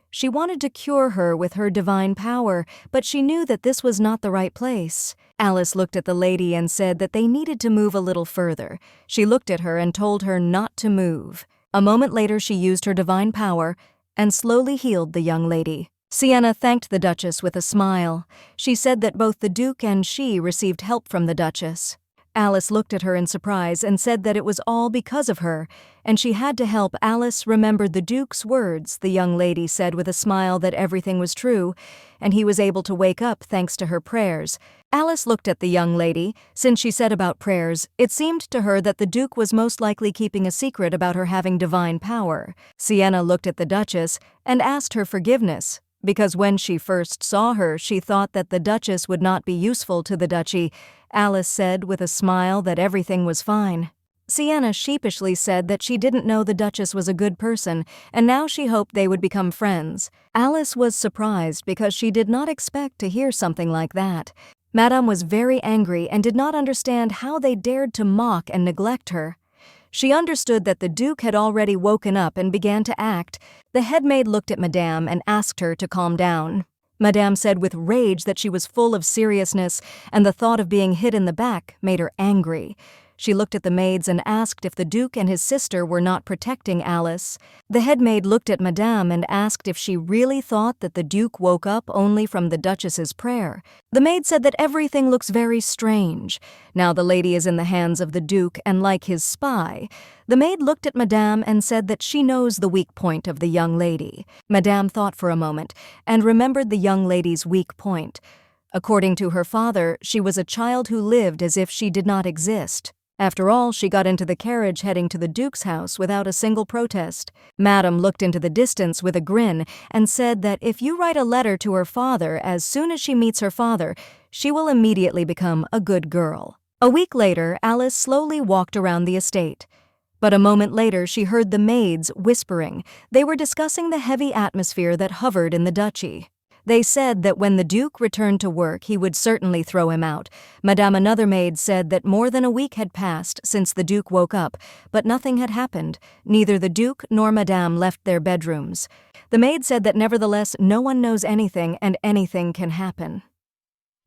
She wanted to cure her with her divine power, but she knew that this was not the right place. Alice looked at the lady and said that they needed to move a little further. She looked at her and told her not to move. A moment later, she used her divine power and slowly healed the young lady. Sienna thanked the Duchess with a smile. She said that both the Duke and she received help from the Duchess. Alice looked at her in surprise and said that it was all because of her, and she had to help. Alice remembered the Duke's words. The young lady said with a smile that everything was true, and he was able to wake up thanks to her prayers. Alice looked at the young lady. Since she said about prayers, it seemed to her that the Duke was most likely keeping a secret about her having divine power. Sienna looked at the Duchess and asked her forgiveness, because when she first saw her, she thought that the Duchess would not be useful to the duchy. Alice said with a smile that everything was fine. Sienna sheepishly said that she didn't know the Duchess was a good person, and now she hoped they would become friends. Alice was surprised because she did not expect to hear something like that. Madame was very angry and did not understand how they dared to mock and neglect her. She understood that the Duke had already woken up and began to act. The headmaid looked at Madame and asked her to calm down. Madame said with rage that she was full of seriousness, and the thought of being hit in the back made her angry. She looked at the maids and asked if the Duke and his sister were not protecting Alice. The headmaid looked at Madame and asked if she really thought that the Duke woke up only from the Duchess's prayer. The maid said that everything looks very strange. Now the lady is in the hands of the Duke and like his spy. The maid looked at Madame and said that she knows the weak point of the young lady. Madame thought for a moment and remembered the young lady's weak point. According to her father, she was a child who lived as if she did not exist. After all, she got into the carriage heading to the Duke's house without a single protest. Madame looked into the distance with a grin and said that if you write a letter to her father as soon as she meets her father, she will immediately become a good girl. A week later, Alice slowly walked around the estate. But a moment later, she heard the maids whispering. They were discussing the heavy atmosphere that hovered in the duchy. They said that when the Duke returned to work, he would certainly throw him out. Madame, another maid, said that more than a week had passed since the Duke woke up, but nothing had happened. Neither the Duke nor Madame left their bedrooms. The maid said that nevertheless no one knows anything and anything can happen.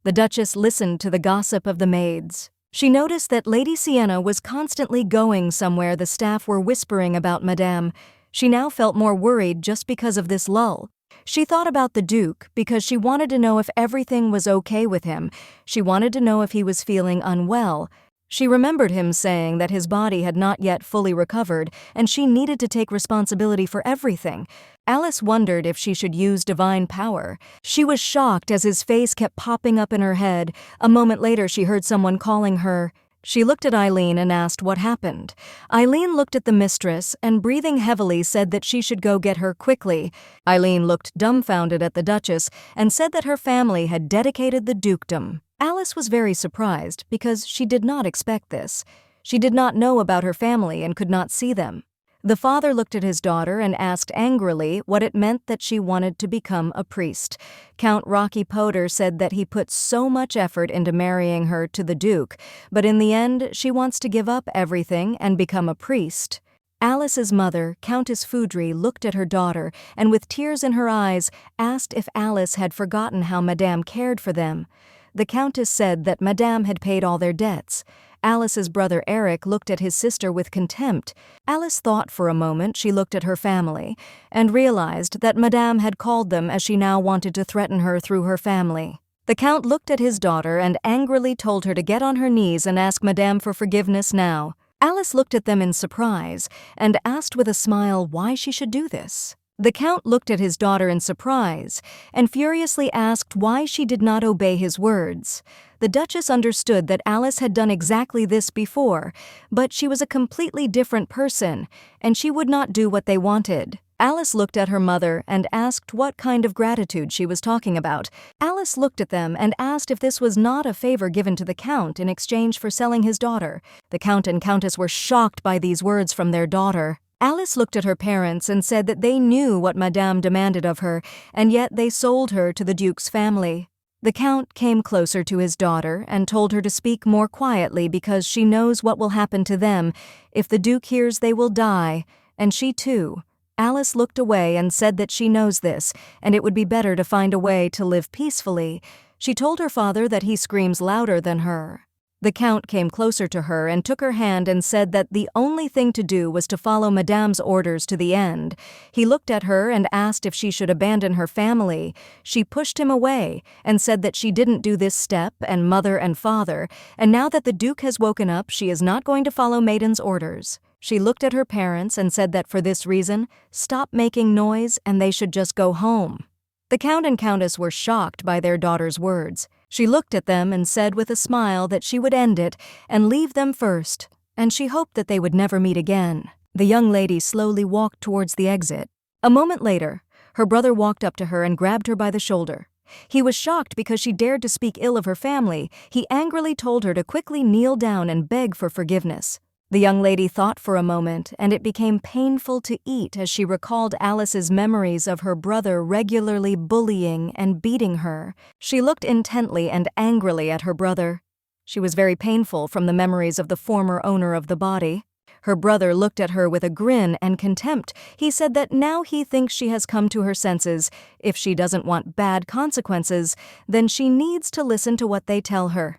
The Duchess listened to the gossip of the maids. She noticed that Lady Sienna was constantly going somewhere. The staff were whispering about Madame. She now felt more worried just because of this lull. She thought about the Duke because she wanted to know if everything was okay with him. She wanted to know if he was feeling unwell. She remembered him saying that his body had not yet fully recovered and she needed to take responsibility for everything. Alice wondered if she should use divine power. She was shocked as his face kept popping up in her head. A moment later, she heard someone calling her. She looked at Eileen and asked what happened. Eileen looked at the mistress and, breathing heavily, said that she should go get her quickly. Eileen looked dumbfounded at the Duchess and said that her family had dedicated the dukedom. Alice was very surprised because she did not expect this. She did not know about her family and could not see them. The father looked at his daughter and asked angrily what it meant that she wanted to become a priest. Count Rocky Potter said that he put so much effort into marrying her to the Duke, but in the end she wants to give up everything and become a priest. Alice's mother, Countess Foudry, looked at her daughter and with tears in her eyes asked if Alice had forgotten how Madame cared for them. The Countess said that Madame had paid all their debts. Alice's brother Eric looked at his sister with contempt. Alice thought for a moment. She looked at her family and realized that Madame had called them as she now wanted to threaten her through her family. The Count looked at his daughter and angrily told her to get on her knees and ask Madame for forgiveness now. Alice looked at them in surprise and asked with a smile why she should do this. The Count looked at his daughter in surprise and furiously asked why she did not obey his words. The Duchess understood that Alice had done exactly this before, but she was a completely different person, and she would not do what they wanted. Alice looked at her mother and asked what kind of gratitude she was talking about. Alice looked at them and asked if this was not a favor given to the Count in exchange for selling his daughter. The Count and Countess were shocked by these words from their daughter. Alice looked at her parents and said that they knew what Madame demanded of her, and yet they sold her to the Duke's family. The Count came closer to his daughter and told her to speak more quietly because she knows what will happen to them. If the Duke hears, they will die, and she too. Alice looked away and said that she knows this, and it would be better to find a way to live peacefully. She told her father that he screams louder than her. The Count came closer to her and took her hand and said that the only thing to do was to follow Madame's orders to the end. He looked at her and asked if she should abandon her family. She pushed him away and said that she didn't do this step and mother and father, and now that the Duke has woken up, she is not going to follow Maiden's orders. She looked at her parents and said that for this reason, stop making noise and they should just go home. The Count and Countess were shocked by their daughter's words. She looked at them and said with a smile that she would end it and leave them first, and she hoped that they would never meet again. The young lady slowly walked towards the exit. A moment later, her brother walked up to her and grabbed her by the shoulder. He was shocked because she dared to speak ill of her family. He angrily told her to quickly kneel down and beg for forgiveness. The young lady thought for a moment, and it became painful to eat as she recalled Alice's memories of her brother regularly bullying and beating her. She looked intently and angrily at her brother. She was very painful from the memories of the former owner of the body. Her brother looked at her with a grin and contempt. He said that now he thinks she has come to her senses. If she doesn't want bad consequences, then she needs to listen to what they tell her.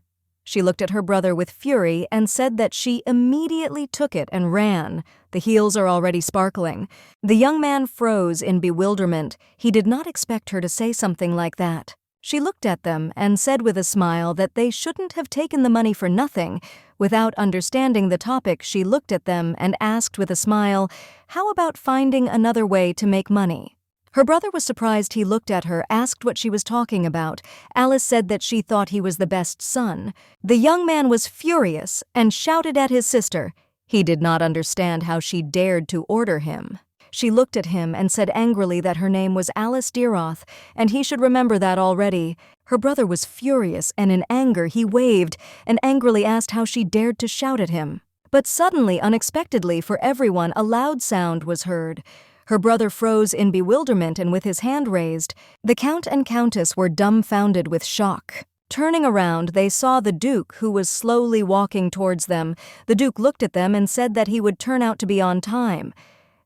She looked at her brother with fury and said that she immediately took it and ran. The heels are already sparkling. The young man froze in bewilderment. He did not expect her to say something like that. She looked at them and said with a smile that they shouldn't have taken the money for nothing. Without understanding the topic, she looked at them and asked with a smile, "How about finding another way to make money?" Her brother was surprised he looked at her, asked what she was talking about. Alice said that she thought he was the best son. The young man was furious and shouted at his sister. He did not understand how she dared to order him. She looked at him and said angrily that her name was Alice Deeroth, and he should remember that already. Her brother was furious, and in anger he waved and angrily asked how she dared to shout at him. But suddenly, unexpectedly for everyone, a loud sound was heard. Her brother froze in bewilderment and with his hand raised. The Count and Countess were dumbfounded with shock. Turning around, they saw the Duke, who was slowly walking towards them. The Duke looked at them and said that he would turn out to be on time.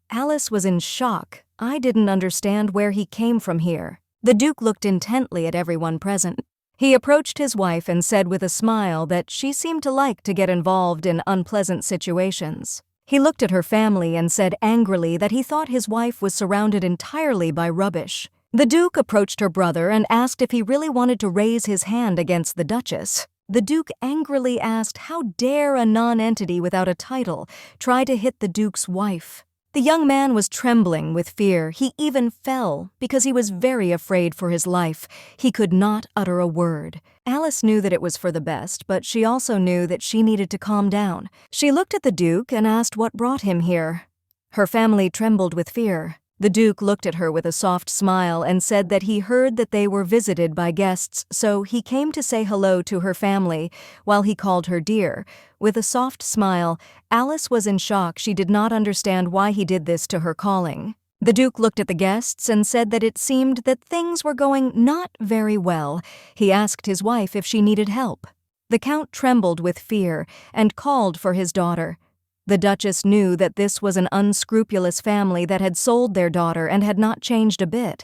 Alice was in shock. I didn't understand where he came from here. The Duke looked intently at everyone present. He approached his wife and said with a smile that she seemed to like to get involved in unpleasant situations. He looked at her family and said angrily that he thought his wife was surrounded entirely by rubbish. The Duke approached her brother and asked if he really wanted to raise his hand against the Duchess. The Duke angrily asked how dare a non-entity without a title try to hit the Duke's wife. The young man was trembling with fear. He even fell because he was very afraid for his life. He could not utter a word. Alice knew that it was for the best, but she also knew that she needed to calm down. She looked at the Duke and asked what brought him here. Her family trembled with fear. The Duke looked at her with a soft smile and said that he heard that they were visited by guests, so he came to say hello to her family while he called her dear. With a soft smile, Alice was in shock. She did not understand why he did this to her calling. The Duke looked at the guests and said that it seemed that things were going not very well. He asked his wife if she needed help. The Count trembled with fear and called for his daughter. The Duchess knew that this was an unscrupulous family that had sold their daughter and had not changed a bit.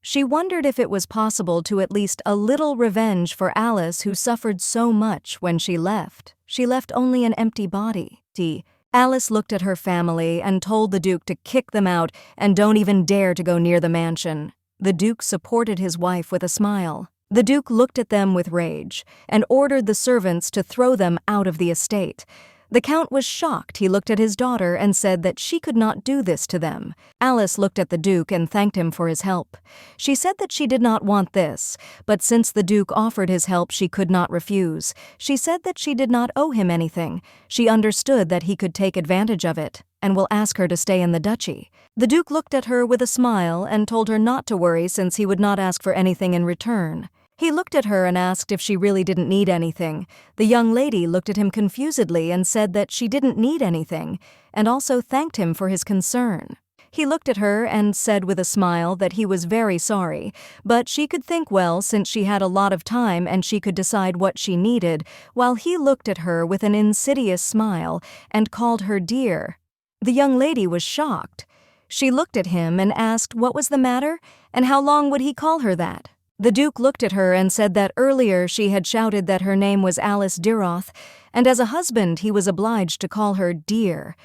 She wondered if it was possible to at least a little revenge for Alice, who suffered so much when she left. She left only an empty body. Alice looked at her family and told the Duke to kick them out and don't even dare to go near the mansion. The Duke supported his wife with a smile. The Duke looked at them with rage and ordered the servants to throw them out of the estate. The Count was shocked. He looked at his daughter and said that she could not do this to them. Alice looked at the Duke and thanked him for his help. She said that she did not want this, but since the Duke offered his help, she could not refuse. She said that she did not owe him anything. She understood that he could take advantage of it and will ask her to stay in the duchy. The Duke looked at her with a smile and told her not to worry since he would not ask for anything in return. He looked at her and asked if she really didn't need anything. The young lady looked at him confusedly and said that she didn't need anything, and also thanked him for his concern. He looked at her and said with a smile that he was very sorry, but she could think well since she had a lot of time and she could decide what she needed, while he looked at her with an insidious smile and called her dear. The young lady was shocked. She looked at him and asked what was the matter and how long would he call her that. The Duke looked at her and said that earlier she had shouted that her name was Alice Dearoth, and as a husband he was obliged to call her dear.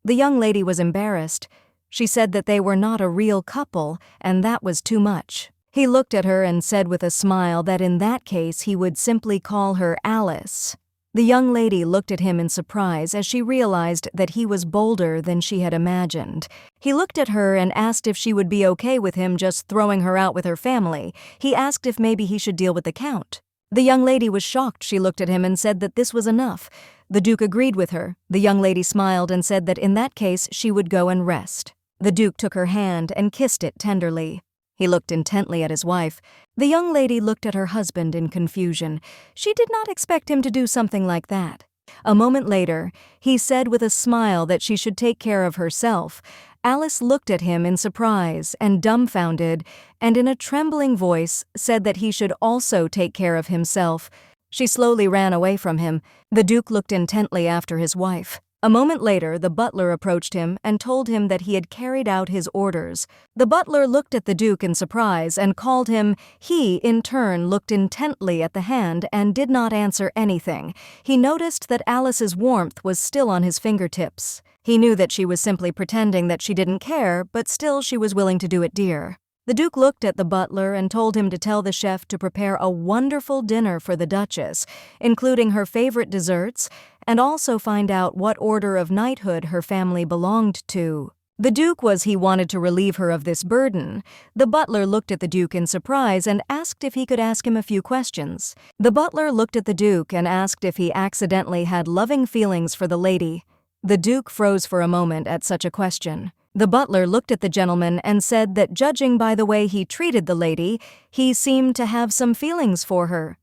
The young lady was embarrassed. She said that they were not a real couple, and that was too much. He looked at her and said with a smile that in that case he would simply call her Alice. The young lady looked at him in surprise as she realized that he was bolder than she had imagined. He looked at her and asked if she would be okay with him just throwing her out with her family. He asked if maybe he should deal with the Count. The young lady was shocked. She looked at him and said that this was enough. The Duke agreed with her. The young lady smiled and said that in that case she would go and rest. The Duke took her hand and kissed it tenderly. He looked intently at his wife. The young lady looked at her husband in confusion. She did not expect him to do something like that. A moment later, he said with a smile that she should take care of herself. Alice looked at him in surprise and dumbfounded, and in a trembling voice said that he should also take care of himself. She slowly ran away from him. The Duke looked intently after his wife. A moment later, the butler approached him and told him that he had carried out his orders. The butler looked at the Duke in surprise and called him. He, in turn, looked intently at the hand and did not answer anything. He noticed that Alice's warmth was still on his fingertips. He knew that she was simply pretending that she didn't care, but still she was willing to do it dear. The Duke looked at the butler and told him to tell the chef to prepare a wonderful dinner for the Duchess, including her favorite desserts, and also find out what order of knighthood her family belonged to. The Duke he wanted to relieve her of this burden. The butler looked at the Duke in surprise and asked if he could ask him a few questions. The butler looked at the Duke and asked if he accidentally had loving feelings for the lady. The Duke froze for a moment at such a question. The butler looked at the gentleman and said that judging by the way he treated the lady, he seemed to have some feelings for her.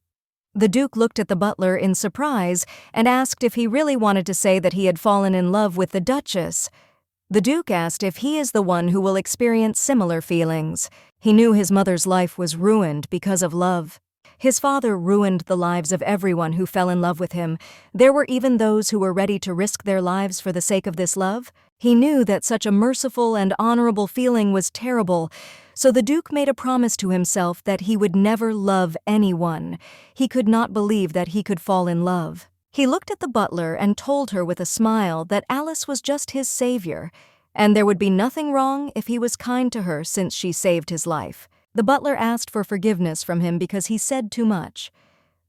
The Duke looked at the butler in surprise and asked if he really wanted to say that he had fallen in love with the Duchess. The Duke asked if he is the one who will experience similar feelings. He knew his mother's life was ruined because of love. His father ruined the lives of everyone who fell in love with him. There were even those who were ready to risk their lives for the sake of this love. He knew that such a merciful and honorable feeling was terrible, so the Duke made a promise to himself that he would never love anyone. He could not believe that he could fall in love. He looked at the butler and told her with a smile that Alice was just his savior, and there would be nothing wrong if he was kind to her since she saved his life. The butler asked for forgiveness from him because he said too much.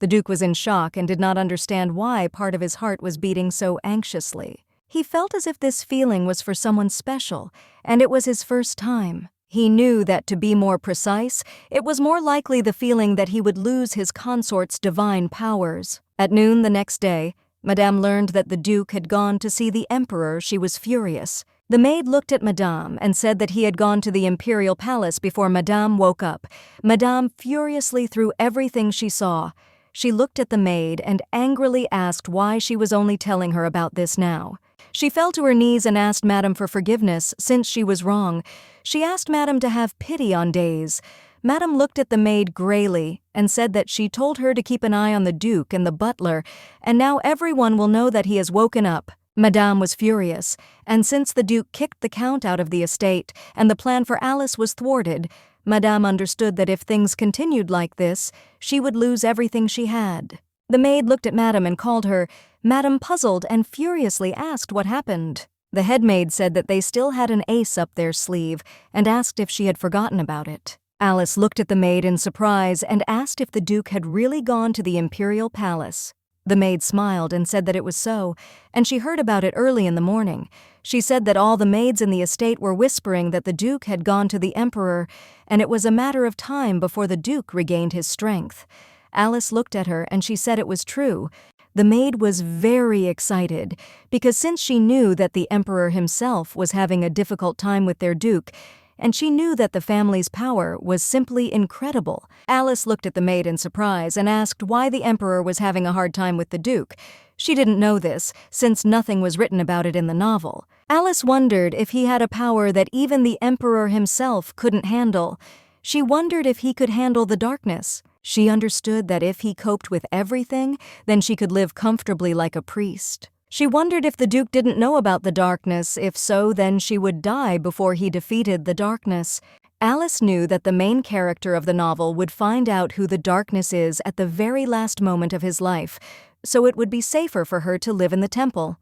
The Duke was in shock and did not understand why part of his heart was beating so anxiously. He felt as if this feeling was for someone special, and it was his first time. He knew that, to be more precise, it was more likely the feeling that he would lose his consort's divine powers. At noon the next day, Madame learned that the Duke had gone to see the Emperor. She was furious. The maid looked at Madame and said that he had gone to the Imperial palace before Madame woke up. Madame furiously threw everything she saw. She looked at the maid and angrily asked why she was only telling her about this now. She fell to her knees and asked Madame for forgiveness since she was wrong. She asked Madame to have pity on Days. Madame looked at the maid grayly and said that she told her to keep an eye on the Duke and the butler, and now everyone will know that he has woken up. Madame was furious, and since the Duke kicked the Count out of the estate and the plan for Alice was thwarted, Madame understood that if things continued like this, she would lose everything she had. The maid looked at Madame and called her. Madame, puzzled and furiously, asked what happened. The head maid said that they still had an ace up their sleeve and asked if she had forgotten about it. Alice looked at the maid in surprise and asked if the Duke had really gone to the Imperial palace. The maid smiled and said that it was so, and she heard about it early in the morning. She said that all the maids in the estate were whispering that the Duke had gone to the Emperor, and it was a matter of time before the Duke regained his strength. Alice looked at her and she said it was true. The maid was very excited, because since she knew that the Emperor himself was having a difficult time with their Duke, and she knew that the family's power was simply incredible. Alice looked at the maid in surprise and asked why the Emperor was having a hard time with the Duke. She didn't know this, since nothing was written about it in the novel. Alice wondered if he had a power that even the Emperor himself couldn't handle. She wondered if he could handle the darkness. She understood that if he coped with everything, then she could live comfortably like a priest. She wondered if the Duke didn't know about the darkness. If so, then she would die before he defeated the darkness. Alice knew that the main character of the novel would find out who the darkness is at the very last moment of his life, so it would be safer for her to live in the temple.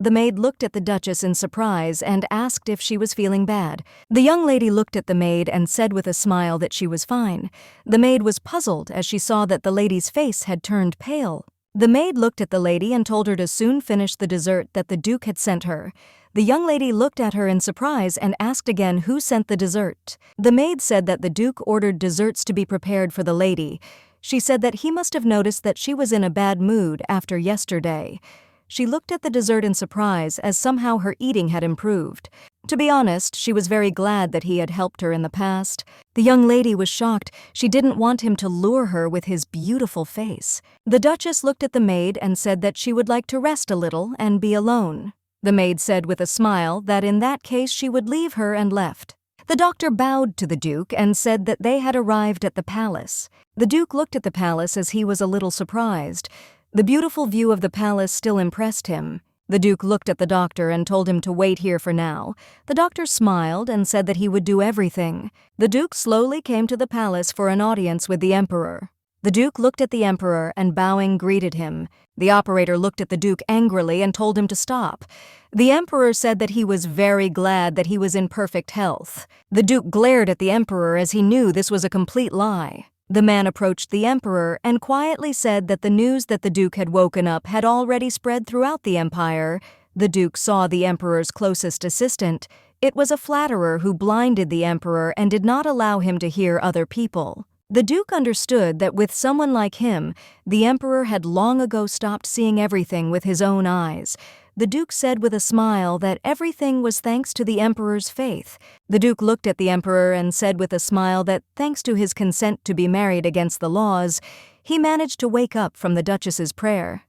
The maid looked at the Duchess in surprise and asked if she was feeling bad. The young lady looked at the maid and said with a smile that she was fine. The maid was puzzled as she saw that the lady's face had turned pale. The maid looked at the lady and told her to soon finish the dessert that the Duke had sent her. The young lady looked at her in surprise and asked again who sent the dessert. The maid said that the Duke ordered desserts to be prepared for the lady. She said that he must have noticed that she was in a bad mood after yesterday. She looked at the dessert in surprise as somehow her eating had improved. To be honest, she was very glad that he had helped her in the past. The young lady was shocked. She didn't want him to lure her with his beautiful face. The Duchess looked at the maid and said that she would like to rest a little and be alone. The maid said with a smile that in that case she would leave her and left. The doctor bowed to the Duke and said that they had arrived at the palace. The Duke looked at the palace as he was a little surprised. The beautiful view of the palace still impressed him. The Duke looked at the doctor and told him to wait here for now. The doctor smiled and said that he would do everything. The Duke slowly came to the palace for an audience with the Emperor. The Duke looked at the Emperor and bowing greeted him. The operator looked at the Duke angrily and told him to stop. The Emperor said that he was very glad that he was in perfect health. The Duke glared at the Emperor as he knew this was a complete lie. The man approached the Emperor and quietly said that the news that the Duke had woken up had already spread throughout the empire. The Duke saw the Emperor's closest assistant. It was a flatterer who blinded the Emperor and did not allow him to hear other people. The Duke understood that with someone like him, the Emperor had long ago stopped seeing everything with his own eyes. The Duke said with a smile that everything was thanks to the Emperor's faith. The Duke looked at the Emperor and said with a smile that thanks to his consent to be married against the laws, he managed to wake up from the Duchess's prayer.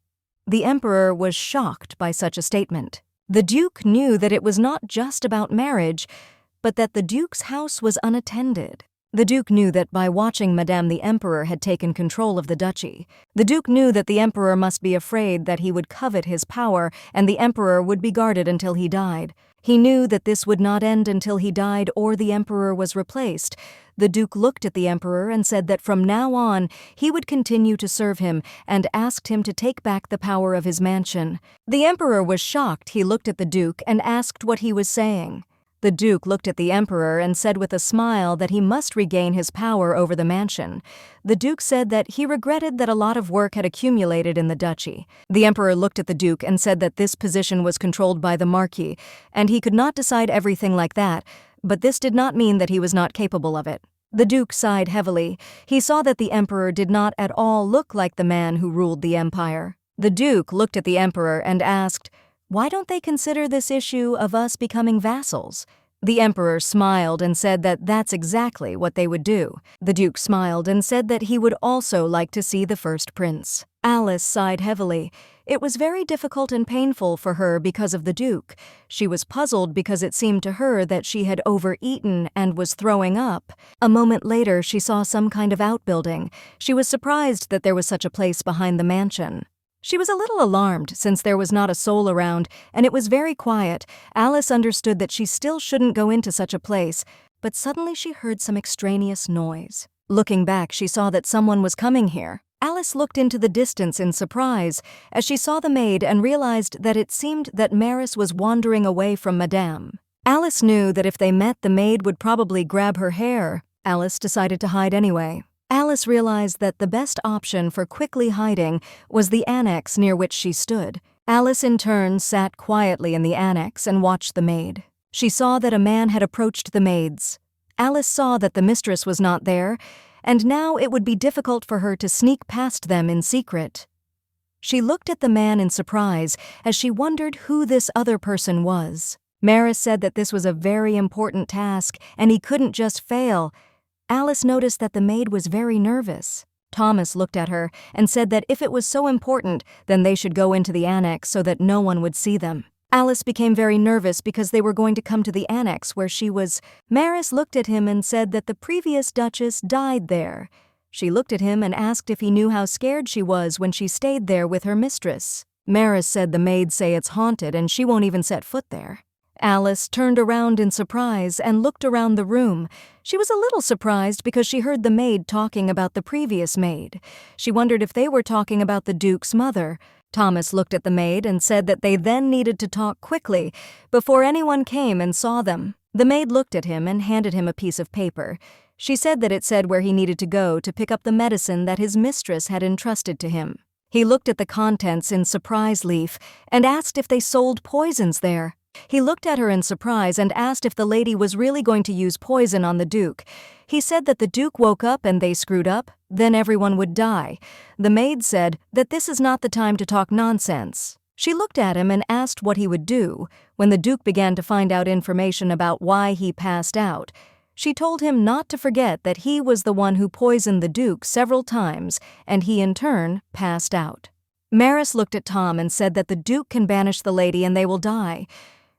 The Emperor was shocked by such a statement. The Duke knew that it was not just about marriage, but that the Duke's house was unattended. The Duke knew that by watching Madame the Emperor had taken control of the duchy. The Duke knew that the Emperor must be afraid that he would covet his power and the Emperor would be guarded until he died. He knew that this would not end until he died or the Emperor was replaced. The Duke looked at the Emperor and said that from now on he would continue to serve him and asked him to take back the power of his mansion. The Emperor was shocked. He looked at the Duke and asked what he was saying. The Duke looked at the Emperor and said with a smile that he must regain his power over the mansion. The Duke said that he regretted that a lot of work had accumulated in the duchy. The Emperor looked at the Duke and said that this position was controlled by the Marquis, and he could not decide everything like that, but this did not mean that he was not capable of it. The Duke sighed heavily. He saw that the Emperor did not at all look like the man who ruled the empire. The Duke looked at the Emperor and asked, "Why don't they consider this issue of us becoming vassals?" The Emperor smiled and said that that's exactly what they would do. The Duke smiled and said that he would also like to see the first prince. Alice sighed heavily. It was very difficult and painful for her because of the Duke. She was puzzled because it seemed to her that she had overeaten and was throwing up. A moment later, she saw some kind of outbuilding. She was surprised that there was such a place behind the mansion. She was a little alarmed since there was not a soul around, and it was very quiet. Alice understood that she still shouldn't go into such a place, but suddenly she heard some extraneous noise. Looking back, she saw that someone was coming here. Alice looked into the distance in surprise as she saw the maid and realized that it seemed that Maris was wandering away from Madame. Alice knew that if they met, the maid would probably grab her hair. Alice decided to hide anyway. Alice realized that the best option for quickly hiding was the annex near which she stood. Alice in turn sat quietly in the annex and watched the maid. She saw that a man had approached the maids. Alice saw that the mistress was not there, and now it would be difficult for her to sneak past them in secret. She looked at the man in surprise as she wondered who this other person was. Maris said that this was a very important task and he couldn't just fail. Alice noticed that the maid was very nervous. Thomas looked at her and said that if it was so important, then they should go into the annex so that no one would see them. Alice became very nervous because they were going to come to the annex where she was. Maris looked at him and said that the previous duchess died there. She looked at him and asked if he knew how scared she was when she stayed there with her mistress. Maris said the maids say it's haunted and she won't even set foot there. Alice turned around in surprise and looked around the room. She was a little surprised because she heard the maid talking about the previous maid. She wondered if they were talking about the Duke's mother. Thomas looked at the maid and said that they then needed to talk quickly before anyone came and saw them. The maid looked at him and handed him a piece of paper. She said that it said where he needed to go to pick up the medicine that his mistress had entrusted to him. He looked at the contents in surprise leaf and asked if they sold poisons there. He looked at her in surprise and asked if the lady was really going to use poison on the Duke. He said that the Duke woke up and they screwed up, then everyone would die. The maid said that this is not the time to talk nonsense. She looked at him and asked what he would do. When the Duke began to find out information about why he passed out, she told him not to forget that he was the one who poisoned the Duke several times, and he in turn passed out. Maris looked at Tom and said that the Duke can banish the lady and they will die.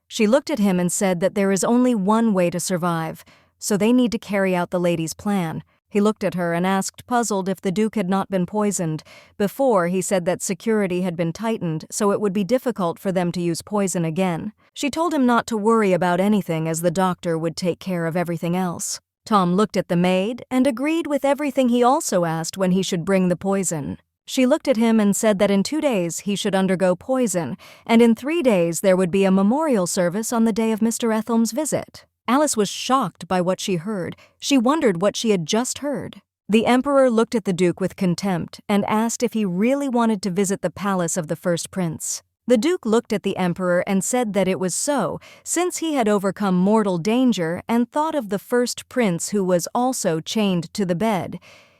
She looked at him and said that there is only one way to survive, so they need to carry out the lady's plan. He looked at her and asked, puzzled, if the Duke had not been poisoned. Before, he said that security had been tightened, so it would be difficult for them to use poison again. She told him not to worry about anything as the doctor would take care of everything else. Tom looked at the maid and agreed with everything he also asked when he should bring the poison. She looked at him and said that in 2 days he should undergo poison, and in 3 days there would be a memorial service on the day of Mr. Ethelm's visit. Alice was shocked by what she heard. She wondered what she had just heard. The Emperor looked at the Duke with contempt and asked if he really wanted to visit the palace of the first prince. The Duke looked at the Emperor and said that it was so, since he had overcome mortal danger and thought of the first prince who was also chained to the bed.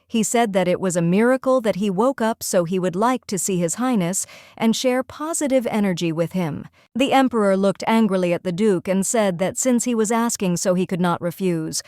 He said that it was a miracle that he woke up, so he would like to see His Highness and share positive energy with him. The Emperor looked angrily at the Duke and said that since he was asking so he could not refuse.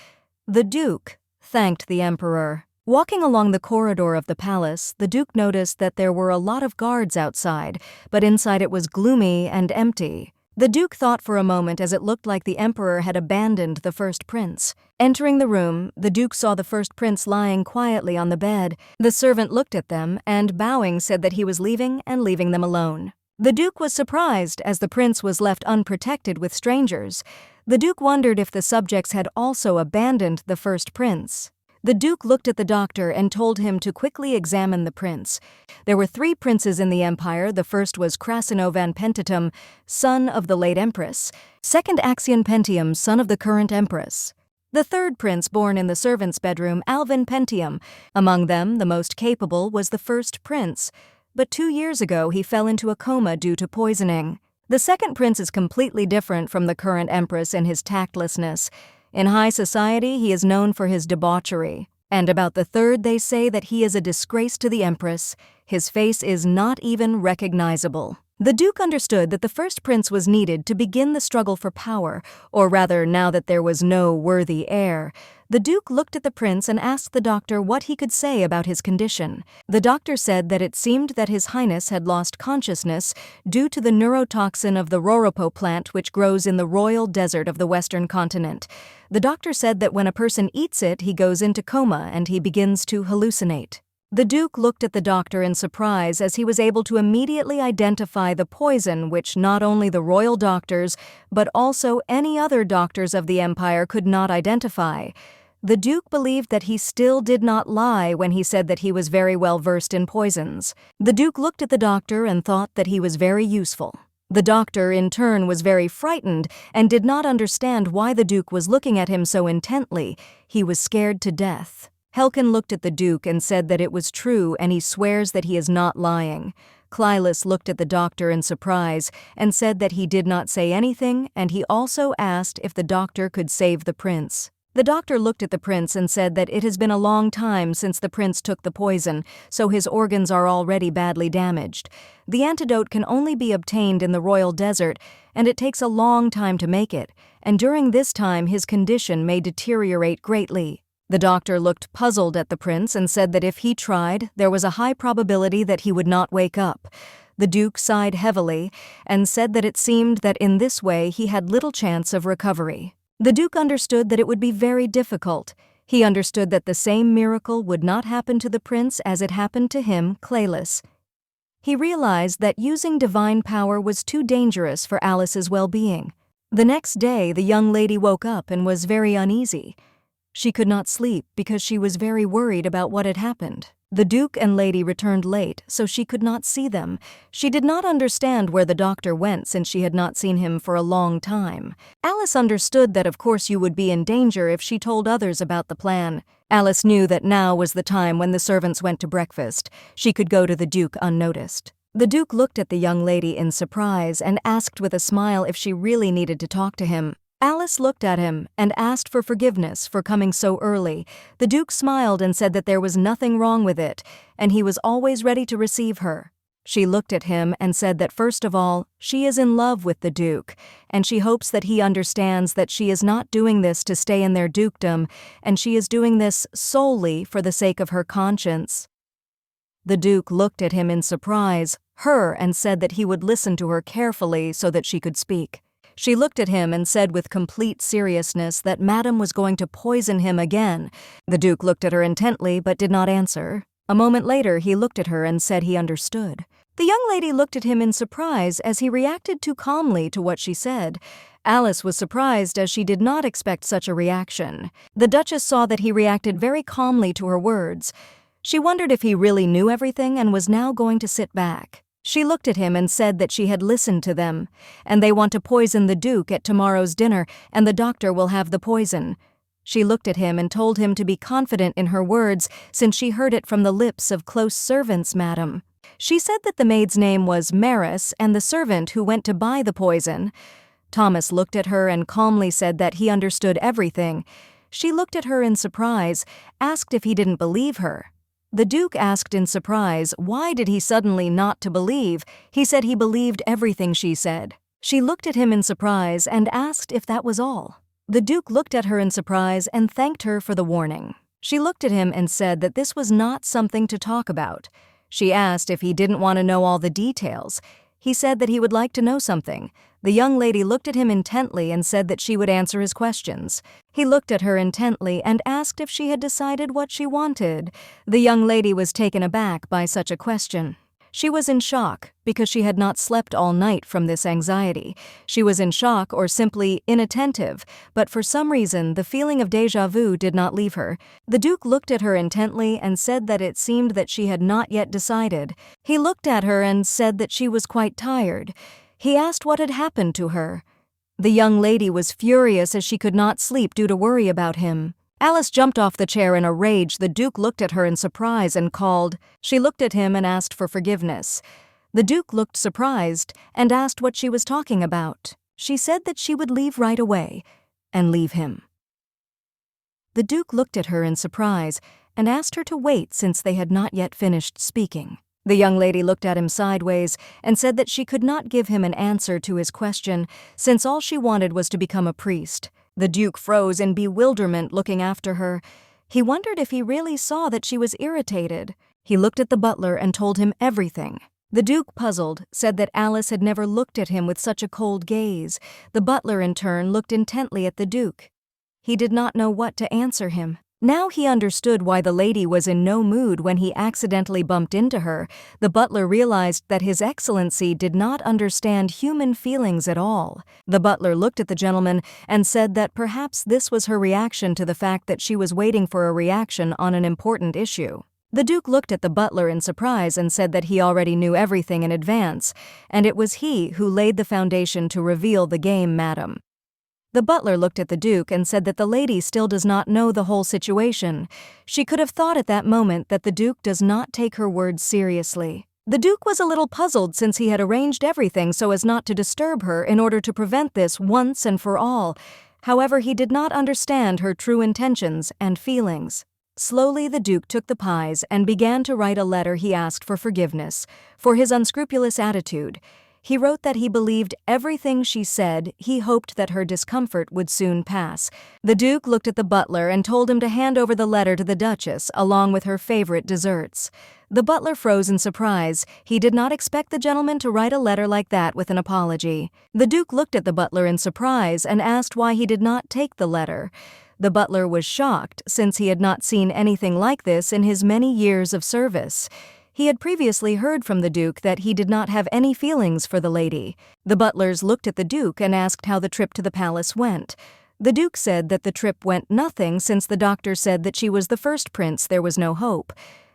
The Duke thanked the Emperor. Walking along the corridor of the palace, the Duke noticed that there were a lot of guards outside, but inside it was gloomy and empty. The Duke thought for a moment as it looked like the Emperor had abandoned the first prince. Entering the room, the Duke saw the first prince lying quietly on the bed. The servant looked at them and, bowing, said that he was leaving and leaving them alone. The Duke was surprised as the prince was left unprotected with strangers. The Duke wondered if the subjects had also abandoned the first prince. The Duke looked at the doctor and told him to quickly examine the prince. There were 3 princes in the empire. The first was Crassino van Pentitum, son of the late Empress. Second, Axion Pentium, son of the current Empress. The third prince born in the servant's bedroom, Alvin Pentium. Among them, the most capable was the first prince. But 2 years ago, he fell into a coma due to poisoning. The second prince is completely different from the current Empress in his tactlessness. In high society, he is known for his debauchery. And about the third, they say that he is a disgrace to the Empress. His face is not even recognizable. The Duke understood that the first prince was needed to begin the struggle for power, or rather, now that there was no worthy heir. The Duke looked at the prince and asked the doctor what he could say about his condition. The doctor said that it seemed that His Highness had lost consciousness due to the neurotoxin of the roropo plant which grows in the royal desert of the western continent. The doctor said that when a person eats it, he goes into coma and he begins to hallucinate. The Duke looked at the doctor in surprise as he was able to immediately identify the poison which not only the royal doctors, but also any other doctors of the empire could not identify. The Duke believed that he still did not lie when he said that he was very well versed in poisons. The Duke looked at the doctor and thought that he was very useful. The doctor, in turn, was very frightened and did not understand why the Duke was looking at him so intently. He was scared to death. Helkin looked at the Duke and said that it was true, and he swears that he is not lying. Clylus looked at the doctor in surprise and said that he did not say anything, and he also asked if the doctor could save the prince. The doctor looked at the prince and said that it has been a long time since the prince took the poison, so his organs are already badly damaged. The antidote can only be obtained in the royal desert, and it takes a long time to make it, and during this time his condition may deteriorate greatly. The doctor looked puzzled at the prince and said that if he tried, there was a high probability that he would not wake up. The Duke sighed heavily and said that it seemed that in this way he had little chance of recovery. The Duke understood that it would be very difficult. He understood that the same miracle would not happen to the prince as it happened to him, Clylus. He realized that using divine power was too dangerous for Alice's well-being. The next day, the young lady woke up and was very uneasy. She could not sleep because she was very worried about what had happened. The Duke and lady returned late, so she could not see them. She did not understand where the doctor went since she had not seen him for a long time. Alice understood that of course you would be in danger if she told others about the plan. Alice knew that now was the time when the servants went to breakfast. She could go to the Duke unnoticed. The Duke looked at the young lady in surprise and asked with a smile if she really needed to talk to him. Alice looked at him and asked for forgiveness for coming so early. The Duke smiled and said that there was nothing wrong with it, and he was always ready to receive her. She looked at him and said that first of all, she is in love with the Duke, and she hopes that he understands that she is not doing this to stay in their dukedom, and she is doing this solely for the sake of her conscience. The Duke looked at him in surprise, and said that he would listen to her carefully so that she could speak. She looked at him and said with complete seriousness that Madame was going to poison him again. The Duke looked at her intently but did not answer. A moment later, he looked at her and said he understood. The young lady looked at him in surprise as he reacted too calmly to what she said. Alice was surprised as she did not expect such a reaction. The Duchess saw that he reacted very calmly to her words. She wondered if he really knew everything and was now going to sit back. She looked at him and said that she had listened to them, and they want to poison the Duke at tomorrow's dinner, and the doctor will have the poison. She looked at him and told him to be confident in her words, since she heard it from the lips of close servants, madam. She said that the maid's name was Maris, and the servant who went to buy the poison. Thomas looked at her and calmly said that he understood everything. She looked at her in surprise, asked if he didn't believe her. The Duke asked in surprise why did he suddenly not to believe. He said he believed everything she said. She looked at him in surprise and asked if that was all. The Duke looked at her in surprise and thanked her for the warning. She looked at him and said that this was not something to talk about. She asked if he didn't want to know all the details. He said that he would like to know something. The young lady looked at him intently and said that she would answer his questions. He looked at her intently and asked if she had decided what she wanted. The young lady was taken aback by such a question. She was in shock because she had not slept all night from this anxiety. She was in shock or simply inattentive, but for some reason the feeling of déjà vu did not leave her. The Duke looked at her intently and said that it seemed that she had not yet decided. He looked at her and said that she was quite tired. He asked what had happened to her. The young lady was furious as she could not sleep due to worry about him. Alice jumped off the chair in a rage. The Duke looked at her in surprise and called. She looked at him and asked for forgiveness. The Duke looked surprised and asked what she was talking about. She said that she would leave right away and leave him. The Duke looked at her in surprise and asked her to wait since they had not yet finished speaking. The young lady looked at him sideways and said that she could not give him an answer to his question since all she wanted was to become a priest. The Duke froze in bewilderment looking after her. He wondered if he really saw that she was irritated. He looked at the butler and told him everything. The Duke, puzzled, said that Alice had never looked at him with such a cold gaze. The butler, in turn, looked intently at the Duke. He did not know what to answer him. Now he understood why the lady was in no mood when he accidentally bumped into her. The butler realized that His Excellency did not understand human feelings at all. The butler looked at the gentleman and said that perhaps this was her reaction to the fact that she was waiting for a reaction on an important issue. The Duke looked at the butler in surprise and said that he already knew everything in advance, and it was he who laid the foundation to reveal the game, madam. The butler looked at the Duke and said that the lady still does not know the whole situation. She could have thought at that moment that the Duke does not take her words seriously. The Duke was a little puzzled since he had arranged everything so as not to disturb her in order to prevent this once and for all. However, he did not understand her true intentions and feelings. Slowly, the Duke took the pies and began to write a letter. He asked for forgiveness for his unscrupulous attitude. He wrote that he believed everything she said. He hoped that her discomfort would soon pass. The Duke looked at the butler and told him to hand over the letter to the Duchess, along with her favorite desserts. The butler froze in surprise. He did not expect the gentleman to write a letter like that with an apology. The Duke looked at the butler in surprise and asked why he did not take the letter. The butler was shocked, since he had not seen anything like this in his many years of service. He had previously heard from the Duke that he did not have any feelings for the lady. The butlers looked at the Duke and asked how the trip to the palace went. The Duke said that the trip went nothing since the doctor said that she was the first prince, there was no hope.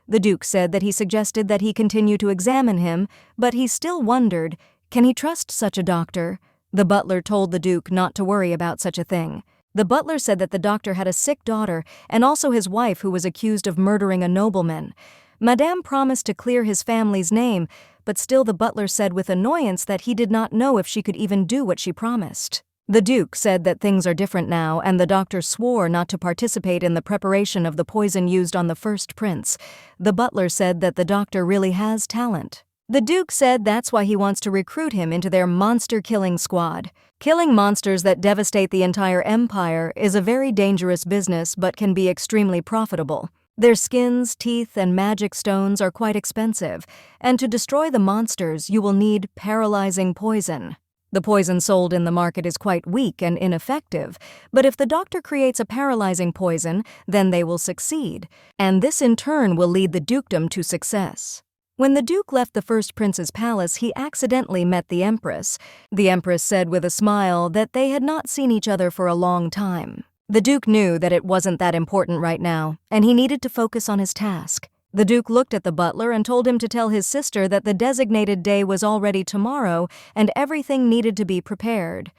The Duke said that he suggested that he continue to examine him, but he still wondered, can he trust such a doctor? The butler told the Duke not to worry about such a thing. The butler said that the doctor had a sick daughter and also his wife who was accused of murdering a nobleman. Madame promised to clear his family's name, but still the butler said with annoyance that he did not know if she could even do what she promised. The Duke said that things are different now, and the doctor swore not to participate in the preparation of the poison used on the first prince. The butler said that the doctor really has talent. The Duke said that's why he wants to recruit him into their monster-killing squad. Killing monsters that devastate the entire empire is a very dangerous business but can be extremely profitable. Their skins, teeth, and magic stones are quite expensive, and to destroy the monsters you will need paralyzing poison. The poison sold in the market is quite weak and ineffective, but if the doctor creates a paralyzing poison, then they will succeed, and this in turn will lead the dukedom to success. When the Duke left the first prince's palace, he accidentally met the Empress. The Empress said with a smile that they had not seen each other for a long time. The Duke knew that it wasn't that important right now, and he needed to focus on his task. The Duke looked at the butler and told him to tell his sister that the designated day was already tomorrow and everything needed to be prepared.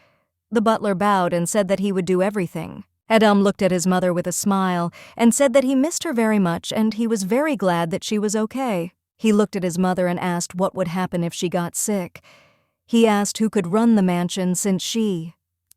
The butler bowed and said that he would do everything. Adam looked at his mother with a smile and said that he missed her very much and he was very glad that she was okay. He looked at his mother and asked what would happen if she got sick. He asked who could run the mansion since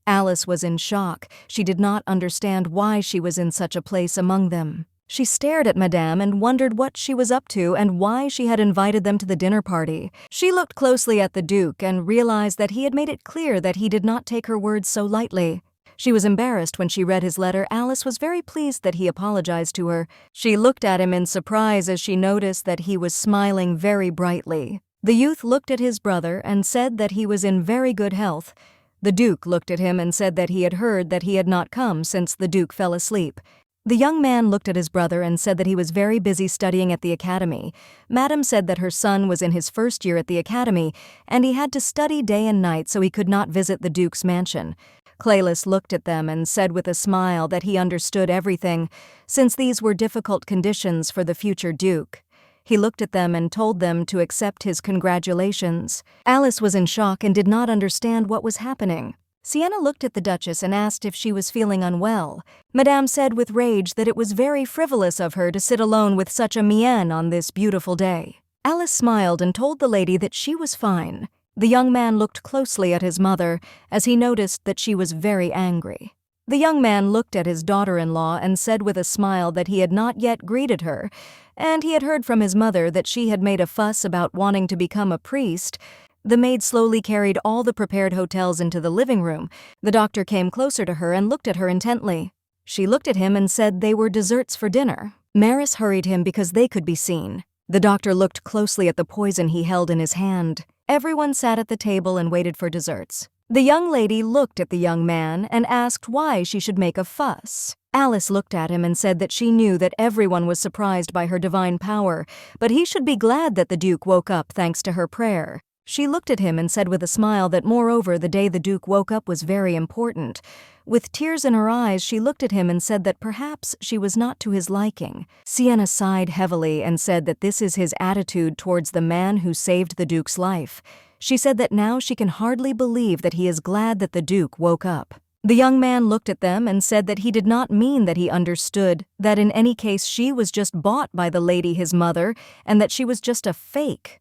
Alice was in shock. She did not understand why she was in such a place among them. She stared at Madame and wondered what she was up to and why she had invited them to the dinner party. She looked closely at the Duke and realized that he had made it clear that he did not take her words so lightly. She was embarrassed when she read his letter. Alice was very pleased that he apologized to her. She looked at him in surprise as she noticed that he was smiling very brightly. The youth looked at his brother and said that he was in very good health. The Duke looked at him and said that he had heard that he had not come since the Duke fell asleep. The young man looked at his brother and said that he was very busy studying at the academy. Madame said that her son was in his first year at the academy, and he had to study day and night so he could not visit the Duke's mansion. Claylis looked at them and said with a smile that he understood everything, since these were difficult conditions for the future Duke. He looked at them and told them to accept his congratulations. Alice was in shock and did not understand what was happening. Sienna looked at the Duchess and asked if she was feeling unwell. Madame said with rage that it was very frivolous of her to sit alone with such a mien on this beautiful day. Alice smiled and told the lady that she was fine. The young man looked closely at his mother as he noticed that she was very angry. The young man looked at his daughter-in-law and said with a smile that he had not yet greeted her, and he had heard from his mother that she had made a fuss about wanting to become a priest. The maid slowly carried all the prepared hotels into the living room. The doctor came closer to her and looked at her intently. She looked at him and said they were desserts for dinner. Maris hurried him because they could be seen. The doctor looked closely at the poison he held in his hand. Everyone sat at the table and waited for desserts. The young lady looked at the young man and asked why she should make a fuss. Alice looked at him and said that she knew that everyone was surprised by her divine power, but he should be glad that the Duke woke up thanks to her prayer. She looked at him and said with a smile that moreover the day the Duke woke up was very important. With tears in her eyes, she looked at him and said that perhaps she was not to his liking. Sienna sighed heavily and said that this is his attitude towards the man who saved the Duke's life. She said that now she can hardly believe that he is glad that the Duke woke up. The young man looked at them and said that he did not mean that he understood, that in any case she was just bought by the lady his mother, and that she was just a fake.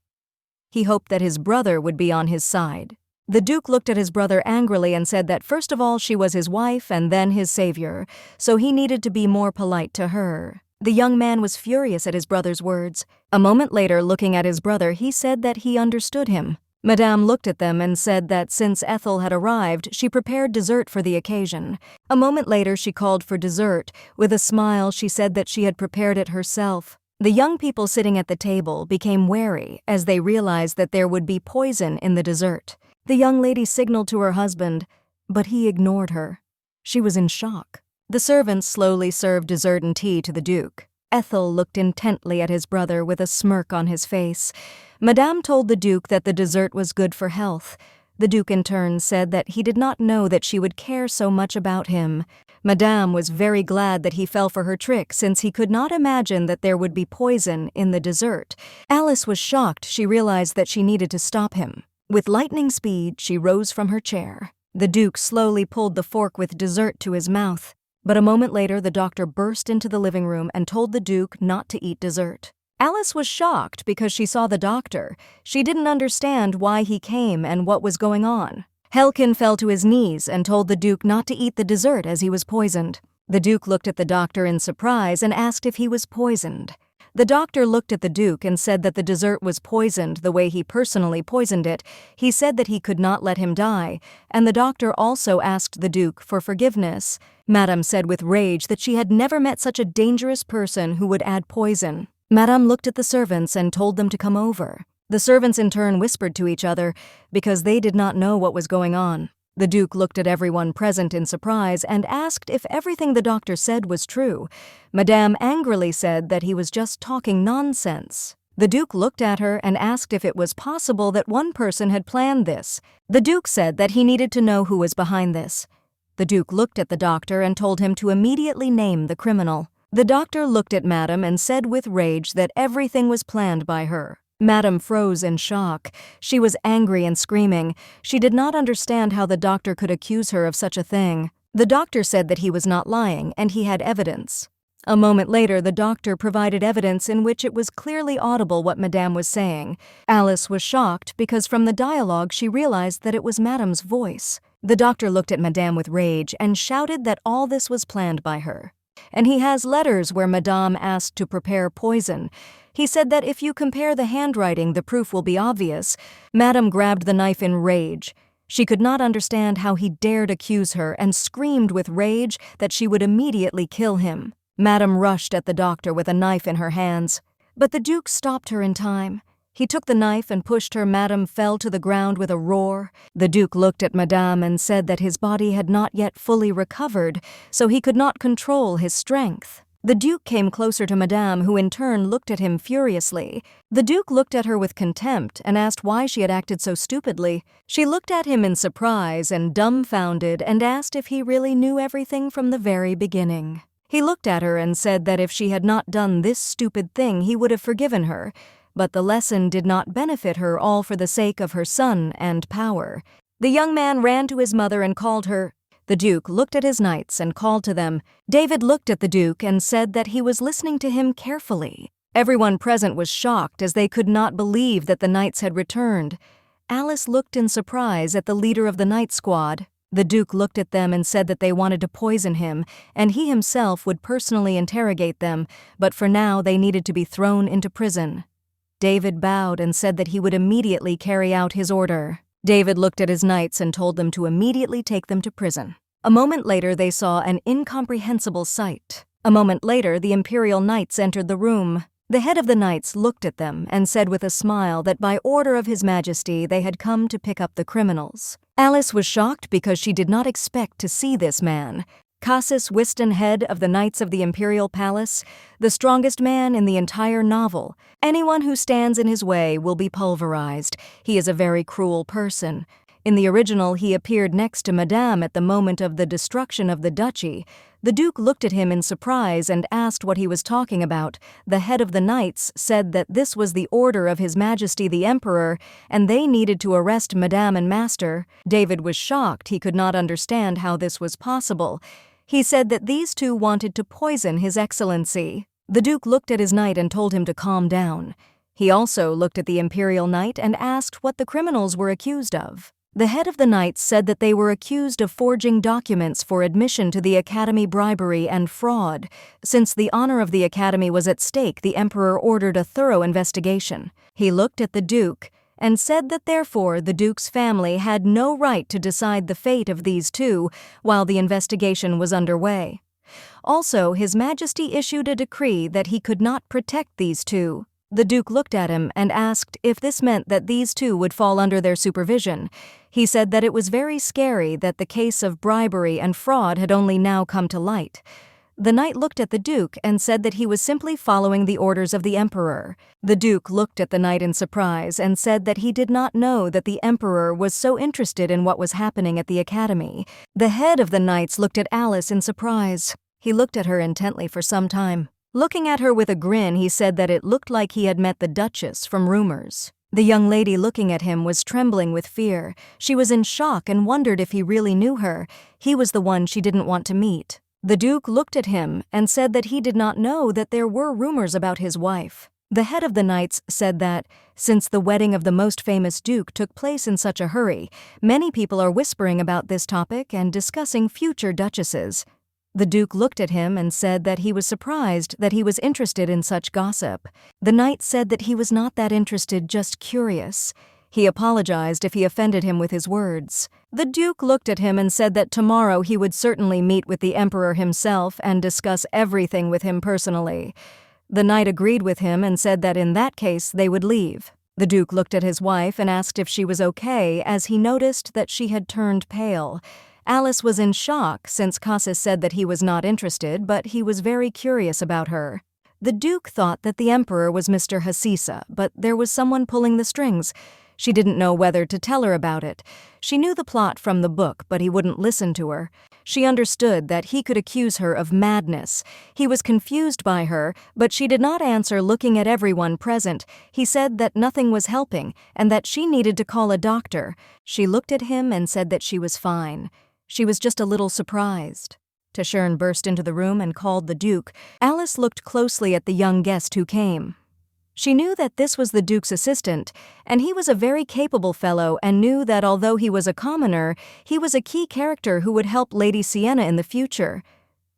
He hoped that his brother would be on his side. The Duke looked at his brother angrily and said that first of all she was his wife and then his savior, so he needed to be more polite to her. The young man was furious at his brother's words. A moment later, looking at his brother, he said that he understood him. Madame looked at them and said that since Ethel had arrived, she prepared dessert for the occasion. A moment later, she called for dessert. With a smile, she said that she had prepared it herself. The young people sitting at the table became wary as they realized that there would be poison in the dessert. The young lady signaled to her husband, but he ignored her. She was in shock. The servants slowly served dessert and tea to the Duke. Ethel looked intently at his brother with a smirk on his face. Madame told the Duke that the dessert was good for health. The Duke in turn said that he did not know that she would care so much about him. Madame was very glad that he fell for her trick, since he could not imagine that there would be poison in the dessert. Alice was shocked. She realized that she needed to stop him. With lightning speed, she rose from her chair. The Duke slowly pulled the fork with dessert to his mouth. But a moment later, the doctor burst into the living room and told the Duke not to eat dessert. Alice was shocked because she saw the doctor. She didn't understand why he came and what was going on. Helkin fell to his knees and told the Duke not to eat the dessert as he was poisoned. The Duke looked at the doctor in surprise and asked if he was poisoned. The doctor looked at the Duke and said that the dessert was poisoned the way he personally poisoned it. He said that he could not let him die, and the doctor also asked the Duke for forgiveness. Madame said with rage that she had never met such a dangerous person who would add poison. Madame looked at the servants and told them to come over. The servants in turn whispered to each other because they did not know what was going on. The Duke looked at everyone present in surprise and asked if everything the doctor said was true. Madame angrily said that he was just talking nonsense. The Duke looked at her and asked if it was possible that one person had planned this. The Duke said that he needed to know who was behind this. The Duke looked at the doctor and told him to immediately name the criminal. The doctor looked at Madame and said with rage that everything was planned by her. Madame froze in shock. She was angry and screaming. She did not understand how the doctor could accuse her of such a thing. The doctor said that he was not lying and he had evidence. A moment later, the doctor provided evidence in which it was clearly audible what Madame was saying. Alice was shocked because from the dialogue she realized that it was Madame's voice. The doctor looked at Madame with rage and shouted that all this was planned by her. And he has letters where Madame asked to prepare poison. He said that if you compare the handwriting, the proof will be obvious. Madame grabbed the knife in rage. She could not understand how he dared accuse her and screamed with rage that she would immediately kill him. Madame rushed at the doctor with a knife in her hands. But the Duke stopped her in time. He took the knife and pushed her. Madame fell to the ground with a roar. The Duke looked at Madame and said that his body had not yet fully recovered, so he could not control his strength. The Duke came closer to Madame, who in turn looked at him furiously. The Duke looked at her with contempt and asked why she had acted so stupidly. She looked at him in surprise and dumbfounded and asked if he really knew everything from the very beginning. He looked at her and said that if she had not done this stupid thing, he would have forgiven her. But the lesson did not benefit her, all for the sake of her son and power. The young man ran to his mother and called her. The Duke looked at his knights and called to them. David looked at the Duke and said that he was listening to him carefully. Everyone present was shocked as they could not believe that the knights had returned. Alice looked in surprise at the leader of the knight squad. The Duke looked at them and said that they wanted to poison him, and he himself would personally interrogate them, but for now they needed to be thrown into prison. David bowed and said that he would immediately carry out his order. David looked at his knights and told them to immediately take them to prison. A moment later, they saw an incomprehensible sight. A moment later, the Imperial knights entered the room. The head of the knights looked at them and said with a smile that by order of His Majesty they had come to pick up the criminals. Alice was shocked because she did not expect to see this man. Cassius Whiston, head of the Knights of the Imperial Palace, the strongest man in the entire novel. Anyone who stands in his way will be pulverized. He is a very cruel person. In the original, he appeared next to Madame at the moment of the destruction of the duchy. The Duke looked at him in surprise and asked what he was talking about. The head of the knights said that this was the order of His Majesty the Emperor, and they needed to arrest Madame and Master. David was shocked. He could not understand how this was possible. He said that these two wanted to poison His Excellency. The Duke looked at his knight and told him to calm down. He also looked at the Imperial knight and asked what the criminals were accused of. The head of the knights said that they were accused of forging documents for admission to the academy, bribery, and fraud. Since the honor of the academy was at stake, the Emperor ordered a thorough investigation. He looked at the Duke and said that therefore the Duke's family had no right to decide the fate of these two while the investigation was underway. Also, His Majesty issued a decree that he could not protect these two. The Duke looked at him and asked if this meant that these two would fall under their supervision. He said that it was very scary that the case of bribery and fraud had only now come to light. The knight looked at the Duke and said that he was simply following the orders of the Emperor. The Duke looked at the knight in surprise and said that he did not know that the Emperor was so interested in what was happening at the academy. The head of the knights looked at Alice in surprise. He looked at her intently for some time. Looking at her with a grin, he said that it looked like he had met the Duchess from rumors. The young lady looking at him was trembling with fear. She was in shock and wondered if he really knew her. He was the one she didn't want to meet. The Duke looked at him and said that he did not know that there were rumors about his wife. The head of the knights said that, since the wedding of the most famous Duke took place in such a hurry, many people are whispering about this topic and discussing future duchesses. The Duke looked at him and said that he was surprised that he was interested in such gossip. The knight said that he was not that interested, just curious. He apologized if he offended him with his words. The Duke looked at him and said that tomorrow he would certainly meet with the Emperor himself and discuss everything with him personally. The knight agreed with him and said that in that case they would leave. The Duke looked at his wife and asked if she was okay, as he noticed that she had turned pale. Alice was in shock since Cassis said that he was not interested, but he was very curious about her. The Duke thought that the Emperor was Mr. Hasisa, but there was someone pulling the strings. She didn't know whether to tell her about it. She knew the plot from the book, but he wouldn't listen to her. She understood that he could accuse her of madness. He was confused by her, but she did not answer, looking at everyone present. He said that nothing was helping and that she needed to call a doctor. She looked at him and said that she was fine. She was just a little surprised. Tashern burst into the room and called the Duke. Alice looked closely at the young guest who came. She knew that this was the Duke's assistant, and he was a very capable fellow and knew that although he was a commoner, he was a key character who would help Lady Sienna in the future.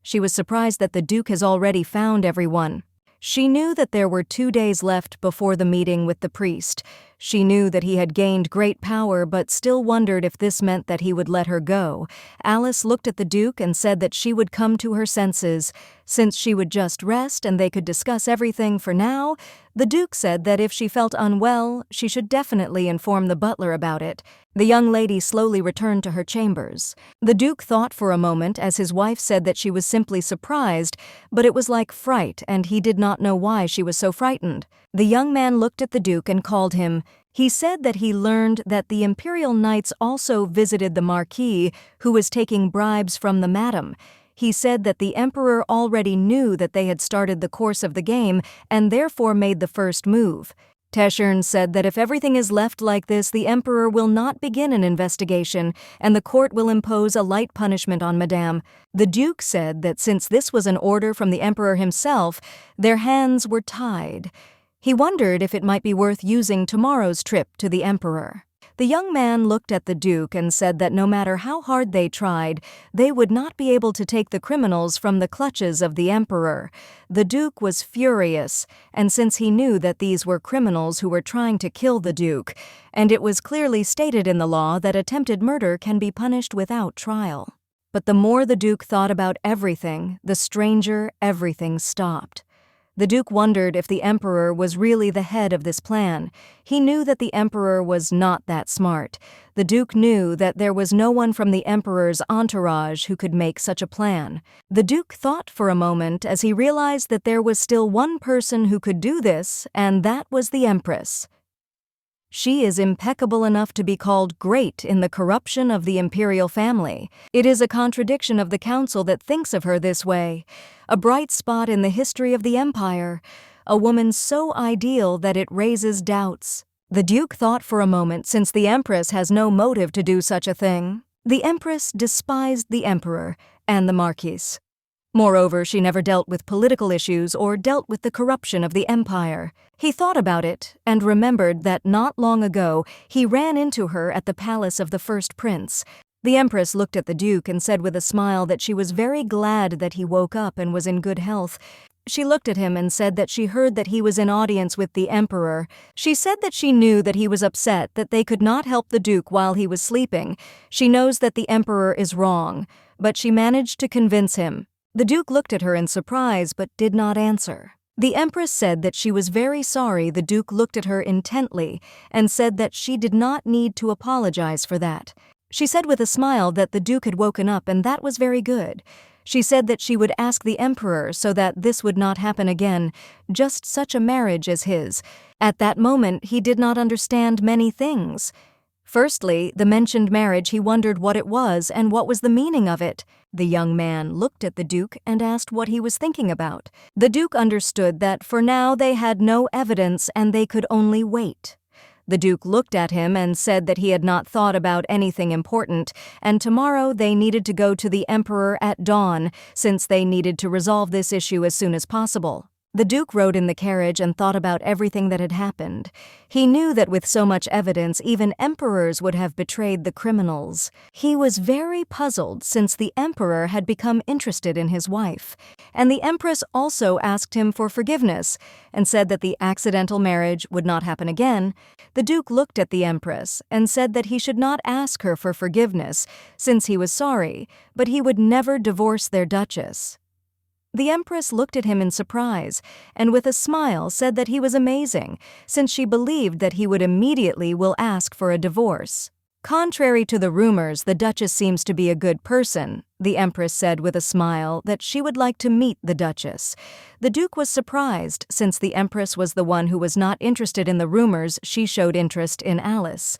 She was surprised that the Duke has already found everyone. She knew that there were 2 days left before the meeting with the priest. She knew that he had gained great power, but still wondered if this meant that he would let her go. Alice looked at the Duke and said that she would come to her senses. Since she would just rest and they could discuss everything for now, the Duke said that if she felt unwell, she should definitely inform the butler about it. The young lady slowly returned to her chambers. The Duke thought for a moment as his wife said that she was simply surprised, but it was like fright, and he did not know why she was so frightened. The young man looked at the Duke and called him. He said that he learned that the Imperial Knights also visited the Marquis, who was taking bribes from the Madam. He said that the Emperor already knew that they had started the course of the game and therefore made the first move. Tashern said that if everything is left like this, the Emperor will not begin an investigation and the court will impose a light punishment on Madame. The Duke said that since this was an order from the Emperor himself, their hands were tied. He wondered if it might be worth using tomorrow's trip to the Emperor. The young man looked at the Duke and said that no matter how hard they tried, they would not be able to take the criminals from the clutches of the Emperor. The Duke was furious, and since he knew that these were criminals who were trying to kill the Duke, and it was clearly stated in the law that attempted murder can be punished without trial. But the more the Duke thought about everything, the stranger everything stopped. The Duke wondered if the Emperor was really the head of this plan. He knew that the Emperor was not that smart. The Duke knew that there was no one from the Emperor's entourage who could make such a plan. The Duke thought for a moment as he realized that there was still one person who could do this, and that was the Empress. She is impeccable enough to be called great in the corruption of the Imperial family. It is a contradiction of the council that thinks of her this way. A bright spot in the history of the Empire. A woman so ideal that it raises doubts. The Duke thought for a moment, since the Empress has no motive to do such a thing. The Empress despised the Emperor and the Marquis. Moreover, she never dealt with political issues or dealt with the corruption of the empire. He thought about it and remembered that not long ago he ran into her at the palace of the first prince. The Empress looked at the Duke and said with a smile that she was very glad that he woke up and was in good health. She looked at him and said that she heard that he was in audience with the Emperor. She said that she knew that he was upset that they could not help the Duke while he was sleeping. She knows that the Emperor is wrong, but she managed to convince him. The Duke looked at her in surprise but did not answer. The Empress said that she was very sorry. The Duke looked at her intently and said that she did not need to apologize for that. She said with a smile that the Duke had woken up and that was very good. She said that she would ask the emperor so that this would not happen again, just such a marriage as his. At that moment, he did not understand many things. Firstly, the mentioned marriage, he wondered what it was and what was the meaning of it. The young man looked at the Duke and asked what he was thinking about. The Duke understood that for now they had no evidence and they could only wait. The Duke looked at him and said that he had not thought about anything important, and tomorrow they needed to go to the Emperor at dawn, since they needed to resolve this issue as soon as possible. The Duke rode in the carriage and thought about everything that had happened. He knew that with so much evidence, even emperors would have betrayed the criminals. He was very puzzled since the emperor had become interested in his wife, and the Empress also asked him for forgiveness and said that the accidental marriage would not happen again. The Duke looked at the Empress and said that he should not ask her for forgiveness since he was sorry, but he would never divorce their Duchess. The Empress looked at him in surprise and with a smile said that he was amazing, since she believed that he would immediately will ask for a divorce. Contrary to the rumors, the Duchess seems to be a good person. The Empress said with a smile that she would like to meet the Duchess. The Duke was surprised, since the Empress was the one who was not interested in the rumors. She showed interest in Alice.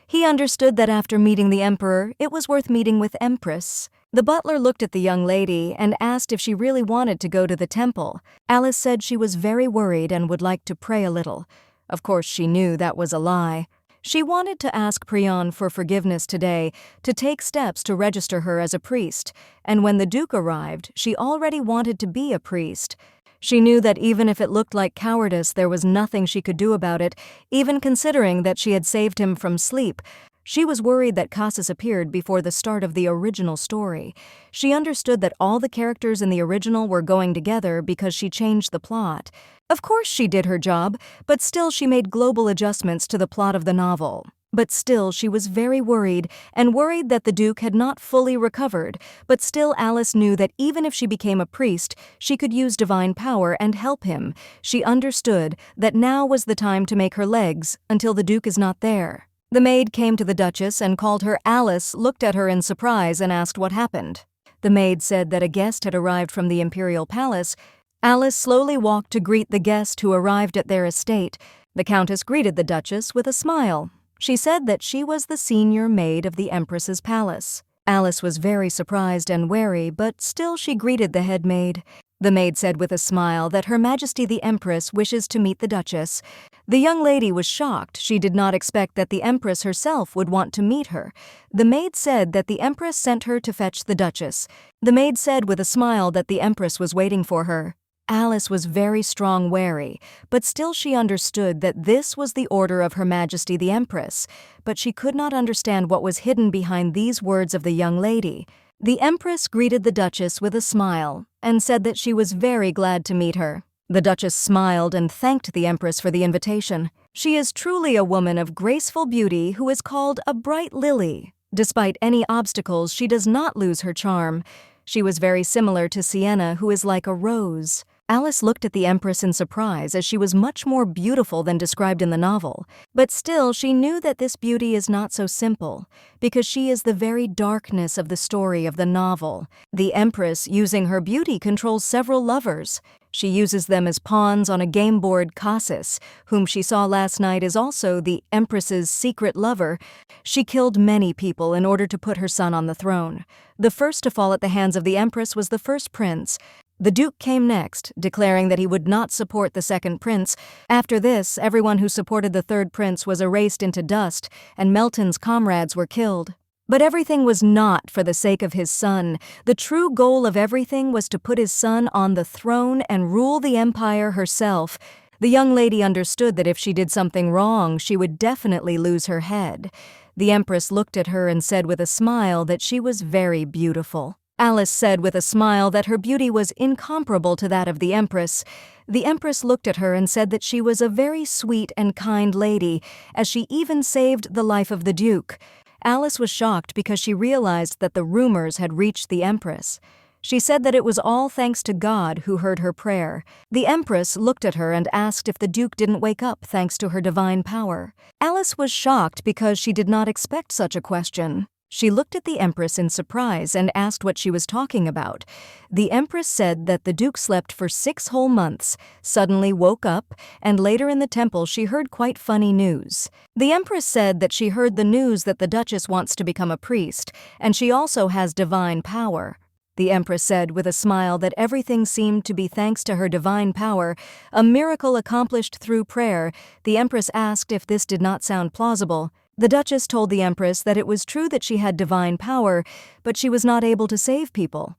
He understood that after meeting the Emperor, it was worth meeting with Empress. The butler looked at the young lady and asked if she really wanted to go to the temple. Alice said she was very worried and would like to pray a little. Of course, she knew that was a lie. She wanted to ask Prion for forgiveness today, to take steps to register her as a priest, and when the Duke arrived, she already wanted to be a priest. She knew that even if it looked like cowardice, there was nothing she could do about it, even considering that she had saved him from sleep. She was worried that Cassus appeared before the start of the original story. She understood that all the characters in the original were going together because she changed the plot. Of course she did her job, but still she made global adjustments to the plot of the novel. But still she was very worried, and worried that the Duke had not fully recovered. But still Alice knew that even if she became a priest, she could use divine power and help him. She understood that now was the time to make her legs until the Duke is not there. The maid came to the Duchess and called her Alice, looked at her in surprise and asked what happened. The maid said that a guest had arrived from the Imperial palace. Alice slowly walked to greet the guest who arrived at their estate. The Countess greeted the Duchess with a smile. She said that she was the senior maid of the Empress's palace. Alice was very surprised and wary, but still she greeted the head maid. The maid said with a smile that Her Majesty the Empress wishes to meet the Duchess. The young lady was shocked. She did not expect that the Empress herself would want to meet her. The maid said that the Empress sent her to fetch the Duchess. The maid said with a smile that the Empress was waiting for her. Alice was very strong wary, but still she understood that this was the order of Her Majesty the Empress, but she could not understand what was hidden behind these words of the young lady. The Empress greeted the Duchess with a smile and said that she was very glad to meet her. The Duchess smiled and thanked the Empress for the invitation. She is truly a woman of graceful beauty who is called a bright lily. Despite any obstacles, she does not lose her charm. She was very similar to Sienna, who is like a rose. Alice looked at the Empress in surprise, as she was much more beautiful than described in the novel. But still, she knew that this beauty is not so simple, because she is the very darkness of the story of the novel. The Empress, using her beauty, controls several lovers. She uses them as pawns on a game board. Cassus, whom she saw last night, is also the Empress's secret lover. She killed many people in order to put her son on the throne. The first to fall at the hands of the Empress was the first prince. The Duke came next, declaring that he would not support the second prince. After this, everyone who supported the third prince was erased into dust, and Melton's comrades were killed. But everything was not for the sake of his son. The true goal of everything was to put his son on the throne and rule the empire herself. The young lady understood that if she did something wrong, she would definitely lose her head. The Empress looked at her and said with a smile that she was very beautiful. Alice said with a smile that her beauty was incomparable to that of the Empress. The Empress looked at her and said that she was a very sweet and kind lady, as she even saved the life of the Duke. Alice was shocked because she realized that the rumors had reached the Empress. She said that it was all thanks to God who heard her prayer. The Empress looked at her and asked if the Duke didn't wake up thanks to her divine power. Alice was shocked because she did not expect such a question. She looked at the Empress in surprise and asked what she was talking about. The Empress said that the Duke slept for 6 whole months, suddenly woke up, and later in the temple she heard quite funny news. The Empress said that she heard the news that the Duchess wants to become a priest, and she also has divine power. The Empress said with a smile that everything seemed to be thanks to her divine power, a miracle accomplished through prayer. The Empress asked if this did not sound plausible. The Duchess told the Empress that it was true that she had divine power, but she was not able to save people.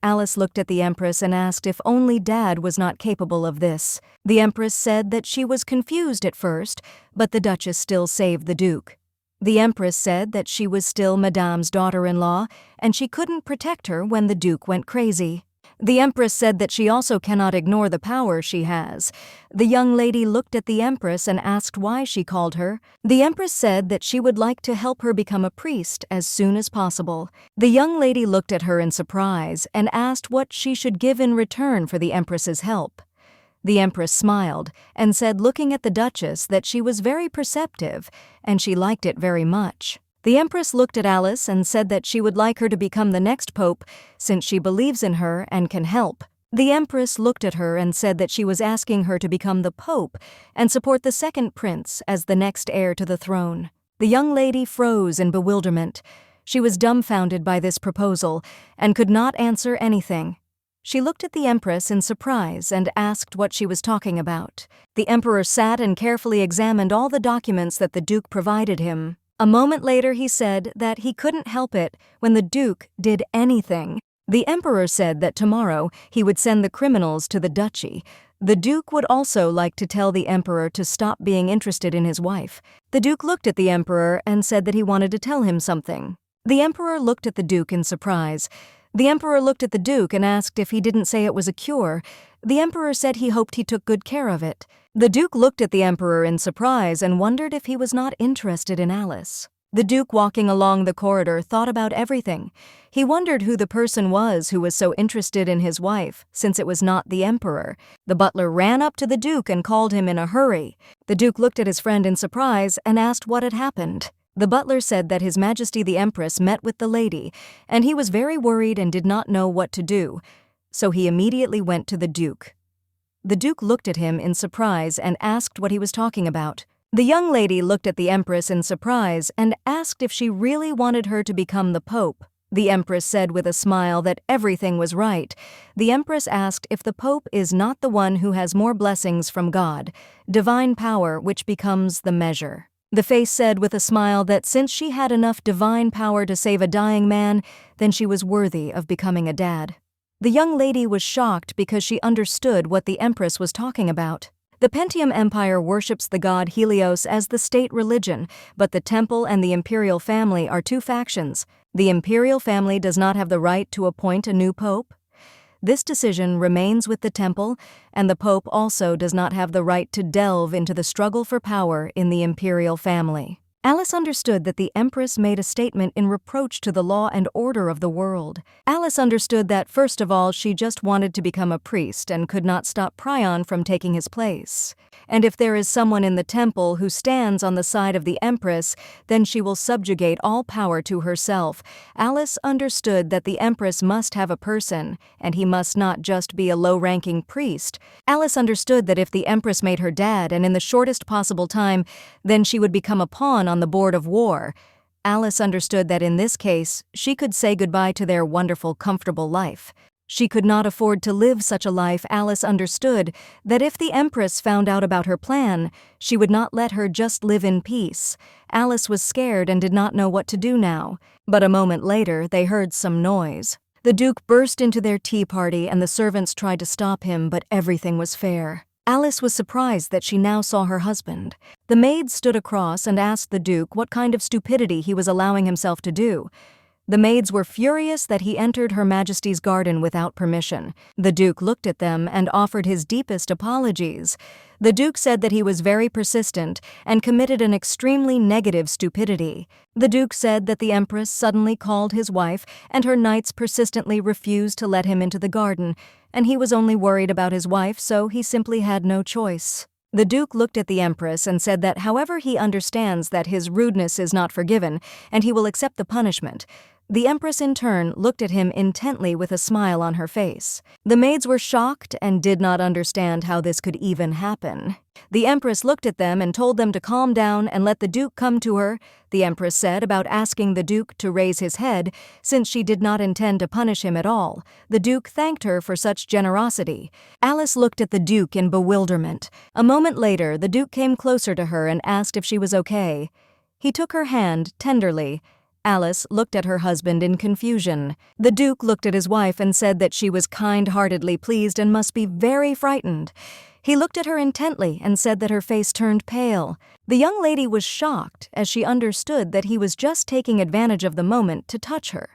Alice looked at the Empress and asked if only Dad was not capable of this. The Empress said that she was confused at first, but the Duchess still saved the Duke. The Empress said that she was still Madame's daughter-in-law, and she couldn't protect her when the Duke went crazy. The Empress said that she also cannot ignore the power she has. The young lady looked at the Empress and asked why she called her. The Empress said that she would like to help her become a priest as soon as possible. The young lady looked at her in surprise and asked what she should give in return for the Empress's help. The Empress smiled and said, looking at the Duchess, that she was very perceptive and she liked it very much. The Empress looked at Alice and said that she would like her to become the next pope since she believes in her and can help. The Empress looked at her and said that she was asking her to become the pope and support the second prince as the next heir to the throne. The young lady froze in bewilderment. She was dumbfounded by this proposal and could not answer anything. She looked at the Empress in surprise and asked what she was talking about. The Emperor sat and carefully examined all the documents that the Duke provided him. A moment later he said that he couldn't help it when the Duke did anything. The Emperor said that tomorrow he would send the criminals to the duchy. The Duke would also like to tell the Emperor to stop being interested in his wife. The Duke looked at the Emperor and said that he wanted to tell him something. The Emperor looked at the Duke in surprise. The Emperor looked at the Duke and asked if he didn't say it was a cure. The Emperor said he hoped he took good care of it. The Duke looked at the Emperor in surprise and wondered if he was not interested in Alice. The Duke, walking along the corridor, thought about everything. He wondered who the person was who was so interested in his wife, since it was not the Emperor. The butler ran up to the Duke and called him in a hurry. The Duke looked at his friend in surprise and asked what had happened. The butler said that His Majesty the Empress met with the lady, and he was very worried and did not know what to do, so he immediately went to the Duke. The Duke looked at him in surprise and asked what he was talking about. The young lady looked at the Empress in surprise and asked if she really wanted her to become the Pope. The Empress said with a smile that everything was right. The Empress asked if the Pope is not the one who has more blessings from God, divine power which becomes the measure. The face said with a smile that since she had enough divine power to save a dying man, then she was worthy of becoming a dad. The young lady was shocked because she understood what the Empress was talking about. The Pentium Empire worships the god Helios as the state religion, but the temple and the Imperial family are two factions. The Imperial family does not have the right to appoint a new pope. This decision remains with the temple, and the Pope also does not have the right to delve into the struggle for power in the Imperial family. Alice understood that the Empress made a statement in reproach to the law and order of the world. Alice understood that, first of all, she just wanted to become a priest and could not stop Prion from taking his place. And if there is someone in the temple who stands on the side of the Empress, then she will subjugate all power to herself. Alice understood that the Empress must have a person, and he must not just be a low-ranking priest. Alice understood that if the Empress made her dad, and in the shortest possible time, then she would become a pawn on the board of war. Alice understood that in this case, she could say goodbye to their wonderful, comfortable life. She could not afford to live such a life. Alice understood that if the Empress found out about her plan, she would not let her just live in peace. Alice was scared and did not know what to do now. But a moment later, they heard some noise. The Duke burst into their tea party and the servants tried to stop him, but everything was fair. Alice was surprised that she now saw her husband. The maid stood across and asked the Duke what kind of stupidity he was allowing himself to do. The maids were furious that he entered Her Majesty's garden without permission. The Duke looked at them and offered his deepest apologies. The Duke said that he was very persistent and committed an extremely negative stupidity. The Duke said that the Empress suddenly called his wife and her knights persistently refused to let him into the garden, and he was only worried about his wife, so he simply had no choice. The Duke looked at the Empress and said that however he understands that his rudeness is not forgiven and he will accept the punishment. The Empress in turn looked at him intently with a smile on her face. The maids were shocked and did not understand how this could even happen. The Empress looked at them and told them to calm down and let the Duke come to her. The Empress said about asking the Duke to raise his head, since she did not intend to punish him at all. The Duke thanked her for such generosity. Alice looked at the Duke in bewilderment. A moment later, the Duke came closer to her and asked if she was okay. He took her hand tenderly. Alice looked at her husband in confusion. The Duke looked at his wife and said that she was kind-heartedly pleased and must be very frightened. He looked at her intently and said that her face turned pale. The young lady was shocked as she understood that he was just taking advantage of the moment to touch her.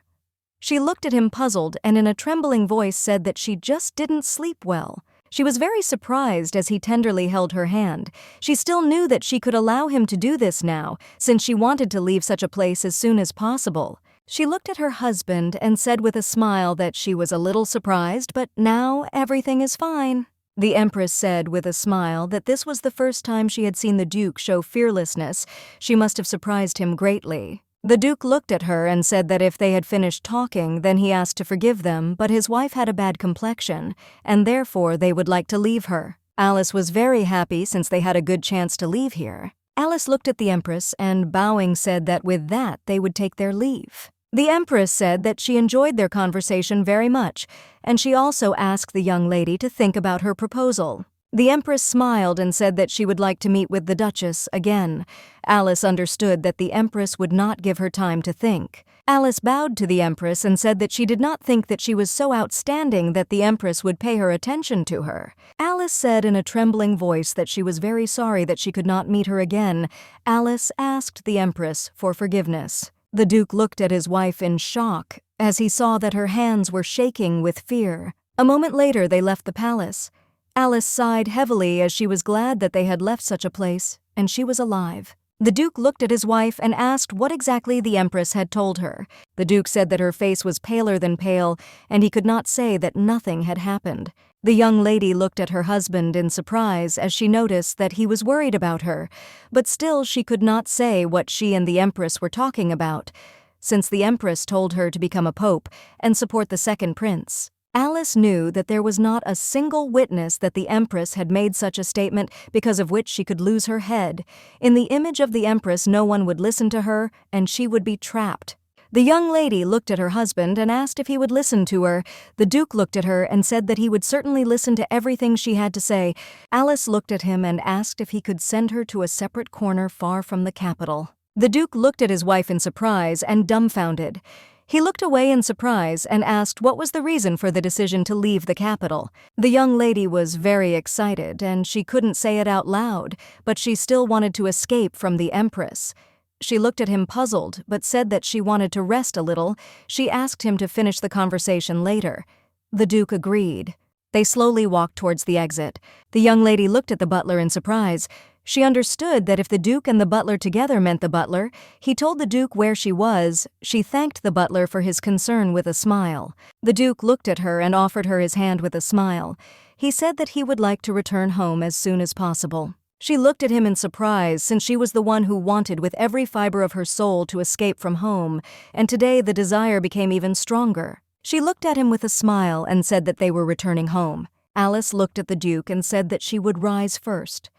She looked at him puzzled and in a trembling voice said that she just didn't sleep well. She was very surprised as he tenderly held her hand. She still knew that she could allow him to do this now, since she wanted to leave such a place as soon as possible. She looked at her husband and said with a smile that she was a little surprised, but now everything is fine. The Empress said with a smile that this was the first time she had seen the Duke show fearlessness. She must have surprised him greatly. The Duke looked at her and said that if they had finished talking, then he asked to forgive them, but his wife had a bad complexion, and therefore they would like to leave her. Alice was very happy since they had a good chance to leave here. Alice looked at the Empress and, bowing, said that with that they would take their leave. The Empress said that she enjoyed their conversation very much, and she also asked the young lady to think about her proposal. The Empress smiled and said that she would like to meet with the Duchess again. Alice understood that the Empress would not give her time to think. Alice bowed to the Empress and said that she did not think that she was so outstanding that the Empress would pay her attention to her. Alice said in a trembling voice that she was very sorry that she could not meet her again. Alice asked the Empress for forgiveness. The Duke looked at his wife in shock as he saw that her hands were shaking with fear. A moment later they left the palace. Alice sighed heavily as she was glad that they had left such a place, and she was alive. The Duke looked at his wife and asked what exactly the Empress had told her. The Duke said that her face was paler than pale, and he could not say that nothing had happened. The young lady looked at her husband in surprise as she noticed that he was worried about her, but still she could not say what she and the Empress were talking about, since the Empress told her to become a pope and support the second prince. Alice knew that there was not a single witness that the Empress had made such a statement because of which she could lose her head. In the image of the Empress, no one would listen to her, and she would be trapped. The young lady looked at her husband and asked if he would listen to her. The Duke looked at her and said that he would certainly listen to everything she had to say. Alice looked at him and asked if he could send her to a separate corner far from the capital. The Duke looked at his wife in surprise and dumbfounded. He looked away in surprise and asked what was the reason for the decision to leave the capital. The young lady was very excited, and she couldn't say it out loud, but she still wanted to escape from the Empress. She looked at him puzzled, but said that she wanted to rest a little. She asked him to finish the conversation later. The Duke agreed. They slowly walked towards the exit. The young lady looked at the butler in surprise. She understood that if the Duke and the butler together meant the butler, he told the Duke where she was. She thanked the butler for his concern with a smile. The Duke looked at her and offered her his hand with a smile. He said that he would like to return home as soon as possible. She looked at him in surprise, since she was the one who wanted with every fiber of her soul to escape from home, and today the desire became even stronger. She looked at him with a smile and said that they were returning home. Alice looked at the Duke and said that she would rise first.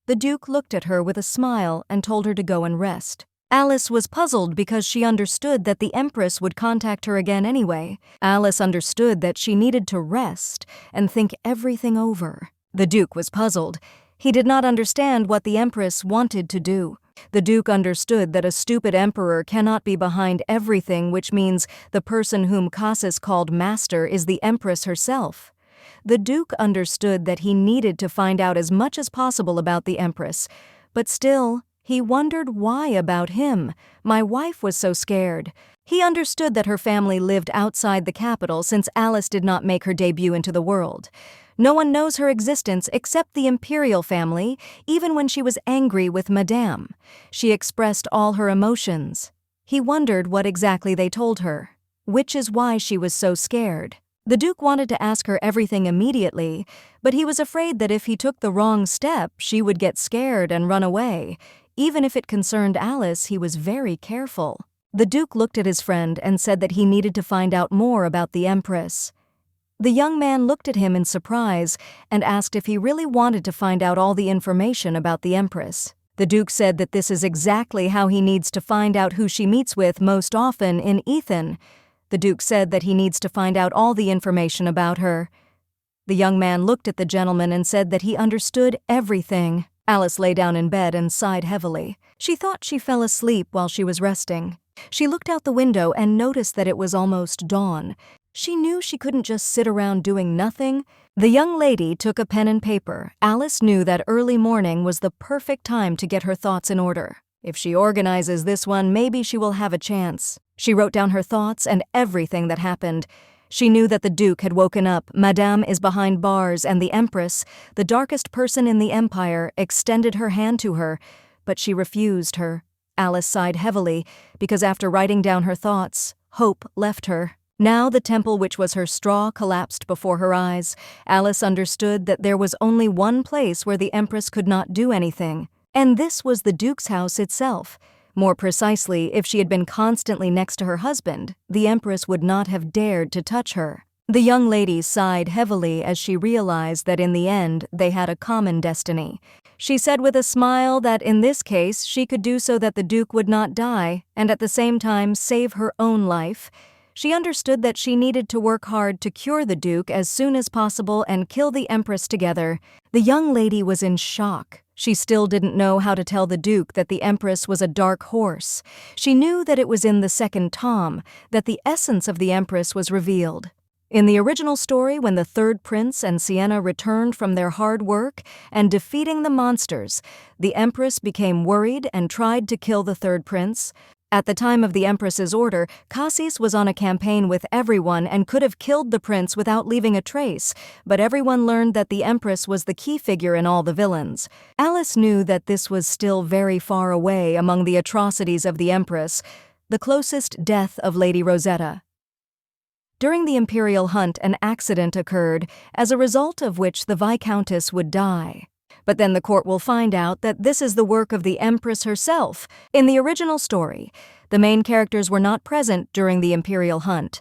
The Duke looked at her with a smile and told her to go and rest. Alice was puzzled because she understood that the Empress would contact her again anyway. Alice understood that she needed to rest and think everything over. The Duke was puzzled. He did not understand what the Empress wanted to do. The Duke understood that a stupid emperor cannot be behind everything, which means the person whom Cassis called master is the Empress herself. The Duke understood that he needed to find out as much as possible about the Empress, but still, he wondered why about him. My wife was so scared. He understood that her family lived outside the capital since Alice did not make her debut into the world. No one knows her existence except the Imperial family, even when she was angry with Madame. She expressed all her emotions. He wondered what exactly they told her, which is why she was so scared. The Duke wanted to ask her everything immediately, but he was afraid that if he took the wrong step, she would get scared and run away. Even if it concerned Alice, he was very careful. The Duke looked at his friend and said that he needed to find out more about the Empress. The young man looked at him in surprise and asked if he really wanted to find out all the information about the Empress. The Duke said that this is exactly how he needs to find out who she meets with most often in Ethan. The Duke said that he needs to find out all the information about her. The young man looked at the gentleman and said that he understood everything. Alice lay down in bed and sighed heavily. She thought she fell asleep while she was resting. She looked out the window and noticed that it was almost dawn. She knew she couldn't just sit around doing nothing. The young lady took a pen and paper. Alice knew that early morning was the perfect time to get her thoughts in order. If she organizes this one, maybe she will have a chance. She wrote down her thoughts and everything that happened. She knew that the Duke had woken up, Madame is behind bars, and the Empress, the darkest person in the Empire, extended her hand to her, but she refused her. Alice sighed heavily, because after writing down her thoughts, hope left her. Now the temple which was her straw collapsed before her eyes. Alice understood that there was only one place where the Empress could not do anything, and this was the Duke's house itself. More precisely, if she had been constantly next to her husband, the Empress would not have dared to touch her. The young lady sighed heavily as she realized that in the end they had a common destiny. She said with a smile that in this case she could do so that the Duke would not die, and at the same time save her own life. She understood that she needed to work hard to cure the Duke as soon as possible and kill the Empress together. The young lady was in shock. She still didn't know how to tell the Duke that the Empress was a dark horse. She knew that it was in the second tom that the essence of the Empress was revealed. In the original story, when the third prince and Sienna returned from their hard work and defeating the monsters, the Empress became worried and tried to kill the third prince. At the time of the Empress's order, Cassis was on a campaign with everyone and could have killed the prince without leaving a trace, but everyone learned that the Empress was the key figure in all the villains. Alice knew that this was still very far away among the atrocities of the Empress, the closest death of Lady Rosetta. During the Imperial hunt, an accident occurred, as a result of which the Viscountess would die. But then the court will find out that this is the work of the Empress herself. In the original story, the main characters were not present during the Imperial hunt.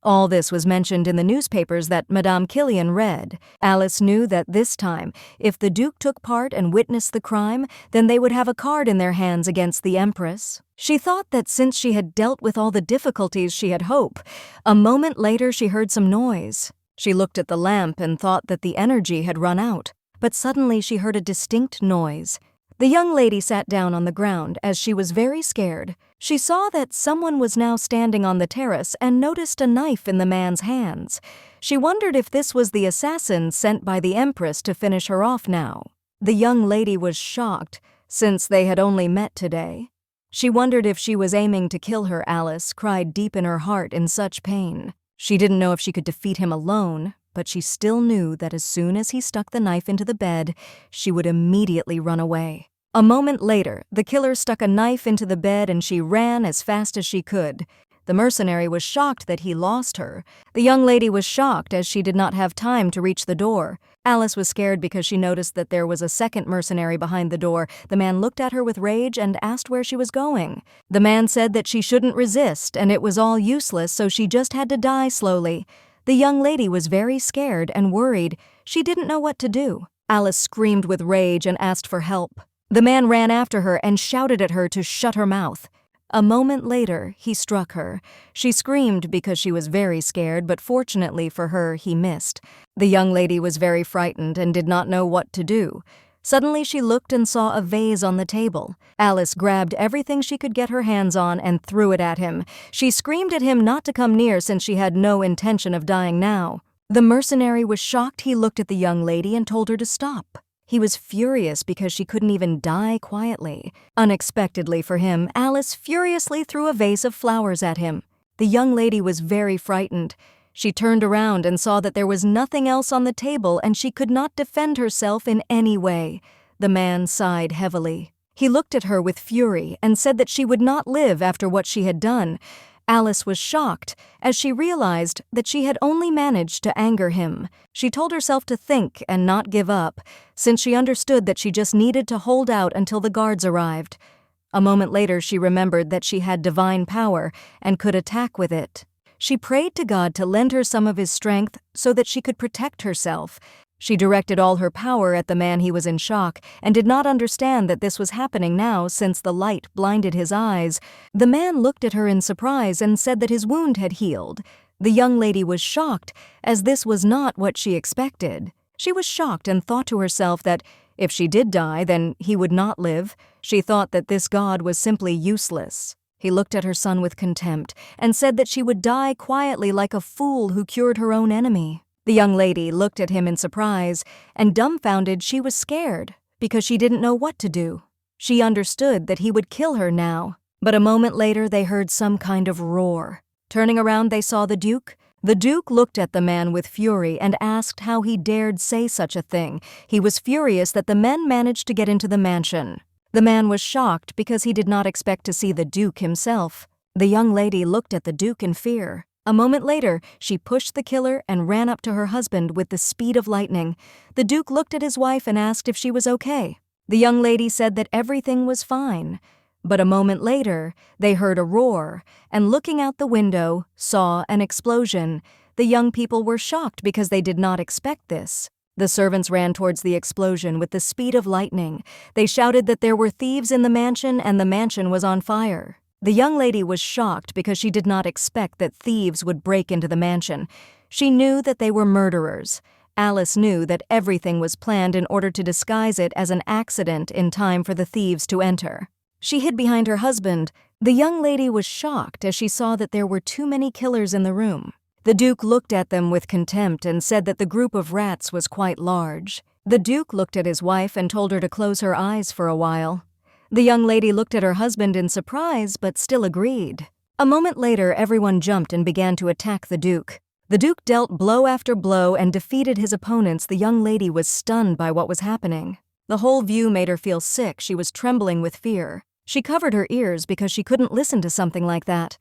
All this was mentioned in the newspapers that Madame Killian read. Alice knew that this time, if the Duke took part and witnessed the crime, then they would have a card in their hands against the Empress. She thought that since she had dealt with all the difficulties she had hope. A moment later she heard some noise. She looked at the lamp and thought that the energy had run out. But suddenly she heard a distinct noise. The young lady sat down on the ground as she was very scared. She saw that someone was now standing on the terrace and noticed a knife in the man's hands. She wondered if this was the assassin sent by the Empress to finish her off now. The young lady was shocked, since they had only met today. She wondered if she was aiming to kill her. Alice cried deep in her heart in such pain. She didn't know if she could defeat him alone, but she still knew that as soon as he stuck the knife into the bed, she would immediately run away. A moment later, the killer stuck a knife into the bed and she ran as fast as she could. The mercenary was shocked that he lost her. The young lady was shocked as she did not have time to reach the door. Alice was scared because she noticed that there was a second mercenary behind the door. The man looked at her with rage and asked where she was going. The man said that she shouldn't resist and it was all useless, so she just had to die slowly. The young lady was very scared and worried. She didn't know what to do. Alice screamed with rage and asked for help. The man ran after her and shouted at her to shut her mouth. A moment later, he struck her. She screamed because she was very scared, but fortunately for her, he missed. The young lady was very frightened and did not know what to do. Suddenly she looked and saw a vase on the table. Alice grabbed everything she could get her hands on and threw it at him. She screamed at him not to come near since she had no intention of dying now. The mercenary was shocked. He looked at the young lady and told her to stop. He was furious because she couldn't even die quietly. Unexpectedly for him, Alice furiously threw a vase of flowers at him. The young lady was very frightened. She turned around and saw that there was nothing else on the table and she could not defend herself in any way. The man sighed heavily. He looked at her with fury and said that she would not live after what she had done. Alice was shocked as she realized that she had only managed to anger him. She told herself to think and not give up, since she understood that she just needed to hold out until the guards arrived. A moment later, she remembered that she had divine power and could attack with it. She prayed to God to lend her some of his strength so that she could protect herself. She directed all her power at the man. He was in shock and did not understand that this was happening now since the light blinded his eyes. The man looked at her in surprise and said that his wound had healed. The young lady was shocked, as this was not what she expected. She was shocked and thought to herself that if she did die, then he would not live. She thought that this god was simply useless. He looked at her son with contempt and said that she would die quietly like a fool who cured her own enemy. The young lady looked at him in surprise, and dumbfounded, she was scared because she didn't know what to do. She understood that he would kill her now, but a moment later they heard some kind of roar. Turning around, they saw the Duke. The Duke looked at the man with fury and asked how he dared say such a thing. He was furious that the men managed to get into the mansion. The man was shocked because he did not expect to see the Duke himself. The young lady looked at the Duke in fear. A moment later, she pushed the killer and ran up to her husband with the speed of lightning. The Duke looked at his wife and asked if she was okay. The young lady said that everything was fine. But a moment later, they heard a roar, and looking out the window, saw an explosion. The young people were shocked because they did not expect this. The servants ran towards the explosion with the speed of lightning. They shouted that there were thieves in the mansion and the mansion was on fire. The young lady was shocked because she did not expect that thieves would break into the mansion. She knew that they were murderers. Alice knew that everything was planned in order to disguise it as an accident in time for the thieves to enter. She hid behind her husband. The young lady was shocked as she saw that there were too many killers in the room. The Duke looked at them with contempt and said that the group of rats was quite large. The Duke looked at his wife and told her to close her eyes for a while. The young lady looked at her husband in surprise, but still agreed. A moment later, everyone jumped and began to attack the Duke. The Duke dealt blow after blow and defeated his opponents. The young lady was stunned by what was happening. The whole view made her feel sick. She was trembling with fear. She covered her ears because she couldn't listen to something like that.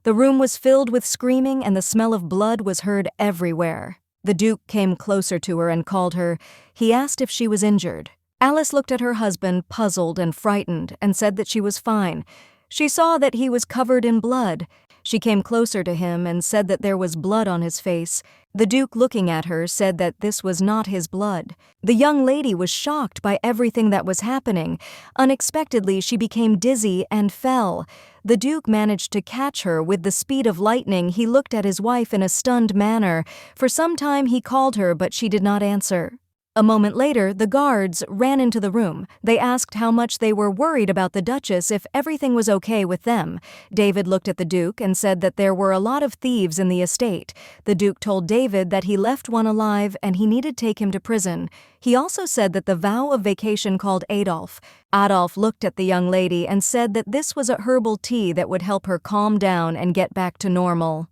The room was filled with screaming and the smell of blood was heard everywhere. The Duke came closer to her and called her. He asked if she was injured. Alice looked at her husband, puzzled and frightened, and said that she was fine. She saw that he was covered in blood. She came closer to him and said that there was blood on his face. The Duke, looking at her, said that this was not his blood. The young lady was shocked by everything that was happening. Unexpectedly, she became dizzy and fell. The Duke managed to catch her with the speed of lightning. He looked at his wife in a stunned manner. For some time he called her, but she did not answer. A moment later, the guards ran into the room. They asked how much they were worried about the Duchess, if everything was okay with them. David looked at the Duke and said that there were a lot of thieves in the estate. The Duke told David that he left one alive and he needed to take him to prison. He also said that the vow of vacation called Adolf. Adolf looked at the young lady and said that this was a herbal tea that would help her calm down and get back to normal.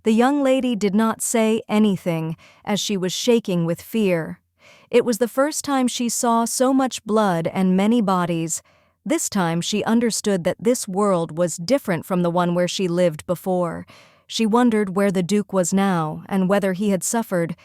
The young lady did not say anything as she was shaking with fear. It was the first time she saw so much blood and many bodies. This time she understood that this world was different from the one where she lived before. She wondered where the Duke was now and whether he had suffered.